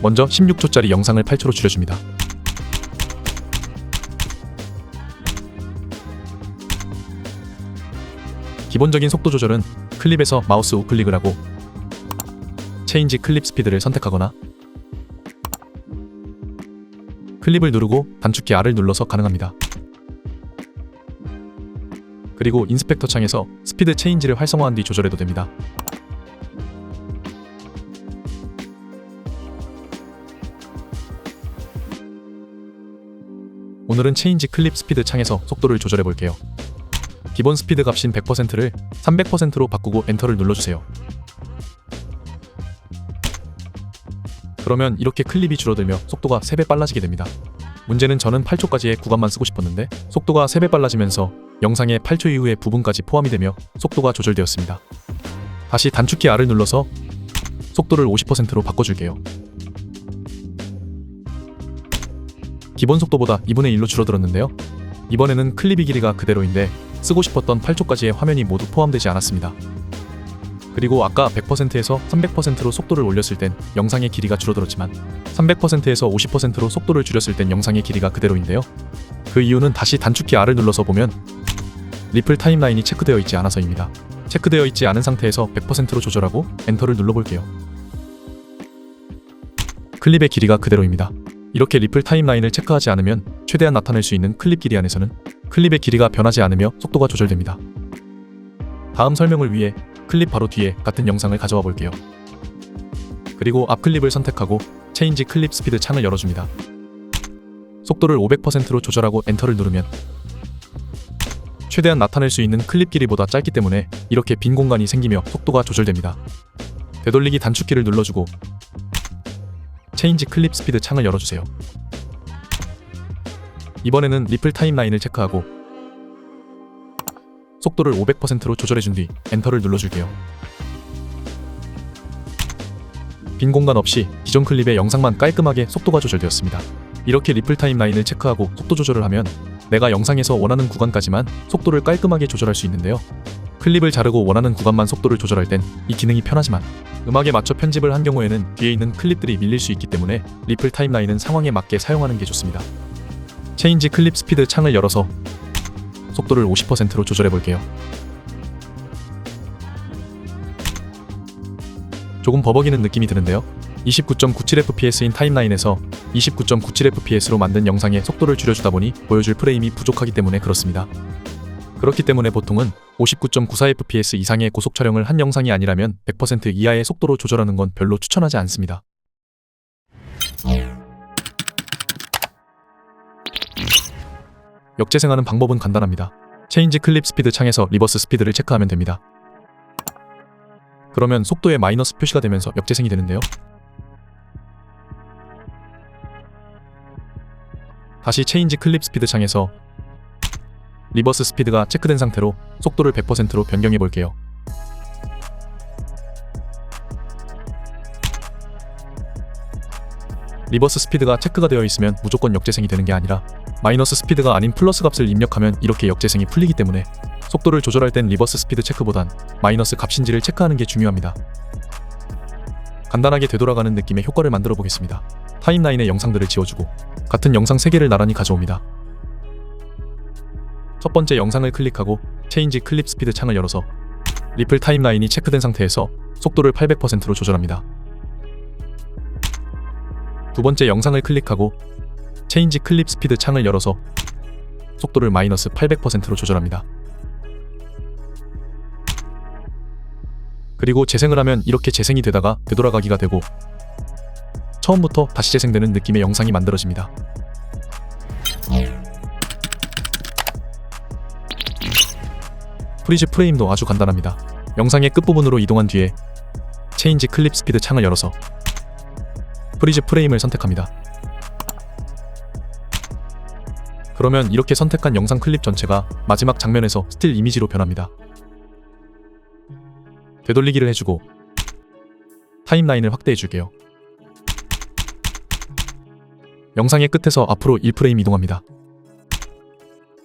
[SPEAKER 1] 먼저 16초짜리 영상을 8초로 줄여줍니다. 기본적인 속도 조절은 클립에서 마우스 우클릭을 하고 체인지 클립 스피드를 선택하거나 클립을 누르고 단축키 R을 눌러서 가능합니다. 그리고 인스펙터 창에서 스피드 체인지를 활성화한 뒤 조절해도 됩니다. 오늘은 체인지 클립 스피드 창에서 속도를 조절해 볼게요. 기본 스피드 값인 100%를 300%로 바꾸고 엔터를 눌러주세요. 그러면 이렇게 클립이 줄어들며 속도가 3배 빨라지게 됩니다. 문제는 저는 8초까지의 구간만 쓰고 싶었는데 속도가 3배 빨라지면서 영상의 8초 이후의 부분까지 포함이 되며 속도가 조절되었습니다. 다시 단축키 R을 눌러서 속도를 50%로 바꿔줄게요. 기본 속도보다 2분의 1로 줄어들었는데요. 이번에는 클립의 길이가 그대로인데 쓰고 싶었던 8초까지의 화면이 모두 포함되지 않았습니다. 그리고 아까 100%에서 300%로 속도를 올렸을 땐 영상의 길이가 줄어들었지만 300%에서 50%로 속도를 줄였을 땐 영상의 길이가 그대로인데요. 그 이유는 다시 단축키 R을 눌러서 보면 리플 타임라인이 체크되어 있지 않아서입니다. 체크되어 있지 않은 상태에서 100%로 조절하고 엔터를 눌러볼게요. 클립의 길이가 그대로입니다. 이렇게 리플 타임라인을 체크하지 않으면 최대한 나타낼 수 있는 클립 길이 안에서는 클립의 길이가 변하지 않으며 속도가 조절됩니다. 다음 설명을 위해 클립 바로 뒤에 같은 영상을 가져와 볼게요. 그리고 앞 클립을 선택하고 체인지 클립 스피드 창을 열어줍니다. 속도를 500%로 조절하고 엔터를 누르면 최대한 나타낼 수 있는 클립 길이보다 짧기 때문에 이렇게 빈 공간이 생기며 속도가 조절됩니다. 되돌리기 단축키를 눌러주고 체인지 클립 스피드 창을 열어주세요. 이번에는 리플 타임라인을 체크하고 속도를 500%로 조절해준 뒤 엔터를 눌러줄게요. 빈 공간 없이 기존 클립의 영상만 깔끔하게 속도가 조절되었습니다. 이렇게 리플 타임라인을 체크하고 속도 조절을 하면 내가 영상에서 원하는 구간까지만 속도를 깔끔하게 조절할 수 있는데요. 클립을 자르고 원하는 구간만 속도를 조절할 땐 이 기능이 편하지만 음악에 맞춰 편집을 한 경우에는 뒤에 있는 클립들이 밀릴 수 있기 때문에 리플 타임라인은 상황에 맞게 사용하는 게 좋습니다. 체인지 클립 스피드 창을 열어서 속도를 50%로 조절해 볼게요. 조금 버벅이는 느낌이 드는데요. 29.97fps인 타임라인에서 29.97fps로 만든 영상의 속도를 줄여주다 보니 보여줄 프레임이 부족하기 때문에 그렇습니다. 그렇기 때문에 보통은 59.94fps 이상의 고속 촬영을 한 영상이 아니라면 100% 이하의 속도로 조절하는 건 별로 추천하지 않습니다. 역재생하는 방법은 간단합니다. 체인지 클립 스피드 창에서 리버스 스피드를 체크하면 됩니다. 그러면 속도에 마이너스 표시가 되면서 역재생이 되는데요. 다시 체인지 클립 스피드 창에서 리버스 스피드가 체크된 상태로 속도를 100%로 변경해 볼게요. 리버스 스피드가 체크가 되어 있으면 무조건 역재생이 되는 게 아니라 마이너스 스피드가 아닌 플러스 값을 입력하면 이렇게 역재생이 풀리기 때문에 속도를 조절할 땐 리버스 스피드 체크보단 마이너스 값인지를 체크하는 게 중요합니다. 간단하게 되돌아가는 느낌의 효과를 만들어 보겠습니다. 타임라인에 영상들을 지워주고 같은 영상 3개를 나란히 가져옵니다. 첫 번째 영상을 클릭하고 체인지 클립 스피드 창을 열어서 리플 타임라인이 체크된 상태에서 속도를 800%로 조절합니다. 두 번째 영상을 클릭하고 체인지 클립 스피드 창을 열어서 속도를 마이너스 800%로 조절합니다. 그리고 재생을 하면 이렇게 재생이 되다가 되돌아가기가 되고 처음부터 다시 재생되는 느낌의 영상이 만들어집니다. 프리즈 프레임도 아주 간단합니다. 영상의 끝부분으로 이동한 뒤에 체인지 클립 스피드 창을 열어서 프리즈 프레임을 선택합니다. 그러면 이렇게 선택한 영상 클립 전체가 마지막 장면에서 스틸 이미지로 변합니다. 되돌리기를 해주고 타임라인을 확대해 줄게요. 영상의 끝에서 앞으로 1프레임 이동합니다.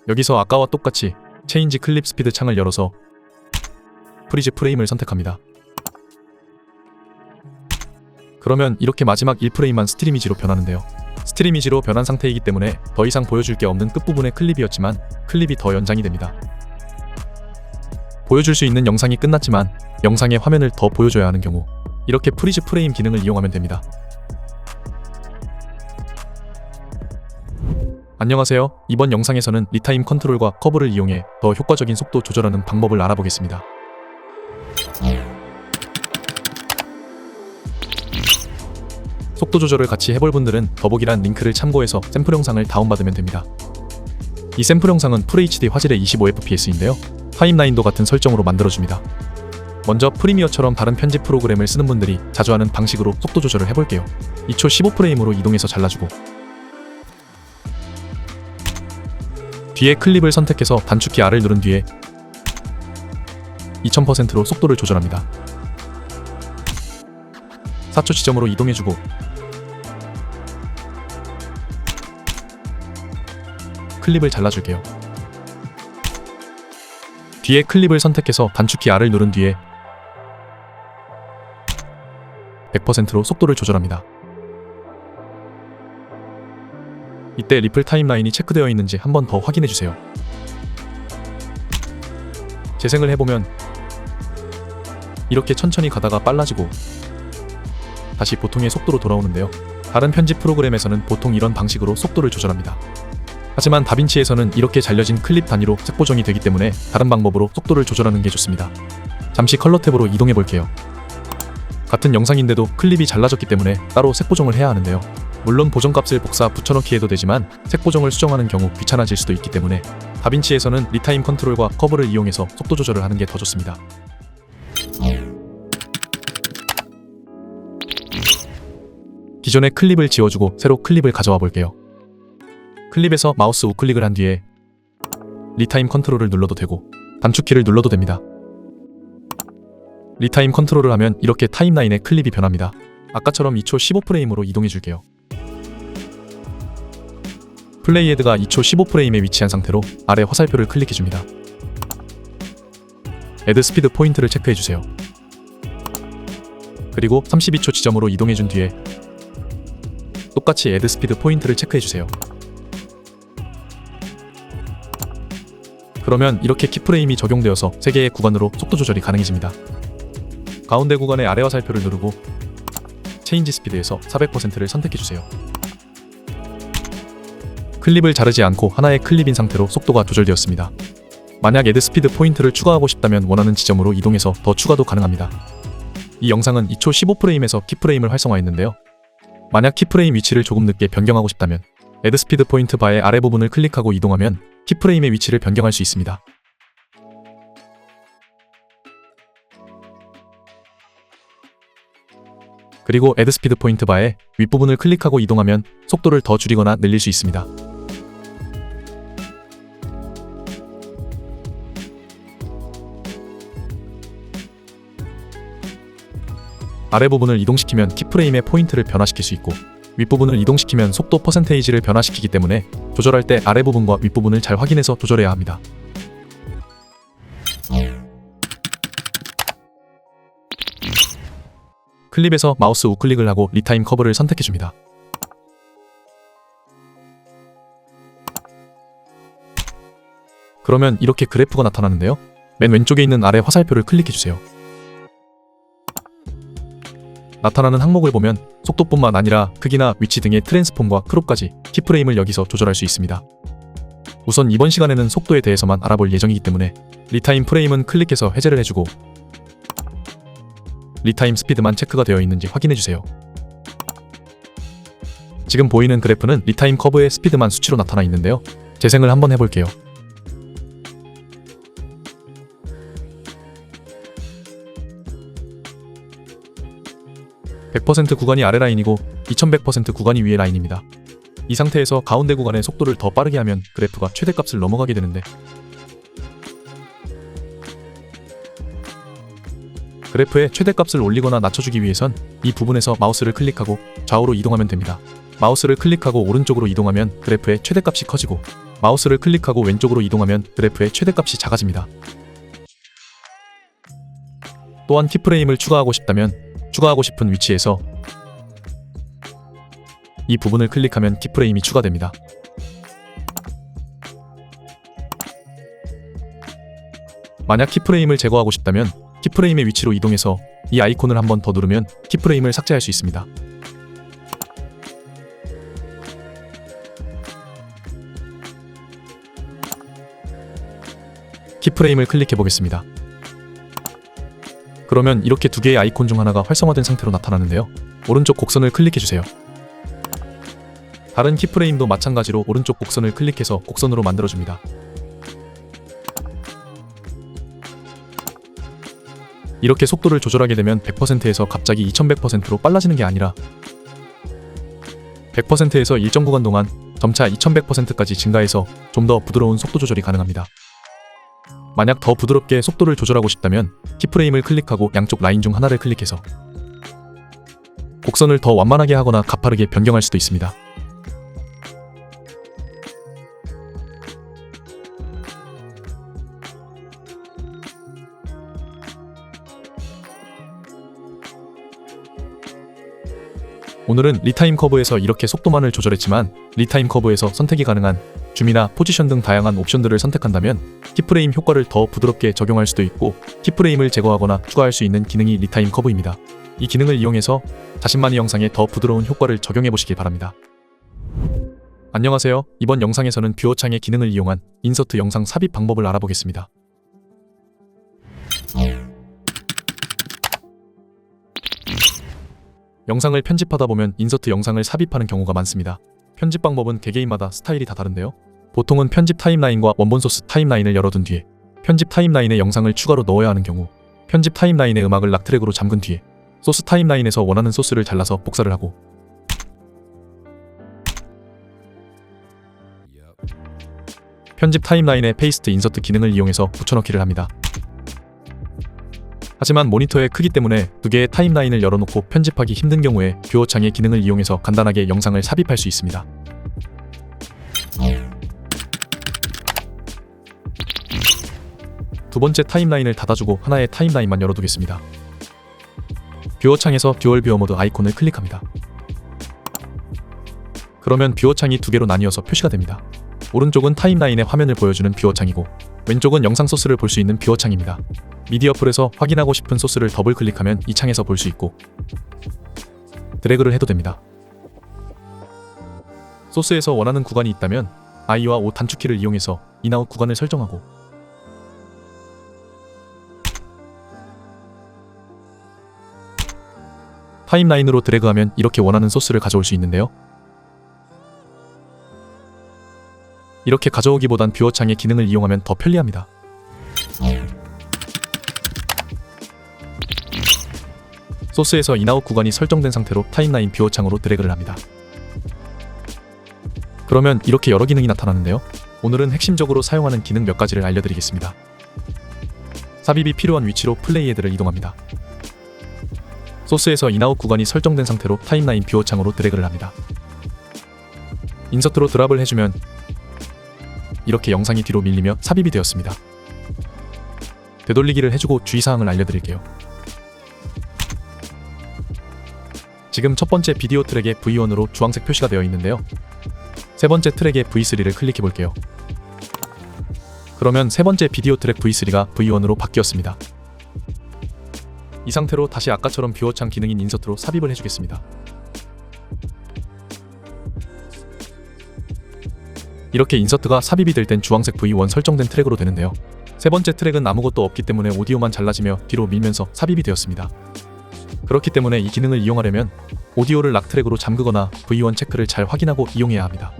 [SPEAKER 1] 여기서 아까와 똑같이 체인지 클립 스피드 창을 열어서 프리즈 프레임을 선택합니다. 그러면 이렇게 마지막 1프레임만 스틸 이미지로 변하는데요. 스틸 이미지로 변한 상태이기 때문에 더 이상 보여줄 게 없는 끝부분의 클립이었지만 클립이 더 연장이 됩니다. 보여줄 수 있는 영상이 끝났지만 영상의 화면을 더 보여줘야 하는 경우 이렇게 프리즈 프레임 기능을 이용하면 됩니다. 안녕하세요. 이번 영상에서는 리타임 컨트롤과 커브를 이용해 더 효과적인 속도 조절하는 방법을 알아보겠습니다. 속도 조절을 같이 해볼 분들은 더보기란 링크를 참고해서 샘플 영상을 다운받으면 됩니다. 이 샘플 영상은 FHD 화질의 25fps인데요. 타임라인도 같은 설정으로 만들어줍니다. 먼저 프리미어처럼 다른 편집 프로그램을 쓰는 분들이 자주 하는 방식으로 속도 조절을 해볼게요. 2초 15프레임으로 이동해서 잘라주고 뒤에 클립을 선택해서 단축키 R을 누른 뒤에 2000%로 속도를 조절합니다. 4초 지점으로 이동해주고 클립을 잘라줄게요. 뒤에 클립을 선택해서 단축키 R을 누른 뒤에 100%로 속도를 조절합니다. 이때 리플 타임라인이 체크되어 있는지 한 번 더 확인해주세요. 재생을 해보면 이렇게 천천히 가다가 빨라지고 다시 보통의 속도로 돌아오는데요. 다른 편집 프로그램에서는 보통 이런 방식으로 속도를 조절합니다. 하지만 다빈치에서는 이렇게 잘려진 클립 단위로 색 보정이 되기 때문에 다른 방법으로 속도를 조절하는 게 좋습니다. 잠시 컬러 탭으로 이동해 볼게요. 같은 영상인데도 클립이 잘라졌기 때문에 따로 색 보정을 해야 하는데요. 물론 보정값을 복사 붙여넣기 해도 되지만 색 보정을 수정하는 경우 귀찮아질 수도 있기 때문에 다빈치에서는 리타임 컨트롤과 커브를 이용해서 속도 조절을 하는 게 더 좋습니다. 기존의 클립을 지워주고 새로 클립을 가져와 볼게요. 클립에서 마우스 우클릭을 한 뒤에 리타임 컨트롤을 눌러도 되고 단축키를 눌러도 됩니다. 리타임 컨트롤을 하면 이렇게 타임라인의 클립이 변합니다. 아까처럼 2초 15프레임으로 이동해 줄게요. 플레이 헤드가 2초 15프레임에 위치한 상태로 아래 화살표를 클릭해 줍니다. 애드 스피드 포인트를 체크해 주세요. 그리고 32초 지점으로 이동해 준 뒤에 똑같이 애드 스피드 포인트를 체크해 주세요. 그러면 이렇게 키프레임이 적용되어서 3개의 구간으로 속도 조절이 가능해집니다. 가운데 구간의 아래 화살표를 누르고 체인지 스피드에서 400%를 선택해 주세요. 클립을 자르지 않고 하나의 클립인 상태로 속도가 조절되었습니다. 만약 애드 스피드 포인트를 추가하고 싶다면 원하는 지점으로 이동해서 더 추가도 가능합니다. 이 영상은 2초 15프레임에서 키프레임을 활성화했는데요. 만약 키프레임 위치를 조금 늦게 변경하고 싶다면 애드 스피드 포인트 바의 아래 부분을 클릭하고 이동하면 키프레임의 위치를 변경할 수 있습니다. 그리고 애드 스피드 포인트 바의 윗부분을 클릭하고 이동하면 속도를 더 줄이거나 늘릴 수 있습니다. 아래 부분을 이동시키면 키프레임의 포인트를 변화시킬 수 있고 윗부분을 이동시키면 속도 퍼센테이지를 변화시키기 때문에 조절할 때 아래 부분과 윗부분을 잘 확인해서 조절해야 합니다. 클립에서 마우스 우클릭을 하고 리타임 커브를 선택해줍니다. 그러면 이렇게 그래프가 나타나는데요. 맨 왼쪽에 있는 아래 화살표를 클릭해주세요. 나타나는 항목을 보면 속도뿐만 아니라 크기나 위치 등의 트랜스폼과 크롭까지 키프레임을 여기서 조절할 수 있습니다. 우선 이번 시간에는 속도에 대해서만 알아볼 예정이기 때문에 리타임 프레임은 클릭해서 해제를 해주고 리타임 스피드만 체크가 되어 있는지 확인해주세요. 지금 보이는 그래프는 리타임 커브의 스피드만 수치로 나타나 있는데요. 재생을 한번 해볼게요. 100% 구간이 아래 라인이고 2100% 구간이 위에 라인입니다. 이 상태에서 가운데 구간의 속도를 더 빠르게 하면 그래프가 최대값을 넘어가게 되는데 그래프의 최대값을 올리거나 낮춰주기 위해선 이 부분에서 마우스를 클릭하고 좌우로 이동하면 됩니다. 마우스를 클릭하고 오른쪽으로 이동하면 그래프의 최대값이 커지고 마우스를 클릭하고 왼쪽으로 이동하면 그래프의 최대값이 작아집니다. 또한 키프레임을 추가하고 싶다면 추가하고 싶은 위치에서 이 부분을 클릭하면 키프레임이 추가됩니다. 만약 키프레임을 제거하고 싶다면 키프레임의 위치로 이동해서 이 아이콘을 한번 더 누르면 키프레임을 삭제할 수 있습니다. 키프레임을 클릭해 보겠습니다. 그러면 이렇게 두 개의 아이콘 중 하나가 활성화된 상태로 나타나는데요. 오른쪽 곡선을 클릭해주세요. 다른 키프레임도 마찬가지로 오른쪽 곡선을 클릭해서 곡선으로 만들어줍니다. 이렇게 속도를 조절하게 되면 100%에서 갑자기 2100%로 빨라지는 게 아니라 100%에서 일정 구간 동안 점차 2100%까지 증가해서 좀 더 부드러운 속도 조절이 가능합니다. 만약 더 부드럽게 속도를 조절하고 싶다면 키프레임을 클릭하고 양쪽 라인 중 하나를 클릭해서 곡선을 더 완만하게 하거나 가파르게 변경할 수도 있습니다. 오늘은 리타임 커브에서 이렇게 속도만을 조절했지만 리타임 커브에서 선택이 가능한 줌이나 포지션 등 다양한 옵션들을 선택한다면 키프레임 효과를 더 부드럽게 적용할 수도 있고 키프레임을 제거하거나 추가할 수 있는 기능이 리타임 커브입니다. 이 기능을 이용해서 자신만의 영상에 더 부드러운 효과를 적용해 보시길 바랍니다. 안녕하세요. 이번 영상에서는 뷰어 창의 기능을 이용한 인서트 영상 삽입 방법을 알아보겠습니다. 영상을 편집하다 보면 인서트 영상을 삽입하는 경우가 많습니다. 편집 방법은 개개인마다 스타일이 다 다른데요. 보통은 편집 타임라인과 원본 소스 타임라인을 열어둔 뒤에 편집 타임라인에 영상을 추가로 넣어야 하는 경우 편집 타임라인에 음악을 락트랙으로 잠근 뒤에 소스 타임라인에서 원하는 소스를 잘라서 복사를 하고 편집 타임라인에 페이스트 인서트 기능을 이용해서 붙여넣기를 합니다. 하지만 모니터의 크기 때문에 두 개의 타임라인을 열어놓고 편집하기 힘든 경우에 뷰어창의 기능을 이용해서 간단하게 영상을 삽입할 수 있습니다. 두 번째 타임라인을 닫아주고 하나의 타임라인만 열어두겠습니다. 뷰어창에서 듀얼 뷰어 모드 아이콘을 클릭합니다. 그러면 뷰어창이 두 개로 나뉘어서 표시가 됩니다. 오른쪽은 타임라인의 화면을 보여주는 뷰어창이고 왼쪽은 영상 소스를 볼 수 있는 뷰어창입니다. 미디어 풀에서 확인하고 싶은 소스를 더블 클릭하면 이 창에서 볼 수 있고 드래그를 해도 됩니다. 소스에서 원하는 구간이 있다면 I와 O 단축키를 이용해서 인아웃 구간을 설정하고 타임라인으로 드래그하면 이렇게 원하는 소스를 가져올 수 있는데요. 이렇게 가져오기보단 뷰어창의 기능을 이용하면 더 편리합니다. 소스에서 인아웃 구간이 설정된 상태로 타임라인 뷰어창으로 드래그를 합니다. 그러면 이렇게 여러 기능이 나타나는데요. 오늘은 핵심적으로 사용하는 기능 몇 가지를 알려드리겠습니다. 삽입이 필요한 위치로 플레이 헤드를 이동합니다. 소스에서 인아웃 구간이 설정된 상태로 타임라인 뷰어창으로 드래그를 합니다. 인서트로 드랍을 해주면 이렇게 영상이 뒤로 밀리며 삽입이 되었습니다. 되돌리기를 해주고 주의사항을 알려드릴게요. 지금 첫 번째 비디오 트랙에 V1으로 주황색 표시가 되어 있는데요. 세 번째 트랙에 V3를 클릭해 볼게요. 그러면 세 번째 비디오 트랙 V3가 V1으로 바뀌었습니다. 이 상태로 다시 아까처럼 뷰어창 기능인 인서트로 삽입을 해주겠습니다. 이렇게 인서트가 삽입이 될 땐 주황색 V1 설정된 트랙으로 되는데요. 세 번째 트랙은 아무것도 없기 때문에 오디오만 잘라지며 뒤로 밀면서 삽입이 되었습니다. 그렇기 때문에 이 기능을 이용하려면 오디오를 락 트랙으로 잠그거나 V1 체크를 잘 확인하고 이용해야 합니다.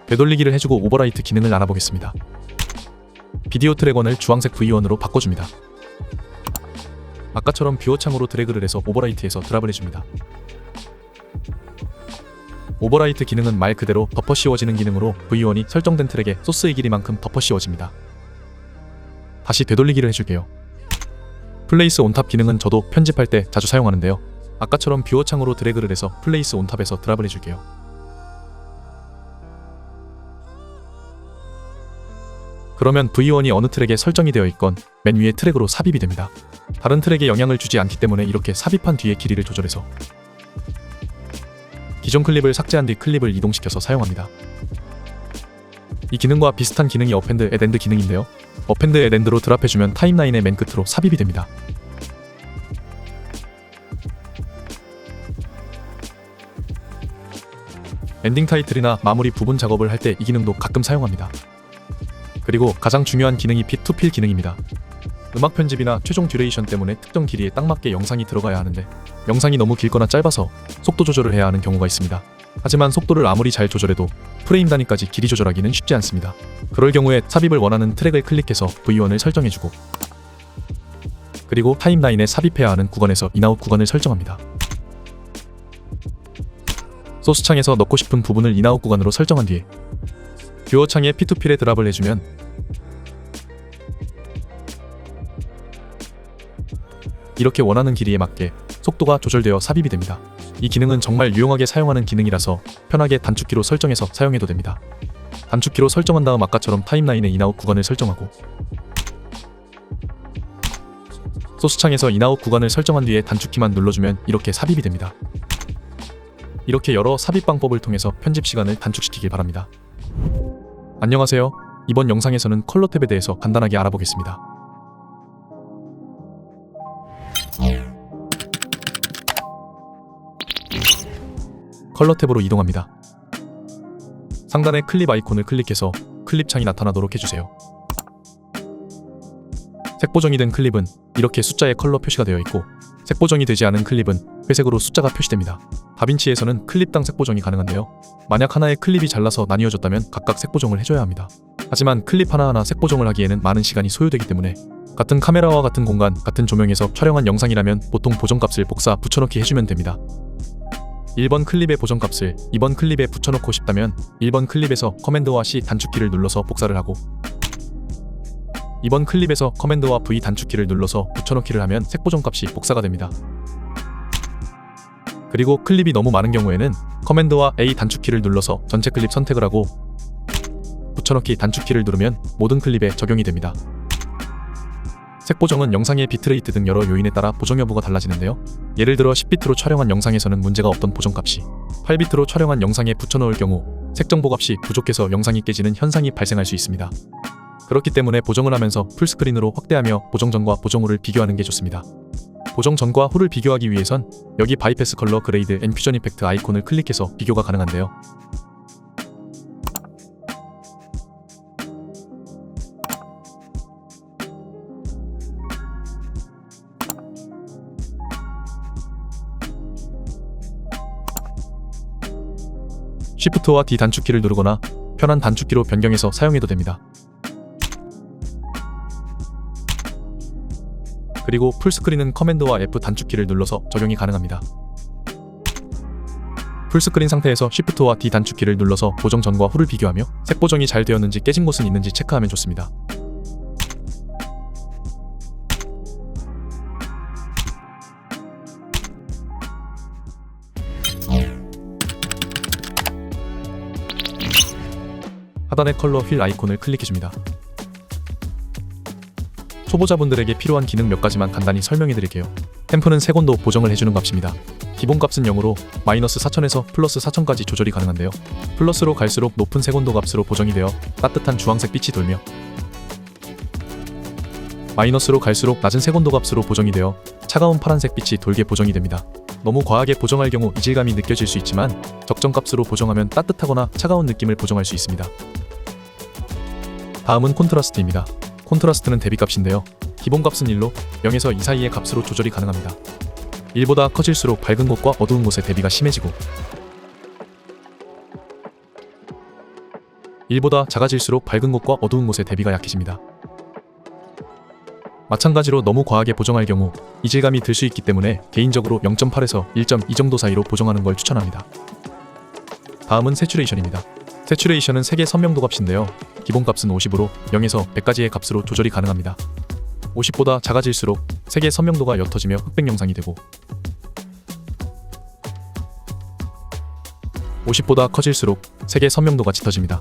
[SPEAKER 1] 되돌리기를 해주고 오버라이트 기능을 알아보겠습니다. 비디오 트랙 1을 주황색 V1으로 바꿔줍니다. 아까처럼 뷰어창으로 드래그를 해서 오버라이트에서 드랍을 해줍니다. 오버라이트 기능은 말 그대로 덮어 씌워지는 기능으로 V1이 설정된 트랙에 소스의 길이만큼 덮어 씌워집니다. 다시 되돌리기를 해줄게요. 플레이스 온탑 기능은 저도 편집할 때 자주 사용하는데요. 아까처럼 뷰어창으로 드래그를 해서 플레이스 온탑에서 드랍을 해줄게요. 그러면 V1이 어느 트랙에 설정이 되어 있건 맨 위에 트랙으로 삽입이 됩니다. 다른 트랙에 영향을 주지 않기 때문에 이렇게 삽입한 뒤에 길이를 조절해서 기존 클립을 삭제한 뒤 클립을 이동시켜서 사용합니다. 이 기능과 비슷한 기능이 어펜드 앳 엔드 기능인데요. 어펜드 앳 엔드로 드랍해주면 타임라인의 맨 끝으로 삽입이 됩니다. 엔딩 타이틀이나 마무리 부분 작업을 할 때 이 기능도 가끔 사용합니다. 그리고 가장 중요한 기능이 핏 투 필 기능입니다. 음악 편집이나 최종 듀레이션 때문에 특정 길이에 딱 맞게 영상이 들어가야 하는데 영상이 너무 길거나 짧아서 속도 조절을 해야 하는 경우가 있습니다. 하지만 속도를 아무리 잘 조절해도 프레임 단위까지 길이 조절하기는 쉽지 않습니다. 그럴 경우에 삽입을 원하는 트랙을 클릭해서 V1을 설정해주고 그리고 타임라인에 삽입해야 하는 구간에서 인아웃 구간을 설정합니다. 소스 창에서 넣고 싶은 부분을 인아웃 구간으로 설정한 뒤에 뷰어 창에 P2필에 드랍을 해주면 이렇게 원하는 길이에 맞게 속도가 조절되어 삽입이 됩니다. 이 기능은 정말 유용하게 사용하는 기능이라서 편하게 단축키로 설정해서 사용해도 됩니다. 단축키로 설정한 다음 아까처럼 타임라인의 인아웃 구간을 설정하고 소스 창에서 인아웃 구간을 설정한 뒤에 단축키만 눌러주면 이렇게 삽입이 됩니다. 이렇게 여러 삽입 방법을 통해서 편집 시간을 단축시키길 바랍니다. 안녕하세요. 이번 영상에서는 컬러 탭에 대해서 간단하게 알아보겠습니다. 컬러 탭으로 이동합니다. 상단의 클립 아이콘을 클릭해서 클립 창이 나타나도록 해주세요. 색 보정이 된 클립은 이렇게 숫자의 컬러 표시가 되어 있고 색 보정이 되지 않은 클립은 회색으로 숫자가 표시됩니다. 다빈치에서는 클립당 색 보정이 가능한데요. 만약 하나의 클립이 잘라서 나뉘어졌다면 각각 색 보정을 해줘야 합니다. 하지만 클립 하나하나 색 보정을 하기에는 많은 시간이 소요되기 때문에 같은 카메라와 같은 공간, 같은 조명에서 촬영한 영상이라면 보통 보정값을 복사, 붙여넣기 해주면 됩니다. 1번 클립의 보정값을 2번 클립에 붙여넣고 싶다면 1번 클립에서 커맨드와 C 단축키를 눌러서 복사를 하고 이번 클립에서 커맨드와 V 단축키를 눌러서 붙여넣기를 하면 색 보정 값이 복사가 됩니다. 그리고 클립이 너무 많은 경우에는 커맨드와 A 단축키를 눌러서 전체 클립 선택을 하고 붙여넣기 단축키를 누르면 모든 클립에 적용이 됩니다. 색 보정은 영상의 비트레이트 등 여러 요인에 따라 보정 여부가 달라지는데요. 예를 들어 10비트로 촬영한 영상에서는 문제가 없던 보정값이 8비트로 촬영한 영상에 붙여넣을 경우 색 정보값이 부족해서 영상이 깨지는 현상이 발생할 수 있습니다. 그렇기 때문에 보정을 하면서 풀스크린으로 확대하며 보정 전과 보정 후를 비교하는 게 좋습니다. 보정 전과 후를 비교하기 위해선 여기 바이패스 컬러 그레이드 앤 퓨전 이펙트 아이콘을 클릭해서 비교가 가능한데요. Shift와 D 단축키를 누르거나 편한 단축키로 변경해서 사용해도 됩니다. 그리고 풀스크린은 커맨드와 F 단축키를 눌러서 적용이 가능합니다. 풀스크린 상태에서 Shift와 D 단축키를 눌러서 보정 전과 후를 비교하며 색 보정이 잘 되었는지 깨진 곳은 있는지 체크하면 좋습니다. 하단의 컬러 휠 아이콘을 클릭해줍니다. 초보자분들에게 필요한 기능 몇 가지만 간단히 설명해 드릴게요. 템프는 색온도 보정을 해주는 값입니다. 기본값은 0으로 마이너스 4000에서 플러스 4000까지 조절이 가능한데요. 플러스로 갈수록 높은 색온도 값으로 보정이 되어 따뜻한 주황색 빛이 돌며 마이너스로 갈수록 낮은 색온도 값으로 보정이 되어 차가운 파란색 빛이 돌게 보정이 됩니다. 너무 과하게 보정할 경우 이질감이 느껴질 수 있지만 적정값으로 보정하면 따뜻하거나 차가운 느낌을 보정할 수 있습니다. 다음은 콘트라스트입니다. 콘트라스트는 대비값인데요. 기본값은 1로 0에서 2 사이의 값으로 조절이 가능합니다. 1보다 커질수록 밝은 곳과 어두운 곳의 대비가 심해지고 1보다 작아질수록 밝은 곳과 어두운 곳의 대비가 약해집니다. 마찬가지로 너무 과하게 보정할 경우 이질감이 들 수 있기 때문에 개인적으로 0.8에서 1.2 정도 사이로 보정하는 걸 추천합니다. 다음은 새츄레이션입니다. 새츄레이션은 색의 선명도 값인데요. 기본값은 50으로 0에서 100까지의 값으로 조절이 가능합니다. 50보다 작아질수록 색의 선명도가 옅어지며 흑백 영상이 되고 50보다 커질수록 색의 선명도가 짙어집니다.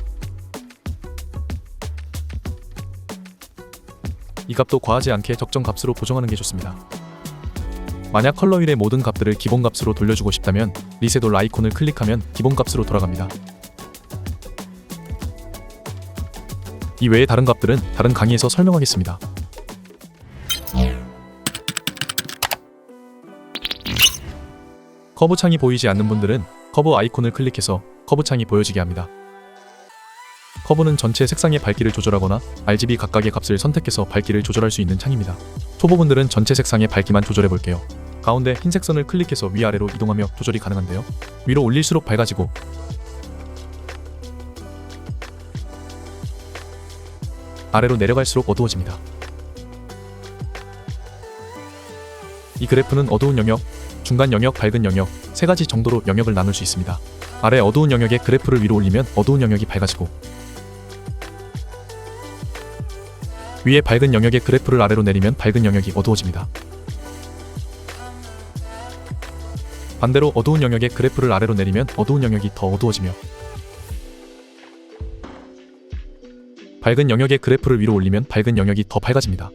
[SPEAKER 1] 이 값도 과하지 않게 적정 값으로 보정하는 게 좋습니다. 만약 컬러 휠의 모든 값들을 기본값으로 돌려주고 싶다면 리셋 올 아이콘을 클릭하면 기본값으로 돌아갑니다. 이 외의 다른 값들은 다른 강의에서 설명하겠습니다. 커브 창이 보이지 않는 분들은 커브 아이콘을 클릭해서 커브 창이 보여지게 합니다. 커브는 전체 색상의 밝기를 조절하거나 RGB 각각의 값을 선택해서 밝기를 조절할 수 있는 창입니다. 초보분들은 전체 색상의 밝기만 조절해 볼게요. 가운데 흰색 선을 클릭해서 위아래로 이동하며 조절이 가능한데요. 위로 올릴수록 밝아지고 아래로 내려갈수록 어두워집니다. 이 그래프는 어두운 영역, 중간 영역, 밝은 영역 세 가지 정도로 영역을 나눌 수 있습니다. 아래 어두운 영역의 그래프를 위로 올리면 어두운 영역이 밝아지고 위에 밝은 영역의 그래프를 아래로 내리면 밝은 영역이 어두워집니다. 반대로 어두운 영역의 그래프를 아래로 내리면 어두운 영역이 더 어두워지며 밝은 영역의 그래프를 위로 올리면 밝은 영역이 더 밝아집니다.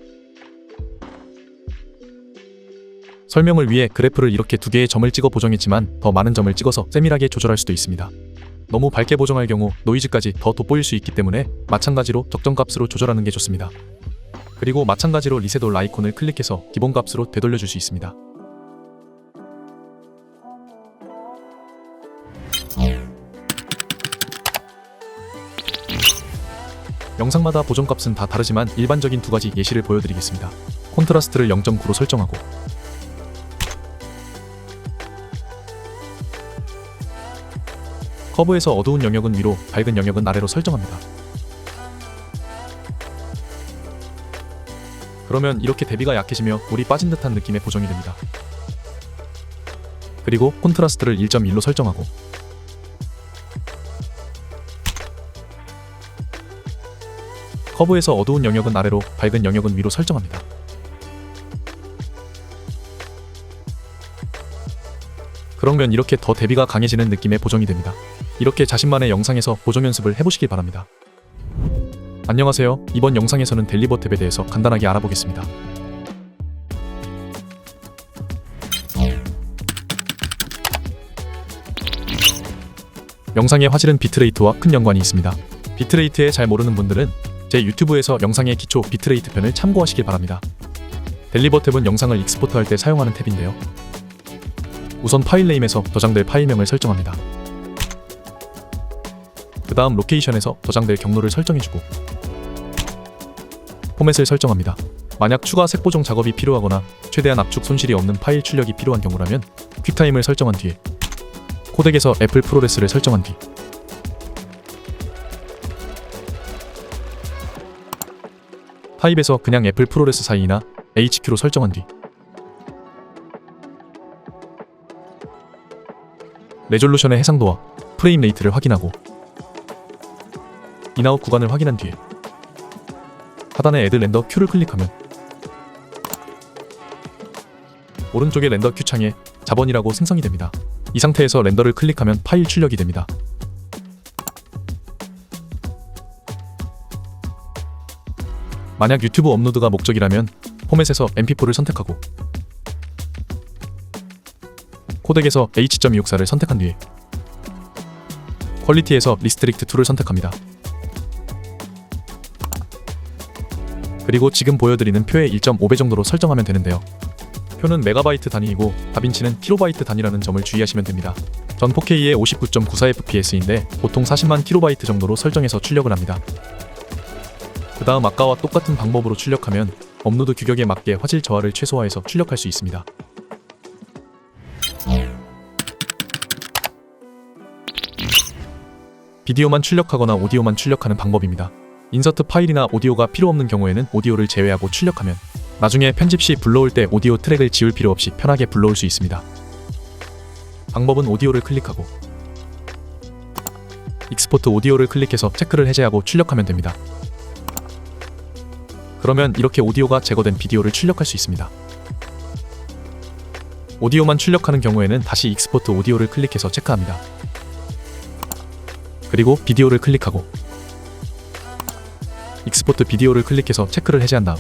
[SPEAKER 1] 설명을 위해 그래프를 이렇게 두 개의 점을 찍어 보정했지만 더 많은 점을 찍어서 세밀하게 조절할 수도 있습니다. 너무 밝게 보정할 경우 노이즈까지 더 돋보일 수 있기 때문에 마찬가지로 적정값으로 조절하는 게 좋습니다. 그리고 마찬가지로 리셋 올 아이콘을 클릭해서 기본값으로 되돌려줄 수 있습니다. 영상마다 보정값은 다 다르지만 일반적인 두 가지 예시를 보여드리겠습니다. 콘트라스트를 0.9로 설정하고 커브에서 어두운 영역은 위로, 밝은 영역은 아래로 설정합니다. 그러면 이렇게 대비가 약해지며 물이 빠진 듯한 느낌의 보정이 됩니다. 그리고 콘트라스트를 1.1로 설정하고 커브에서 어두운 영역은 아래로, 밝은 영역은 위로 설정합니다. 그러면 이렇게 더 대비가 강해지는 느낌의 보정이 됩니다. 이렇게 자신만의 영상에서 보정 연습을 해보시길 바랍니다. 안녕하세요. 이번 영상에서는 델리버 탭에 대해서 간단하게 알아보겠습니다. 영상의 화질은 비트레이트와 큰 연관이 있습니다. 비트레이트에 잘 모르는 분들은 제 유튜브에서 영상의 기초 비트레이트 편을 참고하시길 바랍니다. 델리버 탭은 영상을 익스포트할 때 사용하는 탭인데요. 우선 파일 네임에서 저장될 파일명을 설정합니다. 그 다음 로케이션에서 저장될 경로를 설정해주고 포맷을 설정합니다. 만약 추가 색 보정 작업이 필요하거나 최대한 압축 손실이 없는 파일 출력이 필요한 경우라면 퀵타임을 설정한 뒤에 코덱에서 애플 프로레스를 설정한 뒤 타입에서 그냥 애플 프로레스 사이나 HQ로 설정한 뒤 레졸루션의 해상도와 프레임 레이트를 확인하고 인아웃 구간을 확인한 뒤에 하단의 애드 렌더 Q를 클릭하면 오른쪽의 렌더 Q 창에 자본이라고 생성이 됩니다. 이 상태에서 렌더를 클릭하면 파일 출력이 됩니다. 만약 유튜브 업로드가 목적이라면 포맷에서 mp4를 선택하고 코덱에서 H.264를 선택한 뒤에 퀄리티에서 리스트릭트 2를 선택합니다. 그리고 지금 보여드리는 표의 1.5배 정도로 설정하면 되는데요. 표는 메가바이트 단위이고 다빈치는 킬로바이트 단위라는 점을 주의하시면 됩니다. 전 4K에 59.94fps인데 보통 40만 킬로바이트 정도로 설정해서 출력을 합니다. 그 다음 아까와 똑같은 방법으로 출력하면 업로드 규격에 맞게 화질 저하를 최소화해서 출력할 수 있습니다. 비디오만 출력하거나 오디오만 출력하는 방법입니다. 인서트 파일이나 오디오가 필요 없는 경우에는 오디오를 제외하고 출력하면 나중에 편집 시 불러올 때 오디오 트랙을 지울 필요 없이 편하게 불러올 수 있습니다. 방법은 오디오를 클릭하고 익스포트 오디오를 클릭해서 체크를 해제하고 출력하면 됩니다. 그러면 이렇게 오디오가 제거된 비디오를 출력할 수 있습니다. 오디오만 출력하는 경우에는 다시 익스포트 오디오를 클릭해서 체크합니다. 그리고 비디오를 클릭하고 익스포트 비디오를 클릭해서 체크를 해제한 다음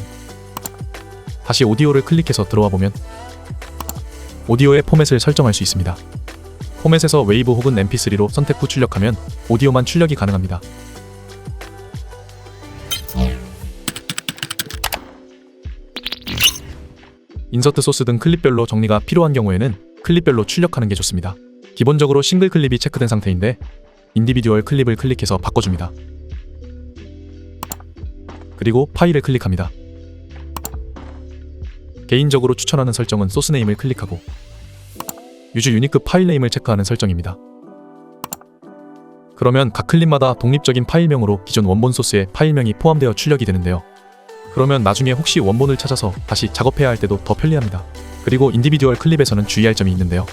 [SPEAKER 1] 다시 오디오를 클릭해서 들어와 보면 오디오의 포맷을 설정할 수 있습니다. 포맷에서 웨이브 혹은 mp3로 선택 후 출력하면 오디오만 출력이 가능합니다. 인서트 소스 등 클립별로 정리가 필요한 경우에는 클립별로 출력하는 게 좋습니다. 기본적으로 싱글 클립이 체크된 상태인데 인디비듀얼 클립을 클릭해서 바꿔줍니다. 그리고 파일을 클릭합니다. 개인적으로 추천하는 설정은 소스 네임을 클릭하고 유즈 유니크 파일 네임을 체크하는 설정입니다. 그러면 각 클립마다 독립적인 파일명으로 기존 원본 소스의 파일명이 포함되어 출력이 되는데요. 그러면 나중에 혹시 원본을 찾아서 다시 작업해야 할 때도 더 편리합니다. 그리고 인디비듀얼 클립에서는 주의할 점이 있는데요.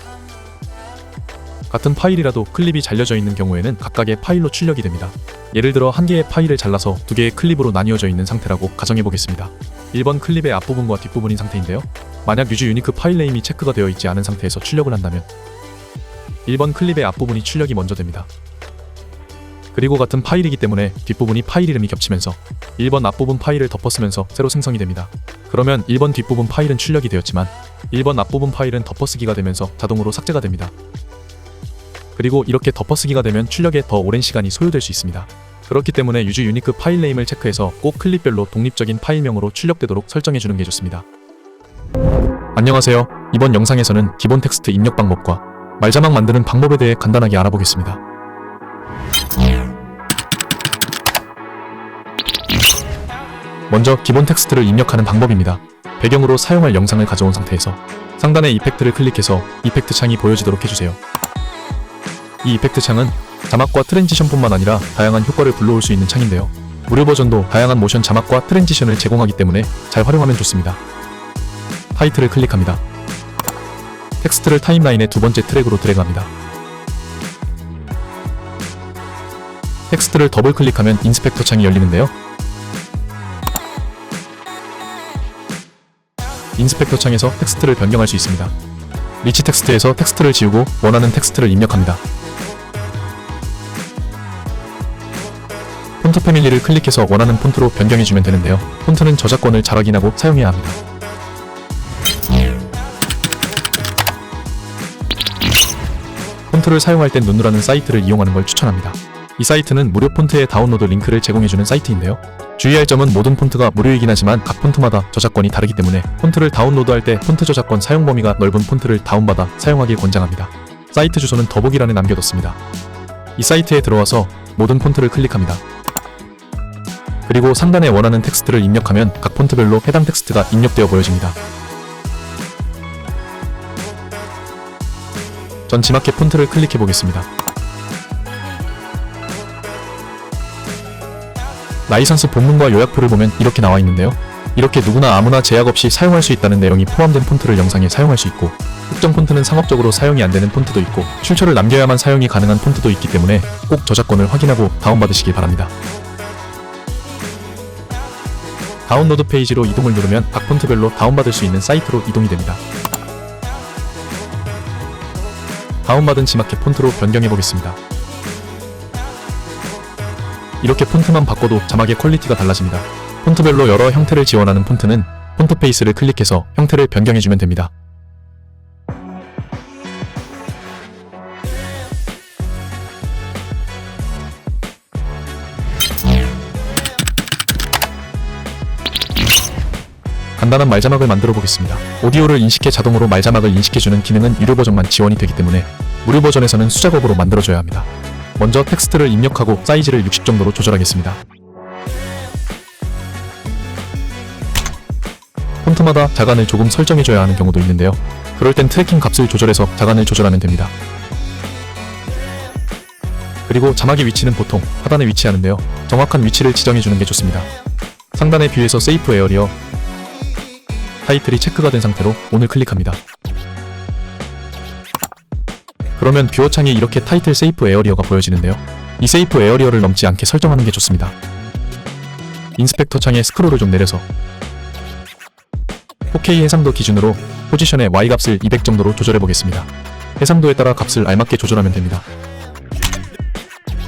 [SPEAKER 1] 같은 파일이라도 클립이 잘려져 있는 경우에는 각각의 파일로 출력이 됩니다. 예를 들어 한 개의 파일을 잘라서 두 개의 클립으로 나뉘어져 있는 상태라고 가정해 보겠습니다. 1번 클립의 앞부분과 뒷부분인 상태인데요. 만약 유즈 유니크 파일 네임이 체크가 되어 있지 않은 상태에서 출력을 한다면 1번 클립의 앞부분이 출력이 먼저 됩니다. 그리고 같은 파일이기 때문에 뒷부분이 파일 이름이 겹치면서 1번 앞부분 파일을 덮어쓰면서 새로 생성이 됩니다. 그러면 1번 뒷부분 파일은 출력이 되었지만 1번 앞부분 파일은 덮어쓰기가 되면서 자동으로 삭제가 됩니다. 그리고 이렇게 덮어쓰기가 되면 출력에 더 오랜 시간이 소요될 수 있습니다. 그렇기 때문에 유즈 유니크 파일 네임을 체크해서 꼭 클립별로 독립적인 파일명으로 출력되도록 설정해주는 게 좋습니다. 안녕하세요. 이번 영상에서는 기본 텍스트 입력 방법과 말자막 만드는 방법에 대해 간단하게 알아보겠습니다. 먼저 기본 텍스트를 입력하는 방법입니다. 배경으로 사용할 영상을 가져온 상태에서 상단의 이펙트를 클릭해서 이펙트 창이 보여지도록 해주세요. 이 이펙트 창은 자막과 트랜지션뿐만 아니라 다양한 효과를 불러올 수 있는 창인데요. 무료 버전도 다양한 모션 자막과 트랜지션을 제공하기 때문에 잘 활용하면 좋습니다. 타이틀을 클릭합니다. 텍스트를 타임라인의 두 번째 트랙으로 드래그합니다. 텍스트를 더블 클릭하면 인스펙터 창이 열리는데요. 인스펙터 창에서 텍스트를 변경할 수 있습니다. 리치 텍스트에서 텍스트를 지우고 원하는 텍스트를 입력합니다. 폰트 패밀리를 클릭해서 원하는 폰트로 변경해주면 되는데요. 폰트는 저작권을 잘 확인하고 사용해야 합니다. 폰트를 사용할 땐 눈누라는 사이트를 이용하는 걸 추천합니다. 이 사이트는 무료 폰트의 다운로드 링크를 제공해주는 사이트인데요. 주의할 점은 모든 폰트가 무료이긴 하지만 각 폰트마다 저작권이 다르기 때문에 폰트를 다운로드할 때 폰트 저작권 사용 범위가 넓은 폰트를 다운받아 사용하길 권장합니다. 사이트 주소는 더보기란에 남겨뒀습니다. 이 사이트에 들어와서 모든 폰트를 클릭합니다. 그리고 상단에 원하는 텍스트를 입력하면 각 폰트별로 해당 텍스트가 입력되어 보여집니다. 전 지마켓 폰트를 클릭해 보겠습니다. 라이선스 본문과 요약표를 보면 이렇게 나와 있는데요. 이렇게 누구나 아무나 제약 없이 사용할 수 있다는 내용이 포함된 폰트를 영상에 사용할 수 있고, 특정 폰트는 상업적으로 사용이 안 되는 폰트도 있고, 출처를 남겨야만 사용이 가능한 폰트도 있기 때문에 꼭 저작권을 확인하고 다운받으시길 바랍니다. 다운로드 페이지로 이동을 누르면 각 폰트별로 다운받을 수 있는 사이트로 이동이 됩니다. 다운받은 지마켓 폰트로 변경해 보겠습니다. 이렇게 폰트만 바꿔도 자막의 퀄리티가 달라집니다. 폰트별로 여러 형태를 지원하는 폰트는 폰트 페이스를 클릭해서 형태를 변경해주면 됩니다. 간단한 말자막을 만들어 보겠습니다. 오디오를 인식해 자동으로 말자막을 인식해주는 기능은 유료 버전만 지원이 되기 때문에 무료 버전에서는 수작업으로 만들어줘야 합니다. 먼저 텍스트를 입력하고 사이즈를 60 정도로 조절하겠습니다. 폰트마다 자간을 조금 설정해줘야 하는 경우도 있는데요. 그럴 땐 트래킹 값을 조절해서 자간을 조절하면 됩니다. 그리고 자막의 위치는 보통 하단에 위치하는데요. 정확한 위치를 지정해주는 게 좋습니다. 상단의 뷰에서 세이프 에어리어, 타이틀이 체크가 된 상태로 ON을 클릭합니다. 그러면 뷰어 창에 이렇게 타이틀 세이프 에어리어가 보여지는데요. 이 세이프 에어리어를 넘지 않게 설정하는 게 좋습니다. 인스펙터 창에 스크롤을 좀 내려서 4K 해상도 기준으로 포지션의 Y 값을 200 정도로 조절해 보겠습니다. 해상도에 따라 값을 알맞게 조절하면 됩니다.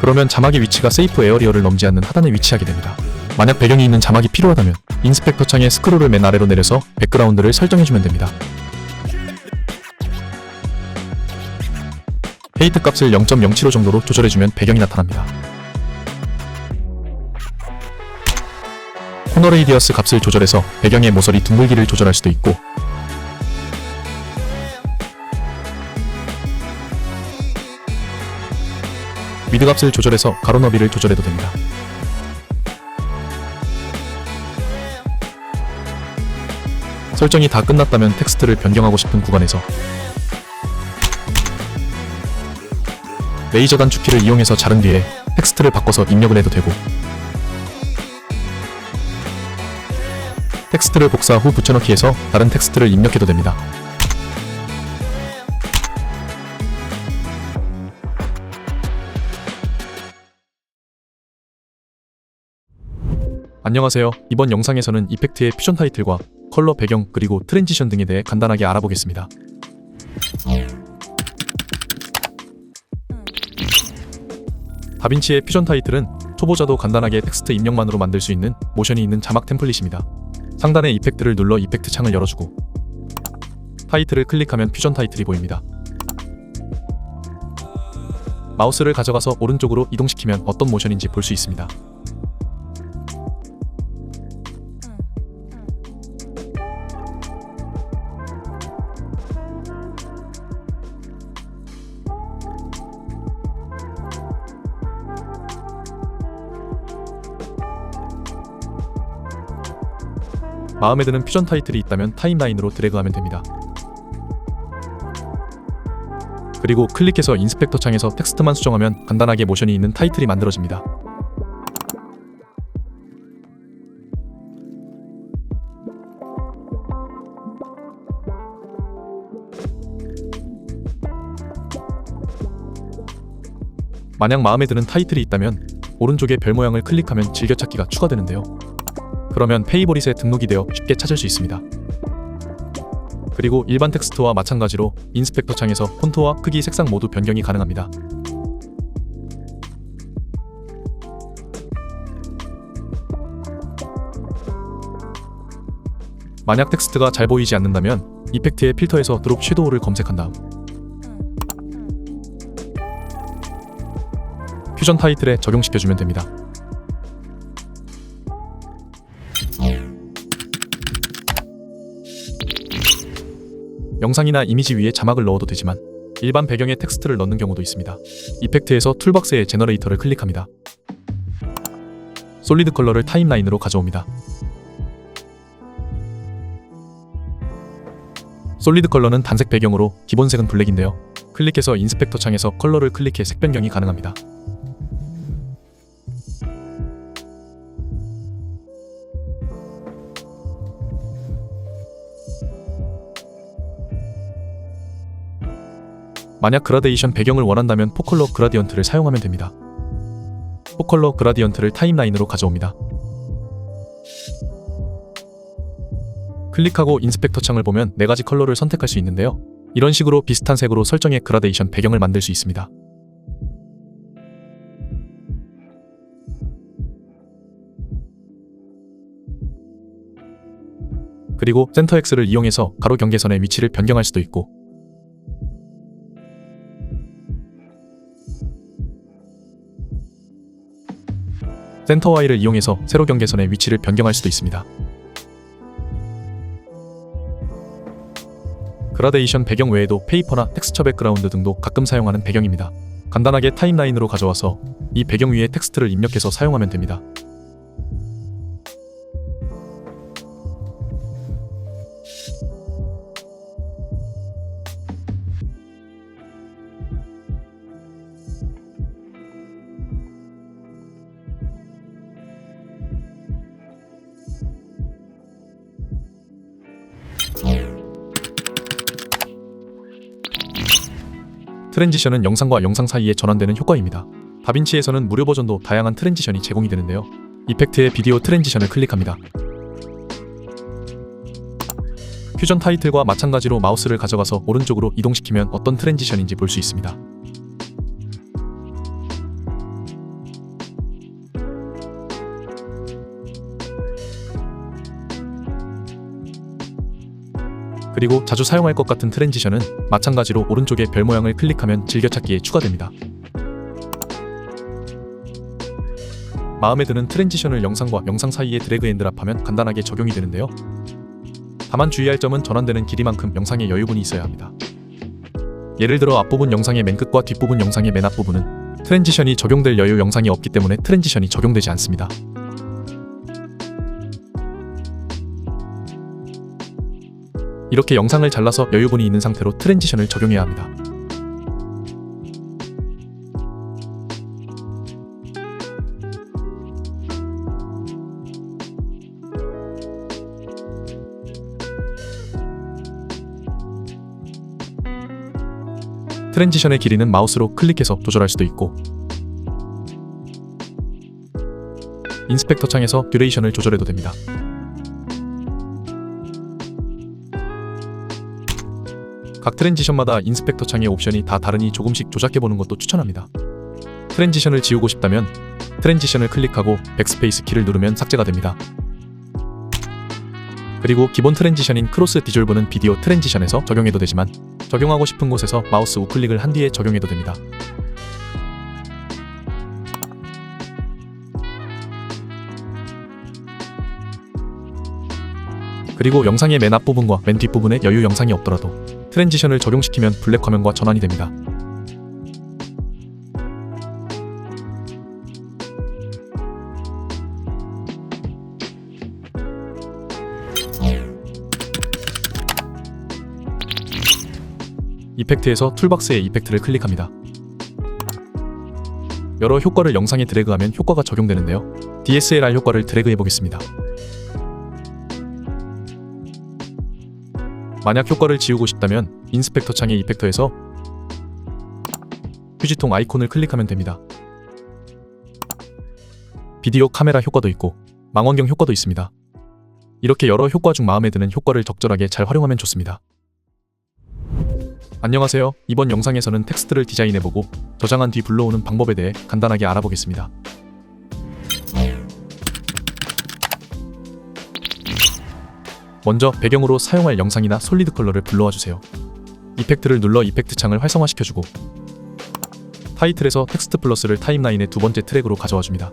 [SPEAKER 1] 그러면 자막의 위치가 세이프 에어리어를 넘지 않는 하단에 위치하게 됩니다. 만약 배경이 있는 자막이 필요하다면 인스펙터 창에 스크롤을 맨 아래로 내려서 백그라운드를 설정해주면 됩니다. 헤이트 값을 0.075 정도로 조절해주면 배경이 나타납니다. 코너 레이디어스 값을 조절해서 배경의 모서리 둥글기를 조절할 수도 있고, 위드 값을 조절해서 가로 너비를 조절해도 됩니다. 설정이 다 끝났다면 텍스트를 변경하고 싶은 구간에서 레이저 단축키를 이용해서 자른 뒤에 텍스트를 바꿔서 입력을 해도 되고, 텍스트를 복사 후 붙여넣기해서 다른 텍스트를 입력해도 됩니다. 안녕하세요. 이번 영상에서는 이펙트의 퓨전 타이틀과 컬러 배경 그리고 트랜지션 등에 대해 간단하게 알아보겠습니다. 다빈치의 퓨전 타이틀은 초보자도 간단하게 텍스트 입력만으로 만들 수 있는 모션이 있는 자막 템플릿입니다. 상단에 이펙트를 눌러 이펙트 창을 열어주고 타이틀을 클릭하면 퓨전 타이틀이 보입니다. 마우스를 가져가서 오른쪽으로 이동시키면 어떤 모션인지 볼 수 있습니다. 마음에 드는 퓨전 타이틀이 있다면 타임라인으로 드래그하면 됩니다. 그리고 클릭해서 인스펙터 창에서 텍스트만 수정하면 간단하게 모션이 있는 타이틀이 만들어집니다. 만약 마음에 드는 타이틀이 있다면 오른쪽에 별 모양을 클릭하면 즐겨찾기가 추가되는데요. 그러면 페이보릿에 등록이 되어 쉽게 찾을 수 있습니다. 그리고 일반 텍스트와 마찬가지로 인스펙터 창에서 폰트와 크기, 색상 모두 변경이 가능합니다. 만약 텍스트가 잘 보이지 않는다면 이펙트의 필터에서 드롭 섀도우를 검색한 다음 퓨전 타이틀에 적용시켜주면 됩니다. 영상이나 이미지 위에 자막을 넣어도 되지만 일반 배경에 텍스트를 넣는 경우도 있습니다. 이펙트에서 툴박스의 제너레이터를 클릭합니다. 솔리드 컬러를 타임라인으로 가져옵니다. 솔리드 컬러는 단색 배경으로 기본색은 블랙인데요. 클릭해서 인스펙터 창에서 컬러를 클릭해 색 변경이 가능합니다. 만약 그라데이션 배경을 원한다면 포컬러 그라디언트를 사용하면 됩니다. 포컬러 그라디언트를 타임라인으로 가져옵니다. 클릭하고 인스펙터 창을 보면 4가지 컬러를 선택할 수 있는데요. 이런 식으로 비슷한 색으로 설정해 그라데이션 배경을 만들 수 있습니다. 그리고 센터 X를 이용해서 가로 경계선의 위치를 변경할 수도 있고, 센터 Y를 이용해서 세로 경계선의 위치를 변경할 수도 있습니다. 그라데이션 배경 외에도 페이퍼나 텍스처 백그라운드 등도 가끔 사용하는 배경입니다. 간단하게 타임라인으로 가져와서 이 배경 위에 텍스트를 입력해서 사용하면 됩니다. 트랜지션은 영상과 영상 사이에 전환되는 효과입니다. 다빈치에서는 무료 버전도 다양한 트랜지션이 제공이 되는데요. 이펙트의 비디오 트랜지션을 클릭합니다. 퓨전 타이틀과 마찬가지로 마우스를 가져가서 오른쪽으로 이동시키면 어떤 트랜지션인지 볼 수 있습니다. 그리고 자주 사용할 것 같은 트랜지션은 마찬가지로 오른쪽에 별 모양을 클릭하면 즐겨찾기에 추가됩니다. 마음에 드는 트랜지션을 영상과 영상 사이에 드래그 앤 드랍하면 간단하게 적용이 되는데요. 다만 주의할 점은 전환되는 길이만큼 영상에 여유분이 있어야 합니다. 예를 들어 앞부분 영상의 맨 끝과 뒷부분 영상의 맨 앞부분은 트랜지션이 적용될 여유 영상이 없기 때문에 트랜지션이 적용되지 않습니다. 이렇게 영상을 잘라서 여유분이 있는 상태로 트랜지션을 적용해야 합니다. 트랜지션의 길이는 마우스로 클릭해서 조절할 수도 있고, 인스펙터 창에서 듀레이션을 조절해도 됩니다. 각 트랜지션마다 인스펙터 창의 옵션이 다 다르니 조금씩 조작해보는 것도 추천합니다. 트랜지션을 지우고 싶다면 트랜지션을 클릭하고 백스페이스 키를 누르면 삭제가 됩니다. 그리고 기본 트랜지션인 크로스 디졸브는 비디오 트랜지션에서 적용해도 되지만 적용하고 싶은 곳에서 마우스 우클릭을 한 뒤에 적용해도 됩니다. 그리고 영상의 맨 앞부분과 맨 뒷부분에 여유 영상이 없더라도 트랜지션을 적용시키면 블랙 화면과 전환이 됩니다. 이펙트에서 툴박스의 이펙트를 클릭합니다. 여러 효과를 영상에 드래그하면 효과가 적용되는데요. DSLR 효과를 드래그해 보겠습니다. 만약 효과를 지우고 싶다면 인스펙터 창의 이펙터에서 휴지통 아이콘을 클릭하면 됩니다. 비디오 카메라 효과도 있고 망원경 효과도 있습니다. 이렇게 여러 효과 중 마음에 드는 효과를 적절하게 잘 활용하면 좋습니다. 안녕하세요. 이번 영상에서는 텍스트를 디자인해보고 저장한 뒤 불러오는 방법에 대해 간단하게 알아보겠습니다. 먼저 배경으로 사용할 영상이나 솔리드 컬러를 불러와 주세요. 이펙트를 눌러 이펙트 창을 활성화시켜주고 타이틀에서 텍스트 플러스를 타임라인의 두 번째 트랙으로 가져와 줍니다.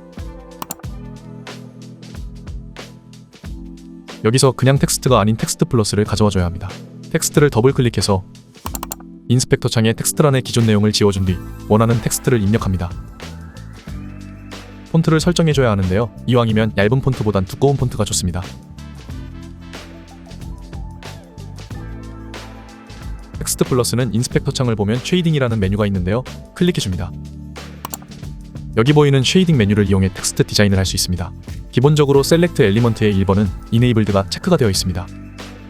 [SPEAKER 1] 여기서 그냥 텍스트가 아닌 텍스트 플러스를 가져와 줘야 합니다. 텍스트를 더블 클릭해서 인스펙터 창에 텍스트란의 기존 내용을 지워준 뒤 원하는 텍스트를 입력합니다. 폰트를 설정해줘야 하는데요. 이왕이면 얇은 폰트보단 두꺼운 폰트가 좋습니다. 텍스트 플러스는 인스펙터 창을 보면 쉐이딩이라는 메뉴가 있는데요. 클릭해줍니다. 여기 보이는 쉐이딩 메뉴를 이용해 텍스트 디자인을 할 수 있습니다. 기본적으로 셀렉트 엘리먼트의 1번은 이네이블드가 체크가 되어 있습니다.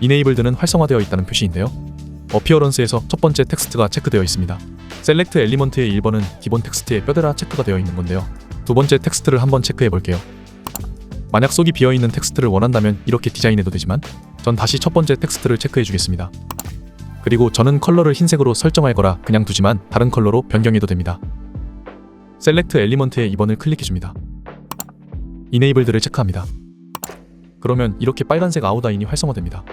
[SPEAKER 1] 이네이블드는 활성화되어 있다는 표시인데요. 어피어런스에서 첫 번째 텍스트가 체크되어 있습니다. 셀렉트 엘리먼트의 1번은 기본 텍스트에 뼈대라 체크가 되어 있는 건데요. 두 번째 텍스트를 한번 체크해 볼게요. 만약 속이 비어있는 텍스트를 원한다면 이렇게 디자인해도 되지만 전 다시 첫 번째 텍스트를 체크해 주겠습니다. 그리고 저는 컬러를 흰색으로 설정할 거라 그냥 두지만 다른 컬러로 변경해도 됩니다. 셀렉트 엘리먼트의 2번을 클릭해 줍니다. 이네이블드를 체크합니다. 그러면 이렇게 빨간색 아웃라인이 활성화됩니다.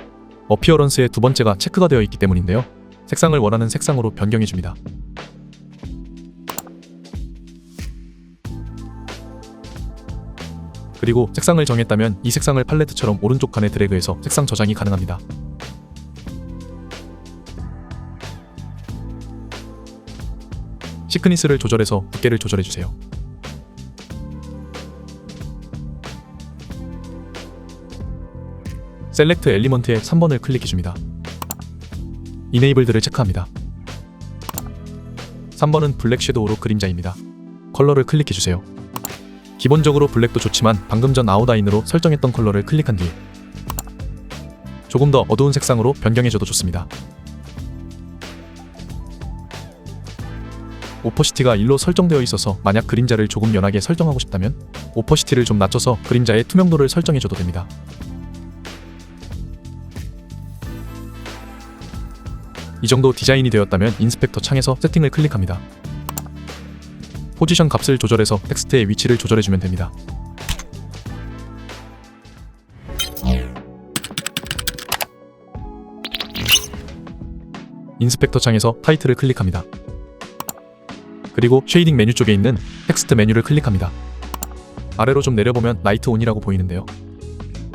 [SPEAKER 1] 어피어런스의 두 번째가 체크가 되어 있기 때문인데요. 색상을 원하는 색상으로 변경해 줍니다. 그리고 색상을 정했다면 이 색상을 팔레트처럼 오른쪽 칸에 드래그해서 색상 저장이 가능합니다. 시크니스를 조절해서 두께를 조절해주세요. 셀렉트 엘리먼트의 3번을 클릭해줍니다. 이네이블드를 체크합니다. 3번은 블랙 섀도우로 그림자입니다. 컬러를 클릭해주세요. 기본적으로 블랙도 좋지만 방금 전 아웃라인으로 설정했던 컬러를 클릭한 뒤 조금 더 어두운 색상으로 변경해줘도 좋습니다. 오퍼시티가 1로 설정되어 있어서 만약 그림자를 조금 연하게 설정하고 싶다면 오퍼시티를 좀 낮춰서 그림자의 투명도를 설정해줘도 됩니다. 이 정도 디자인이 되었다면 인스펙터 창에서 세팅을 클릭합니다. 포지션 값을 조절해서 텍스트의 위치를 조절해주면 됩니다. 인스펙터 창에서 타이틀을 클릭합니다. 그리고 쉐이딩 메뉴 쪽에 있는 텍스트 메뉴를 클릭합니다. 아래로 좀 내려보면 라이트 온이라고 보이는데요.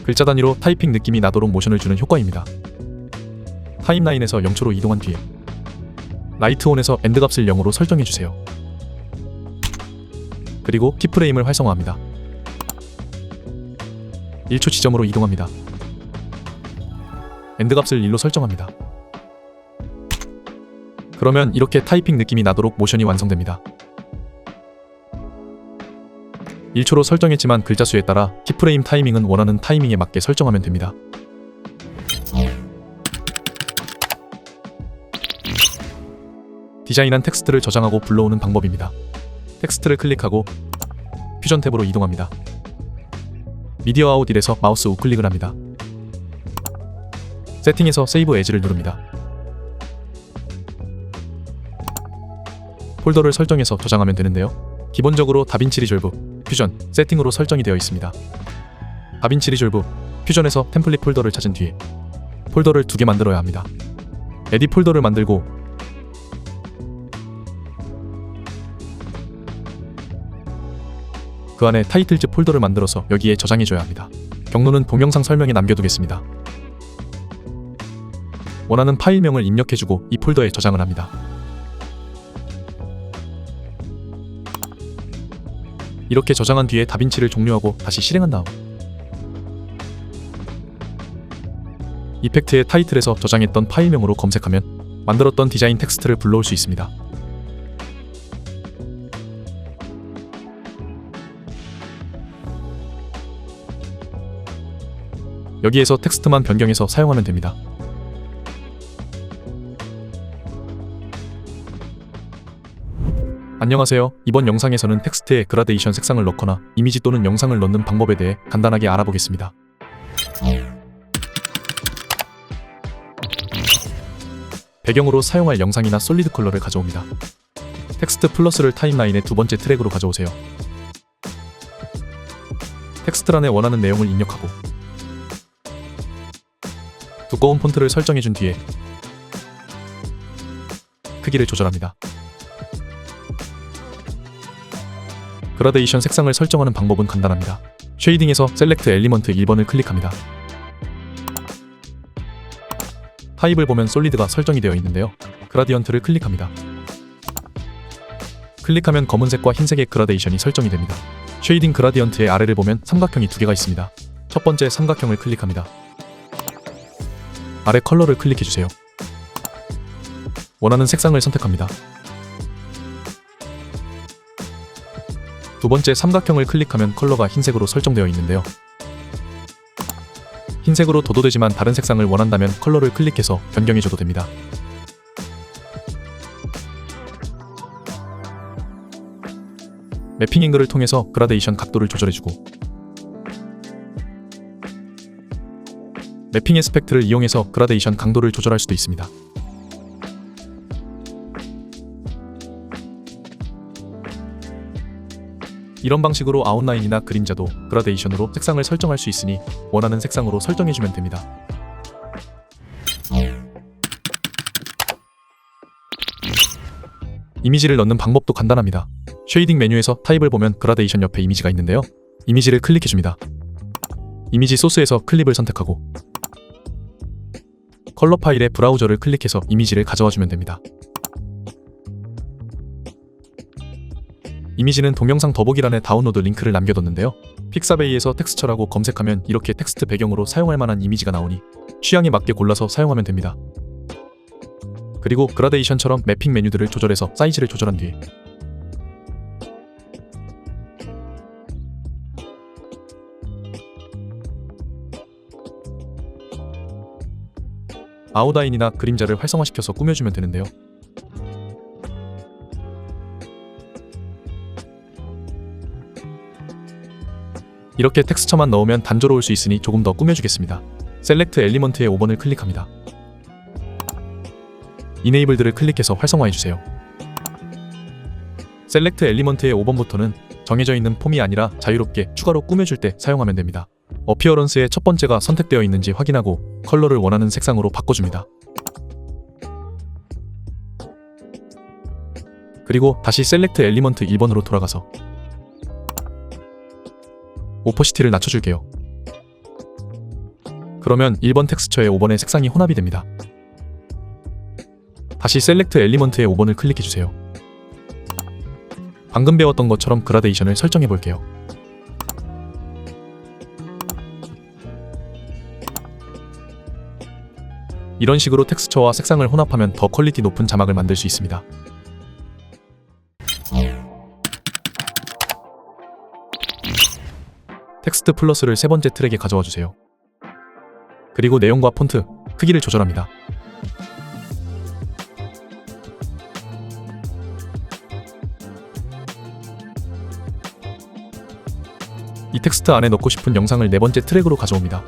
[SPEAKER 1] 글자 단위로 타이핑 느낌이 나도록 모션을 주는 효과입니다. 타임라인에서 0초로 이동한 뒤에 라이트 온에서 엔드 값을 0으로 설정해주세요. 그리고 키프레임을 활성화합니다. 1초 지점으로 이동합니다. 엔드 값을 1로 설정합니다. 그러면 이렇게 타이핑 느낌이 나도록 모션이 완성됩니다. 1초로 설정했지만 글자 수에 따라 키프레임 타이밍은 원하는 타이밍에 맞게 설정하면 됩니다. 디자인한 텍스트를 저장하고 불러오는 방법입니다. 텍스트를 클릭하고 퓨전 탭으로 이동합니다. 미디어 아웃 1에서 마우스 우클릭을 합니다. 세팅에서 세이브 에즈를 누릅니다. 폴더를 설정해서 저장하면 되는데요. 기본적으로 다빈치 리졸브, 퓨전, 세팅으로 설정이 되어 있습니다. 다빈치 리졸브, 퓨전에서 템플릿 폴더를 찾은 뒤에 폴더를 2개 만들어야 합니다. 에디 폴더를 만들고 그 안에 타이틀즈 폴더를 만들어서 여기에 저장해줘야 합니다. 경로는 동영상 설명에 남겨두겠습니다. 원하는 파일명을 입력해주고 이 폴더에 저장을 합니다. 이렇게 저장한 뒤에 다빈치를 종료하고 다시 실행한 다음 이펙트의 타이틀에서 저장했던 파일명으로 검색하면 만들었던 디자인 텍스트를 불러올 수 있습니다. 여기에서 텍스트만 변경해서 사용하면 됩니다. 안녕하세요. 이번 영상에서는 텍스트에 그라데이션 색상을 넣거나 이미지 또는 영상을 넣는 방법에 대해 간단하게 알아보겠습니다. 배경으로 사용할 영상이나 솔리드 컬러를 가져옵니다. 텍스트 플러스를 타임라인의 두 번째 트랙으로 가져오세요. 텍스트란에 원하는 내용을 입력하고 두꺼운 폰트를 설정해준 뒤에 크기를 조절합니다. 그라데이션 색상을 설정하는 방법은 간단합니다. 쉐이딩에서 셀렉트 엘리먼트 1번을 클릭합니다. 타입을 보면 솔리드가 설정이 되어 있는데요. 그라디언트를 클릭합니다. 클릭하면 검은색과 흰색의 그라데이션이 설정이 됩니다. 쉐이딩 그라디언트의 아래를 보면 삼각형이 두 개가 있습니다. 첫 번째 삼각형을 클릭합니다. 아래 컬러를 클릭해주세요. 원하는 색상을 선택합니다. 두 번째 삼각형을 클릭하면 컬러가 흰색으로 설정되어 있는데요. 흰색으로 도도되지만 다른 색상을 원한다면 컬러를 클릭해서 변경해줘도 됩니다. 매핑 앵글을 통해서 그라데이션 각도를 조절해주고 매핑 에스펙트를 이용해서 그라데이션 강도를 조절할 수도 있습니다. 이런 방식으로 아웃라인이나 그림자도 그라데이션으로 색상을 설정할 수 있으니 원하는 색상으로 설정해주면 됩니다. 이미지를 넣는 방법도 간단합니다. 쉐이딩 메뉴에서 타입을 보면 그라데이션 옆에 이미지가 있는데요. 이미지를 클릭해줍니다. 이미지 소스에서 클립을 선택하고 컬러 파일의 브라우저를 클릭해서 이미지를 가져와주면 됩니다. 이미지는 동영상 더보기란에 다운로드 링크를 남겨뒀는데요. 픽사베이에서 텍스처라고 검색하면 이렇게 텍스트 배경으로 사용할 만한 이미지가 나오니 취향에 맞게 골라서 사용하면 됩니다. 그리고 그라데이션처럼 매핑 메뉴들을 조절해서 사이즈를 조절한 뒤에 아웃라인이나 그림자를 활성화시켜서 꾸며주면 되는데요. 이렇게 텍스처만 넣으면 단조로울 수 있으니 조금 더 꾸며주겠습니다. 셀렉트 엘리먼트의 5번을 클릭합니다. 이네이블드를 클릭해서 활성화해주세요. 셀렉트 엘리먼트의 5번부터는 정해져 있는 폼이 아니라 자유롭게 추가로 꾸며줄 때 사용하면 됩니다. 어피어런스의 첫 번째가 선택되어 있는지 확인하고 컬러를 원하는 색상으로 바꿔줍니다. 그리고 다시 셀렉트 엘리먼트 1번으로 돌아가서 오퍼시티를 낮춰줄게요. 그러면 1번 텍스처의 5번의 색상이 혼합이 됩니다. 다시 셀렉트 엘리먼트의 5번을 클릭해주세요. 방금 배웠던 것처럼 그라데이션을 설정해볼게요. 이런 식으로 텍스처와 색상을 혼합하면 더 퀄리티 높은 자막을 만들 수 있습니다. 텍스트 플러스를 세 번째 트랙에 가져와 주세요. 그리고 내용과 폰트, 크기를 조절합니다. 이 텍스트 안에 넣고 싶은 영상을 네 번째 트랙으로 가져옵니다.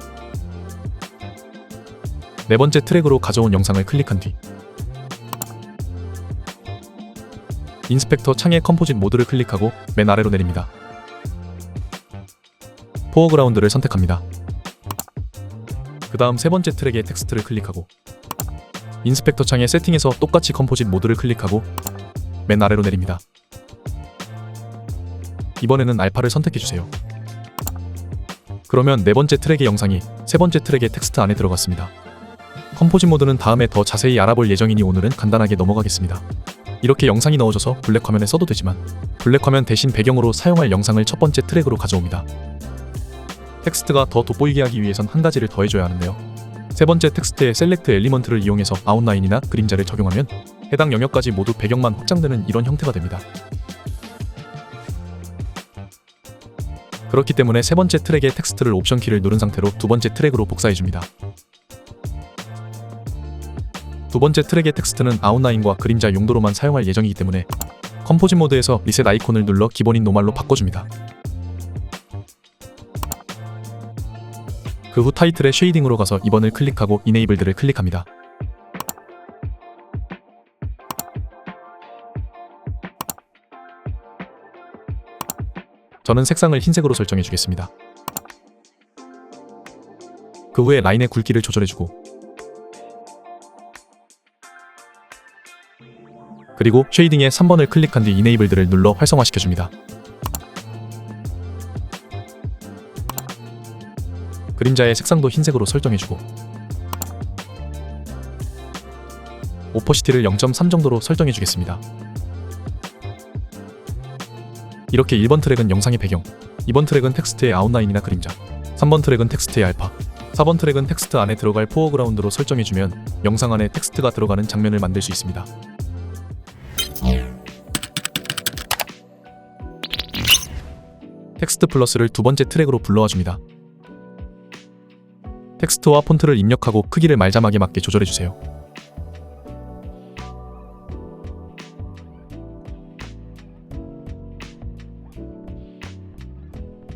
[SPEAKER 1] 네 번째 트랙으로 가져온 영상을 클릭한 뒤 인스펙터 창의 컴포짓 모드를 클릭하고 맨 아래로 내립니다. 포어그라운드를 선택합니다. 그 다음 세 번째 트랙의 텍스트를 클릭하고 인스펙터 창의 세팅에서 똑같이 컴포짓 모드를 클릭하고 맨 아래로 내립니다. 이번에는 알파를 선택해주세요. 그러면 네 번째 트랙의 영상이 세 번째 트랙의 텍스트 안에 들어갔습니다. 컴포짓 모드는 다음에 더 자세히 알아볼 예정이니 오늘은 간단하게 넘어가겠습니다. 이렇게 영상이 넣어져서 블랙화면에 써도 되지만 블랙화면 대신 배경으로 사용할 영상을 첫 번째 트랙으로 가져옵니다. 텍스트가 더 돋보이게 하기 위해선 한 가지를 더 해줘야 하는데요. 세 번째 텍스트의 셀렉트 엘리먼트를 이용해서 아웃라인이나 그림자를 적용하면 해당 영역까지 모두 배경만 확장되는 이런 형태가 됩니다. 그렇기 때문에 세 번째 트랙의 텍스트를 옵션 키를 누른 상태로 두 번째 트랙으로 복사해줍니다. 두 번째 트랙의 텍스트는 아웃라인과 그림자 용도로만 사용할 예정이기 때문에 컴포짓 모드에서 리셋 아이콘을 눌러 기본인 노멀로 바꿔줍니다. 그 후 타이틀의 쉐이딩으로 가서 2번을 클릭하고 이네이블드를 클릭합니다. 저는 색상을 흰색으로 설정해 주겠습니다. 그 후에 라인의 굵기를 조절해주고, 그리고 쉐이딩에 3번을 클릭한 뒤 이네이블드를 눌러 활성화시켜줍니다. 그림자의 색상도 흰색으로 설정해주고, 오퍼시티를 0.3 정도로 설정해주겠습니다. 이렇게 1번 트랙은 영상의 배경, 2번 트랙은 텍스트의 아웃라인이나 그림자, 3번 트랙은 텍스트의 알파, 4번 트랙은 텍스트 안에 들어갈 포어그라운드로 설정해주면 영상 안에 텍스트가 들어가는 장면을 만들 수 있습니다. 텍스트 플러스를 두 번째 트랙으로 불러와줍니다. 텍스트와 폰트를 입력하고 크기를 말자막에 맞게 조절해주세요.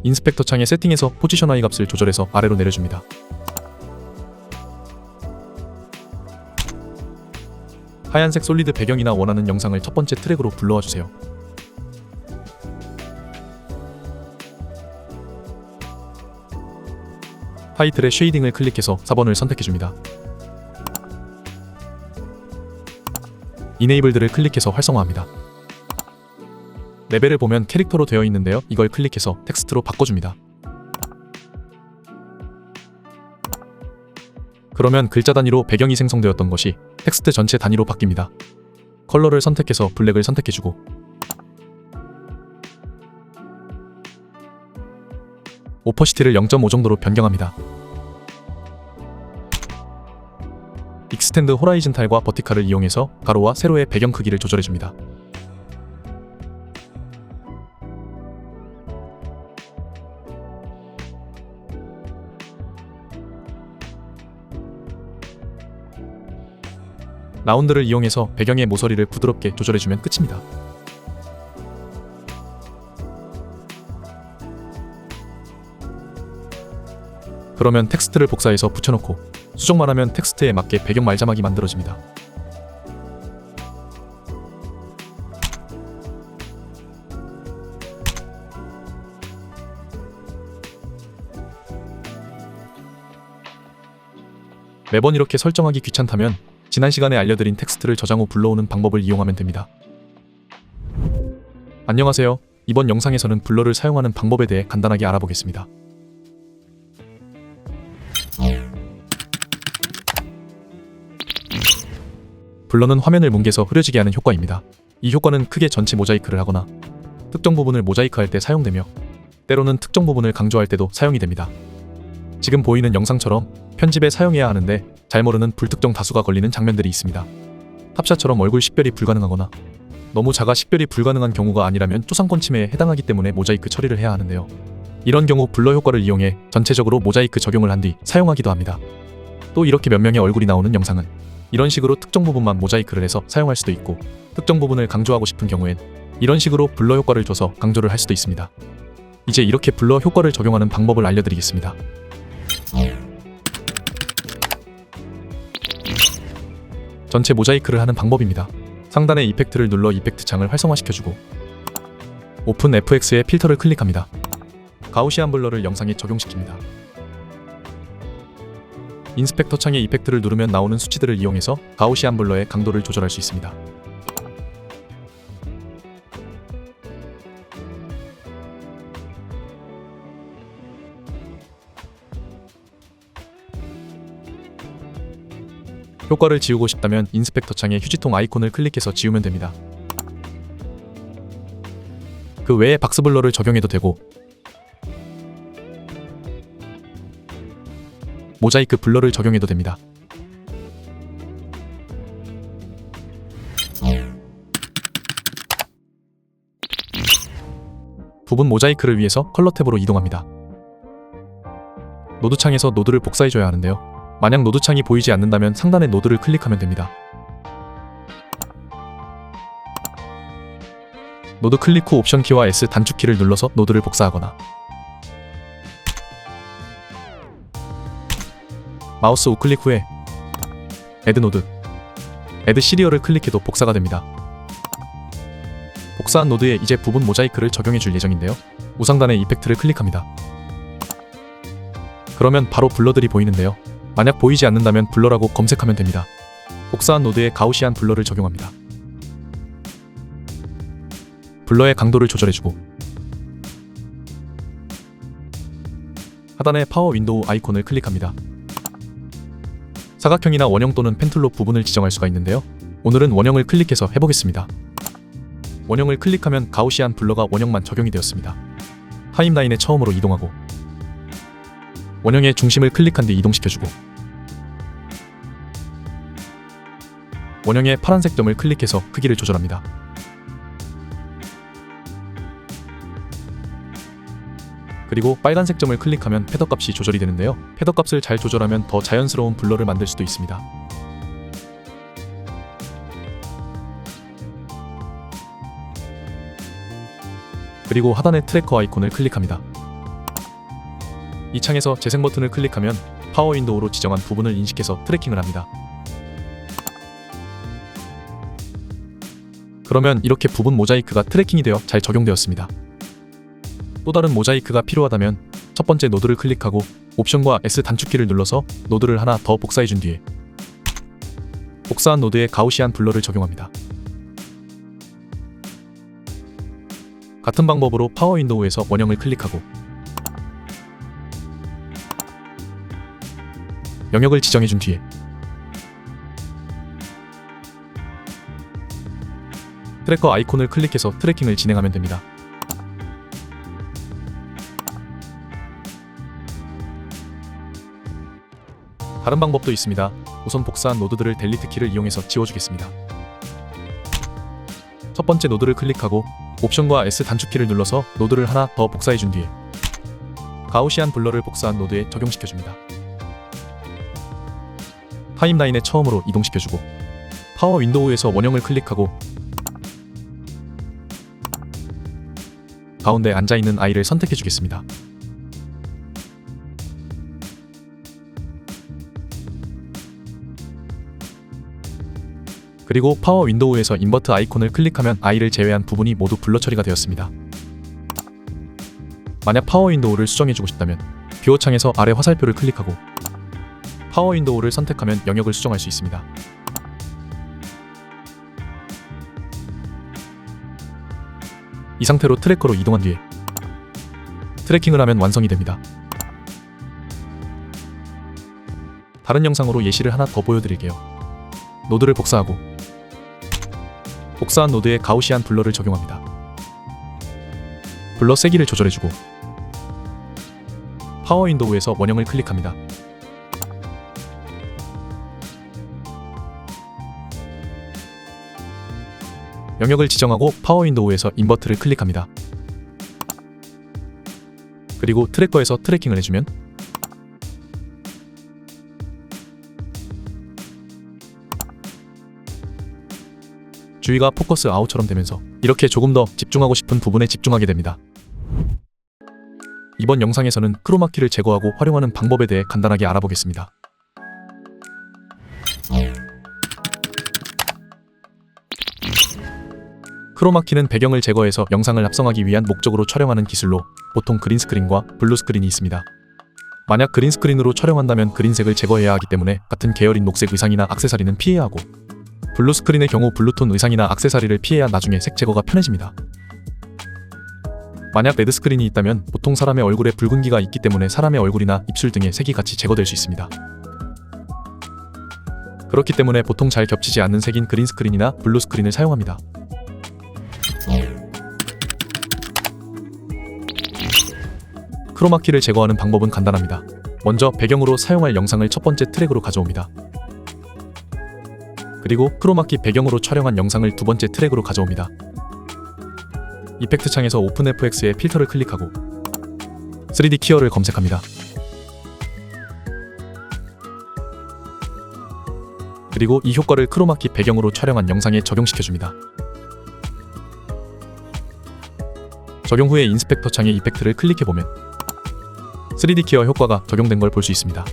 [SPEAKER 1] 인스펙터 창의 세팅에서 포지션 Y 값을 조절해서 아래로 내려줍니다. 하얀색 솔리드 배경이나 원하는 영상을 첫 번째 트랙으로 불러와주세요. 타이틀의 쉐이딩을 클릭해서 4번을 선택해줍니다. 이네이블드를 클릭해서 활성화합니다. 레벨을 보면 캐릭터로 되어 있는데요. 이걸 클릭해서 텍스트로 바꿔줍니다. 그러면 글자 단위로 배경이 생성되었던 것이 텍스트 전체 단위로 바뀝니다. 컬러를 선택해서 블랙을 선택해주고, 오퍼시티를 0.5 정도로 변경합니다. 익스텐드 호라이즌탈과 버티칼을 이용해서 가로와 세로의 배경 크기를 조절해줍니다. 라운드를 이용해서 배경의 모서리를 부드럽게 조절해주면 끝입니다. 그러면 텍스트를 복사해서 붙여놓고 수정만 하면 텍스트에 맞게 배경 말자막이 만들어집니다. 매번 이렇게 설정하기 귀찮다면 지난 시간에 알려드린 텍스트를 저장 후 불러오는 방법을 이용하면 됩니다. 안녕하세요. 이번 영상에서는 블러를 사용하는 방법에 대해 간단하게 알아보겠습니다. 블러는 화면을 뭉개서 흐려지게 하는 효과입니다. 이 효과는 크게 전체 모자이크를 하거나 특정 부분을 모자이크할 때 사용되며 때로는 특정 부분을 강조할 때도 사용이 됩니다. 지금 보이는 영상처럼 편집에 사용해야 하는데 잘 모르는 불특정 다수가 걸리는 장면들이 있습니다. 탑샷처럼 얼굴 식별이 불가능하거나 너무 작아 식별이 불가능한 경우가 아니라면 초상권 침해에 해당하기 때문에 모자이크 처리를 해야 하는데요. 이런 경우 블러 효과를 이용해 전체적으로 모자이크 적용을 한 뒤 사용하기도 합니다. 또 이렇게 몇 명의 얼굴이 나오는 영상은 이런 식으로 특정 부분만 모자이크를 해서 사용할 수도 있고, 특정 부분을 강조하고 싶은 경우엔 이런 식으로 블러 효과를 줘서 강조를 할 수도 있습니다. 이제 이렇게 블러 효과를 적용하는 방법을 알려드리겠습니다. 전체 모자이크를 하는 방법입니다. 상단의 이펙트를 눌러 이펙트 창을 활성화시켜주고, 오픈 FX의 필터를 클릭합니다. 가우시안 블러를 영상에 적용시킵니다. 인스펙터 창의 이펙트를 누르면 나오는 수치들을 이용해서 가우시안 블러의 강도를 조절할 수 있습니다. 효과를 지우고 싶다면 인스펙터 창의 휴지통 아이콘을 클릭해서 지우면 됩니다. 그 외에 박스 블러를 적용해도 되고, 모자이크 블러를 적용해도 됩니다. 부분 모자이크를 위해서 컬러 탭으로 이동합니다. 노드 창에서 노드를 복사해줘야 하는데요. 만약 노드 창이 보이지 않는다면 상단의 노드를 클릭하면 됩니다. 노드 클릭 후 옵션 키와 S 단축 키를 눌러서 노드를 복사하거나, 마우스 우클릭 후에 Add 노드, Add 시리얼을 클릭해도 복사가 됩니다. 복사한 노드에 이제 부분 모자이크를 적용해 줄 예정인데요. 우상단의 이펙트를 클릭합니다. 그러면 바로 블러들이 보이는데요. 만약 보이지 않는다면 블러라고 검색하면 됩니다. 복사한 노드에 가우시안 블러를 적용합니다. 블러의 강도를 조절해주고 하단의 파워 윈도우 아이콘을 클릭합니다. 사각형이나 원형 또는 펜툴로 부분을 지정할 수가 있는데요. 오늘은 원형을 클릭해서 해보겠습니다. 원형을 클릭하면 가우시안 블러가 원형만 적용이 되었습니다. 타임라인에 처음으로 이동하고 원형의 중심을 클릭한 뒤 이동시켜주고 원형의 파란색 점을 클릭해서 크기를 조절합니다. 그리고 빨간색 점을 클릭하면 패더 값이 조절이 되는데요. 패더 값을 잘 조절하면 더 자연스러운 블러를 만들 수도 있습니다. 그리고 하단의 트래커 아이콘을 클릭합니다. 이 창에서 재생 버튼을 클릭하면 파워 윈도우로 지정한 부분을 인식해서 트래킹을 합니다. 그러면 이렇게 부분 모자이크가 트래킹이 되어 잘 적용되었습니다. 또 다른 모자이크가 필요하다면 첫 번째 노드를 클릭하고 옵션과 S 단축키를 눌러서 노드를 하나 더 복사해준 뒤에 복사한 노드에 가우시안 블러를 적용합니다. 같은 방법으로 파워 윈도우에서 원형을 클릭하고 영역을 지정해준 뒤에 트래커 아이콘을 클릭해서 트래킹을 진행하면 됩니다. 다른 방법도 있습니다. 우선 복사한 노드들을 델리트 키를 이용해서 지워주겠습니다. 첫 번째 노드를 클릭하고 옵션과 S 단축키를 눌러서 노드를 하나 더 복사해준 뒤에 가우시안 블러를 복사한 노드에 적용시켜줍니다. 타임라인에 처음으로 이동시켜주고 파워 윈도우에서 원형을 클릭하고 가운데 앉아있는 아이를 선택해주겠습니다. 그리고 파워 윈도우에서 인버트 아이콘을 클릭하면 아이를 제외한 부분이 모두 블러 처리가 되었습니다. 만약 파워 윈도우를 수정해주고 싶다면 뷰어 창에서 아래 화살표를 클릭하고 파워 윈도우를 선택하면 영역을 수정할 수 있습니다. 이 상태로 트래커로 이동한 뒤에 트래킹을 하면 완성이 됩니다. 다른 영상으로 예시를 하나 더 보여드릴게요. 노드를 복사하고 복사한 노드에 가우시안 블러를 적용합니다. 블러 세기를 조절해주고 파워 윈도우에서 원형을 클릭합니다. 영역을 지정하고 파워 윈도우에서 인버트를 클릭합니다. 그리고 트래커에서 트래킹을 해주면 주위가 포커스 아웃처럼 되면서 이렇게 조금 더 집중하고 싶은 부분에 집중하게 됩니다. 이번 영상에서는 크로마키를 제거하고 활용하는 방법에 대해 간단하게 알아보겠습니다. 크로마키는 배경을 제거해서 영상을 합성하기 위한 목적으로 촬영하는 기술로 보통 그린스크린과 블루스크린이 있습니다. 만약 그린스크린으로 촬영한다면 그린색을 제거해야 하기 때문에 같은 계열인 녹색 의상이나 액세서리는 피해야 하고 블루스크린의 경우 블루톤 의상이나 액세서리를 피해야 나중에 색 제거가 편해집니다. 만약 레드스크린이 있다면 보통 사람의 얼굴에 붉은기가 있기 때문에 사람의 얼굴이나 입술 등의 색이 같이 제거될 수 있습니다. 그렇기 때문에 보통 잘 겹치지 않는 색인 그린스크린이나 블루스크린을 사용합니다. 크로마키를 제거하는 방법은 간단합니다. 먼저 배경으로 사용할 영상을 첫 번째 트랙으로 가져옵니다. 그리고 크로마키 배경으로 촬영한 영상을 두 번째 트랙으로 가져옵니다. 이펙트 창에서 오픈FX의 필터를 클릭하고 3D 키어를 검색합니다. 그리고 이 효과를 크로마키 배경으로 촬영한 영상에 적용시켜줍니다. 적용 후에 인스펙터 창의 이펙트를 클릭해보면 3D 키어 효과가 적용된 걸 볼 수 있습니다.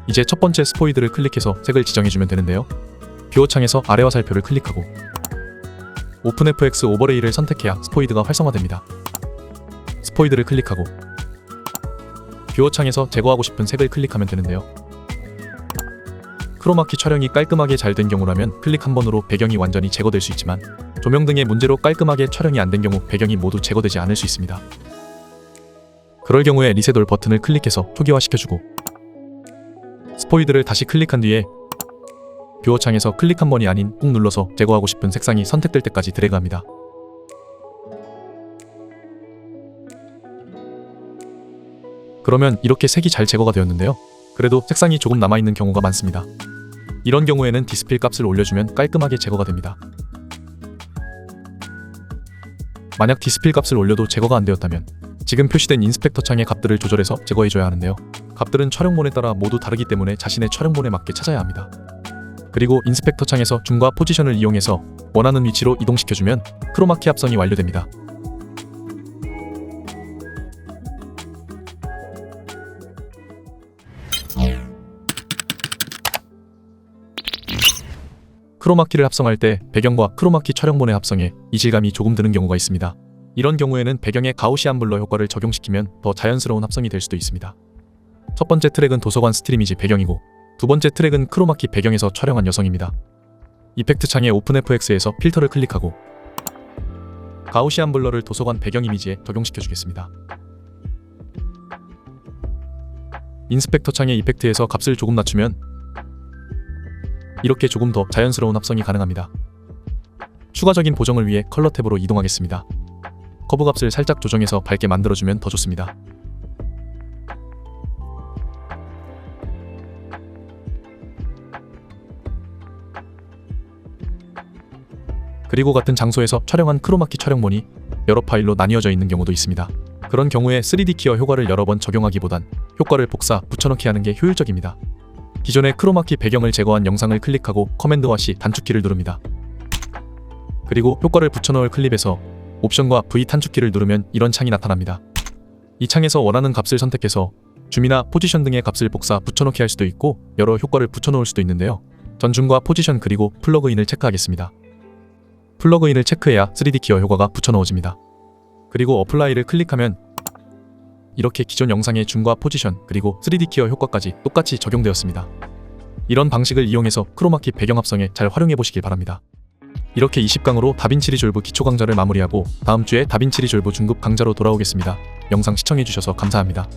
[SPEAKER 1] 이제 첫 번째 스포이드를 클릭해서 색을 지정해주면 되는데요. 뷰어 창에서 아래 화살표를 클릭하고 오픈FX 오버레이를 선택해야 스포이드가 활성화됩니다. 스포이드를 클릭하고 뷰어 창에서 제거하고 싶은 색을 클릭하면 되는데요. 크로마키 촬영이 깔끔하게 잘 된 경우라면 클릭 한 번으로 배경이 완전히 제거될 수 있지만 조명 등의 문제로 깔끔하게 촬영이 안 된 경우 배경이 모두 제거되지 않을 수 있습니다. 그럴 경우에 리셋 올 버튼을 클릭해서 초기화시켜주고 스포이드를 다시 클릭한 뒤에 뷰어 창에서 클릭 한 번이 아닌 꾹 눌러서 제거하고 싶은 색상이 선택될 때까지 드래그합니다. 그러면 이렇게 색이 잘 제거가 되었는데요. 그래도 색상이 조금 남아있는 경우가 많습니다. 이런 경우에는 디스필 값을 올려주면 깔끔하게 제거가 됩니다. 만약 디스필 값을 올려도 제거가 안 되었다면 지금 표시된 인스펙터 창의 값들을 조절해서 제거해줘야 하는데요. 값들은 촬영본에 따라 모두 다르기 때문에 자신의 촬영본에 맞게 찾아야 합니다. 그리고 인스펙터 창에서 줌과 포지션을 이용해서 원하는 위치로 이동시켜주면 크로마키 합성이 완료됩니다. 크로마키를 합성할 때 배경과 크로마키 촬영본의 합성에 이질감이 조금 드는 경우가 있습니다. 이런 경우에는 배경에 가우시안 블러 효과를 적용시키면 더 자연스러운 합성이 될 수도 있습니다. 첫 번째 트랙은 도서관 스트리미지 배경이고 두 번째 트랙은 크로마키 배경에서 촬영한 여성입니다. 이펙트 창의 오픈FX에서 필터를 클릭하고 가우시안 블러를 도서관 배경 이미지에 적용시켜 주겠습니다. 인스펙터 창의 이펙트에서 값을 조금 낮추면 이렇게 조금 더 자연스러운 합성이 가능합니다. 추가적인 보정을 위해 컬러 탭으로 이동하겠습니다. 커브 값을 살짝 조정해서 밝게 만들어주면 더 좋습니다. 그리고 같은 장소에서 촬영한 크로마키 촬영본이 여러 파일로 나뉘어져 있는 경우도 있습니다. 그런 경우에 3D 키어 효과를 여러 번 적용하기보단 효과를 복사, 붙여넣기 하는 게 효율적입니다. 기존의 크로마키 배경을 제거한 영상을 클릭하고 커맨드와 C 단축키를 누릅니다. 그리고 효과를 붙여넣을 클립에서 옵션과 V 단축키를 누르면 이런 창이 나타납니다. 이 창에서 원하는 값을 선택해서 줌이나 포지션 등의 값을 복사, 붙여넣기 할 수도 있고 여러 효과를 붙여넣을 수도 있는데요. 전 줌과 포지션 그리고 플러그인을 체크하겠습니다. 플러그인을 체크해야 3D 키어 효과가 붙여넣어집니다. 그리고 어플라이를 클릭하면 이렇게 기존 영상의 줌과 포지션 그리고 3D 키어 효과까지 똑같이 적용되었습니다. 이런 방식을 이용해서 크로마키 배경 합성에 잘 활용해 보시길 바랍니다. 이렇게 20강으로 다빈치 리졸브 기초 강좌를 마무리하고 다음 주에 다빈치 리졸브 중급 강좌로 돌아오겠습니다. 영상 시청해 주셔서 감사합니다.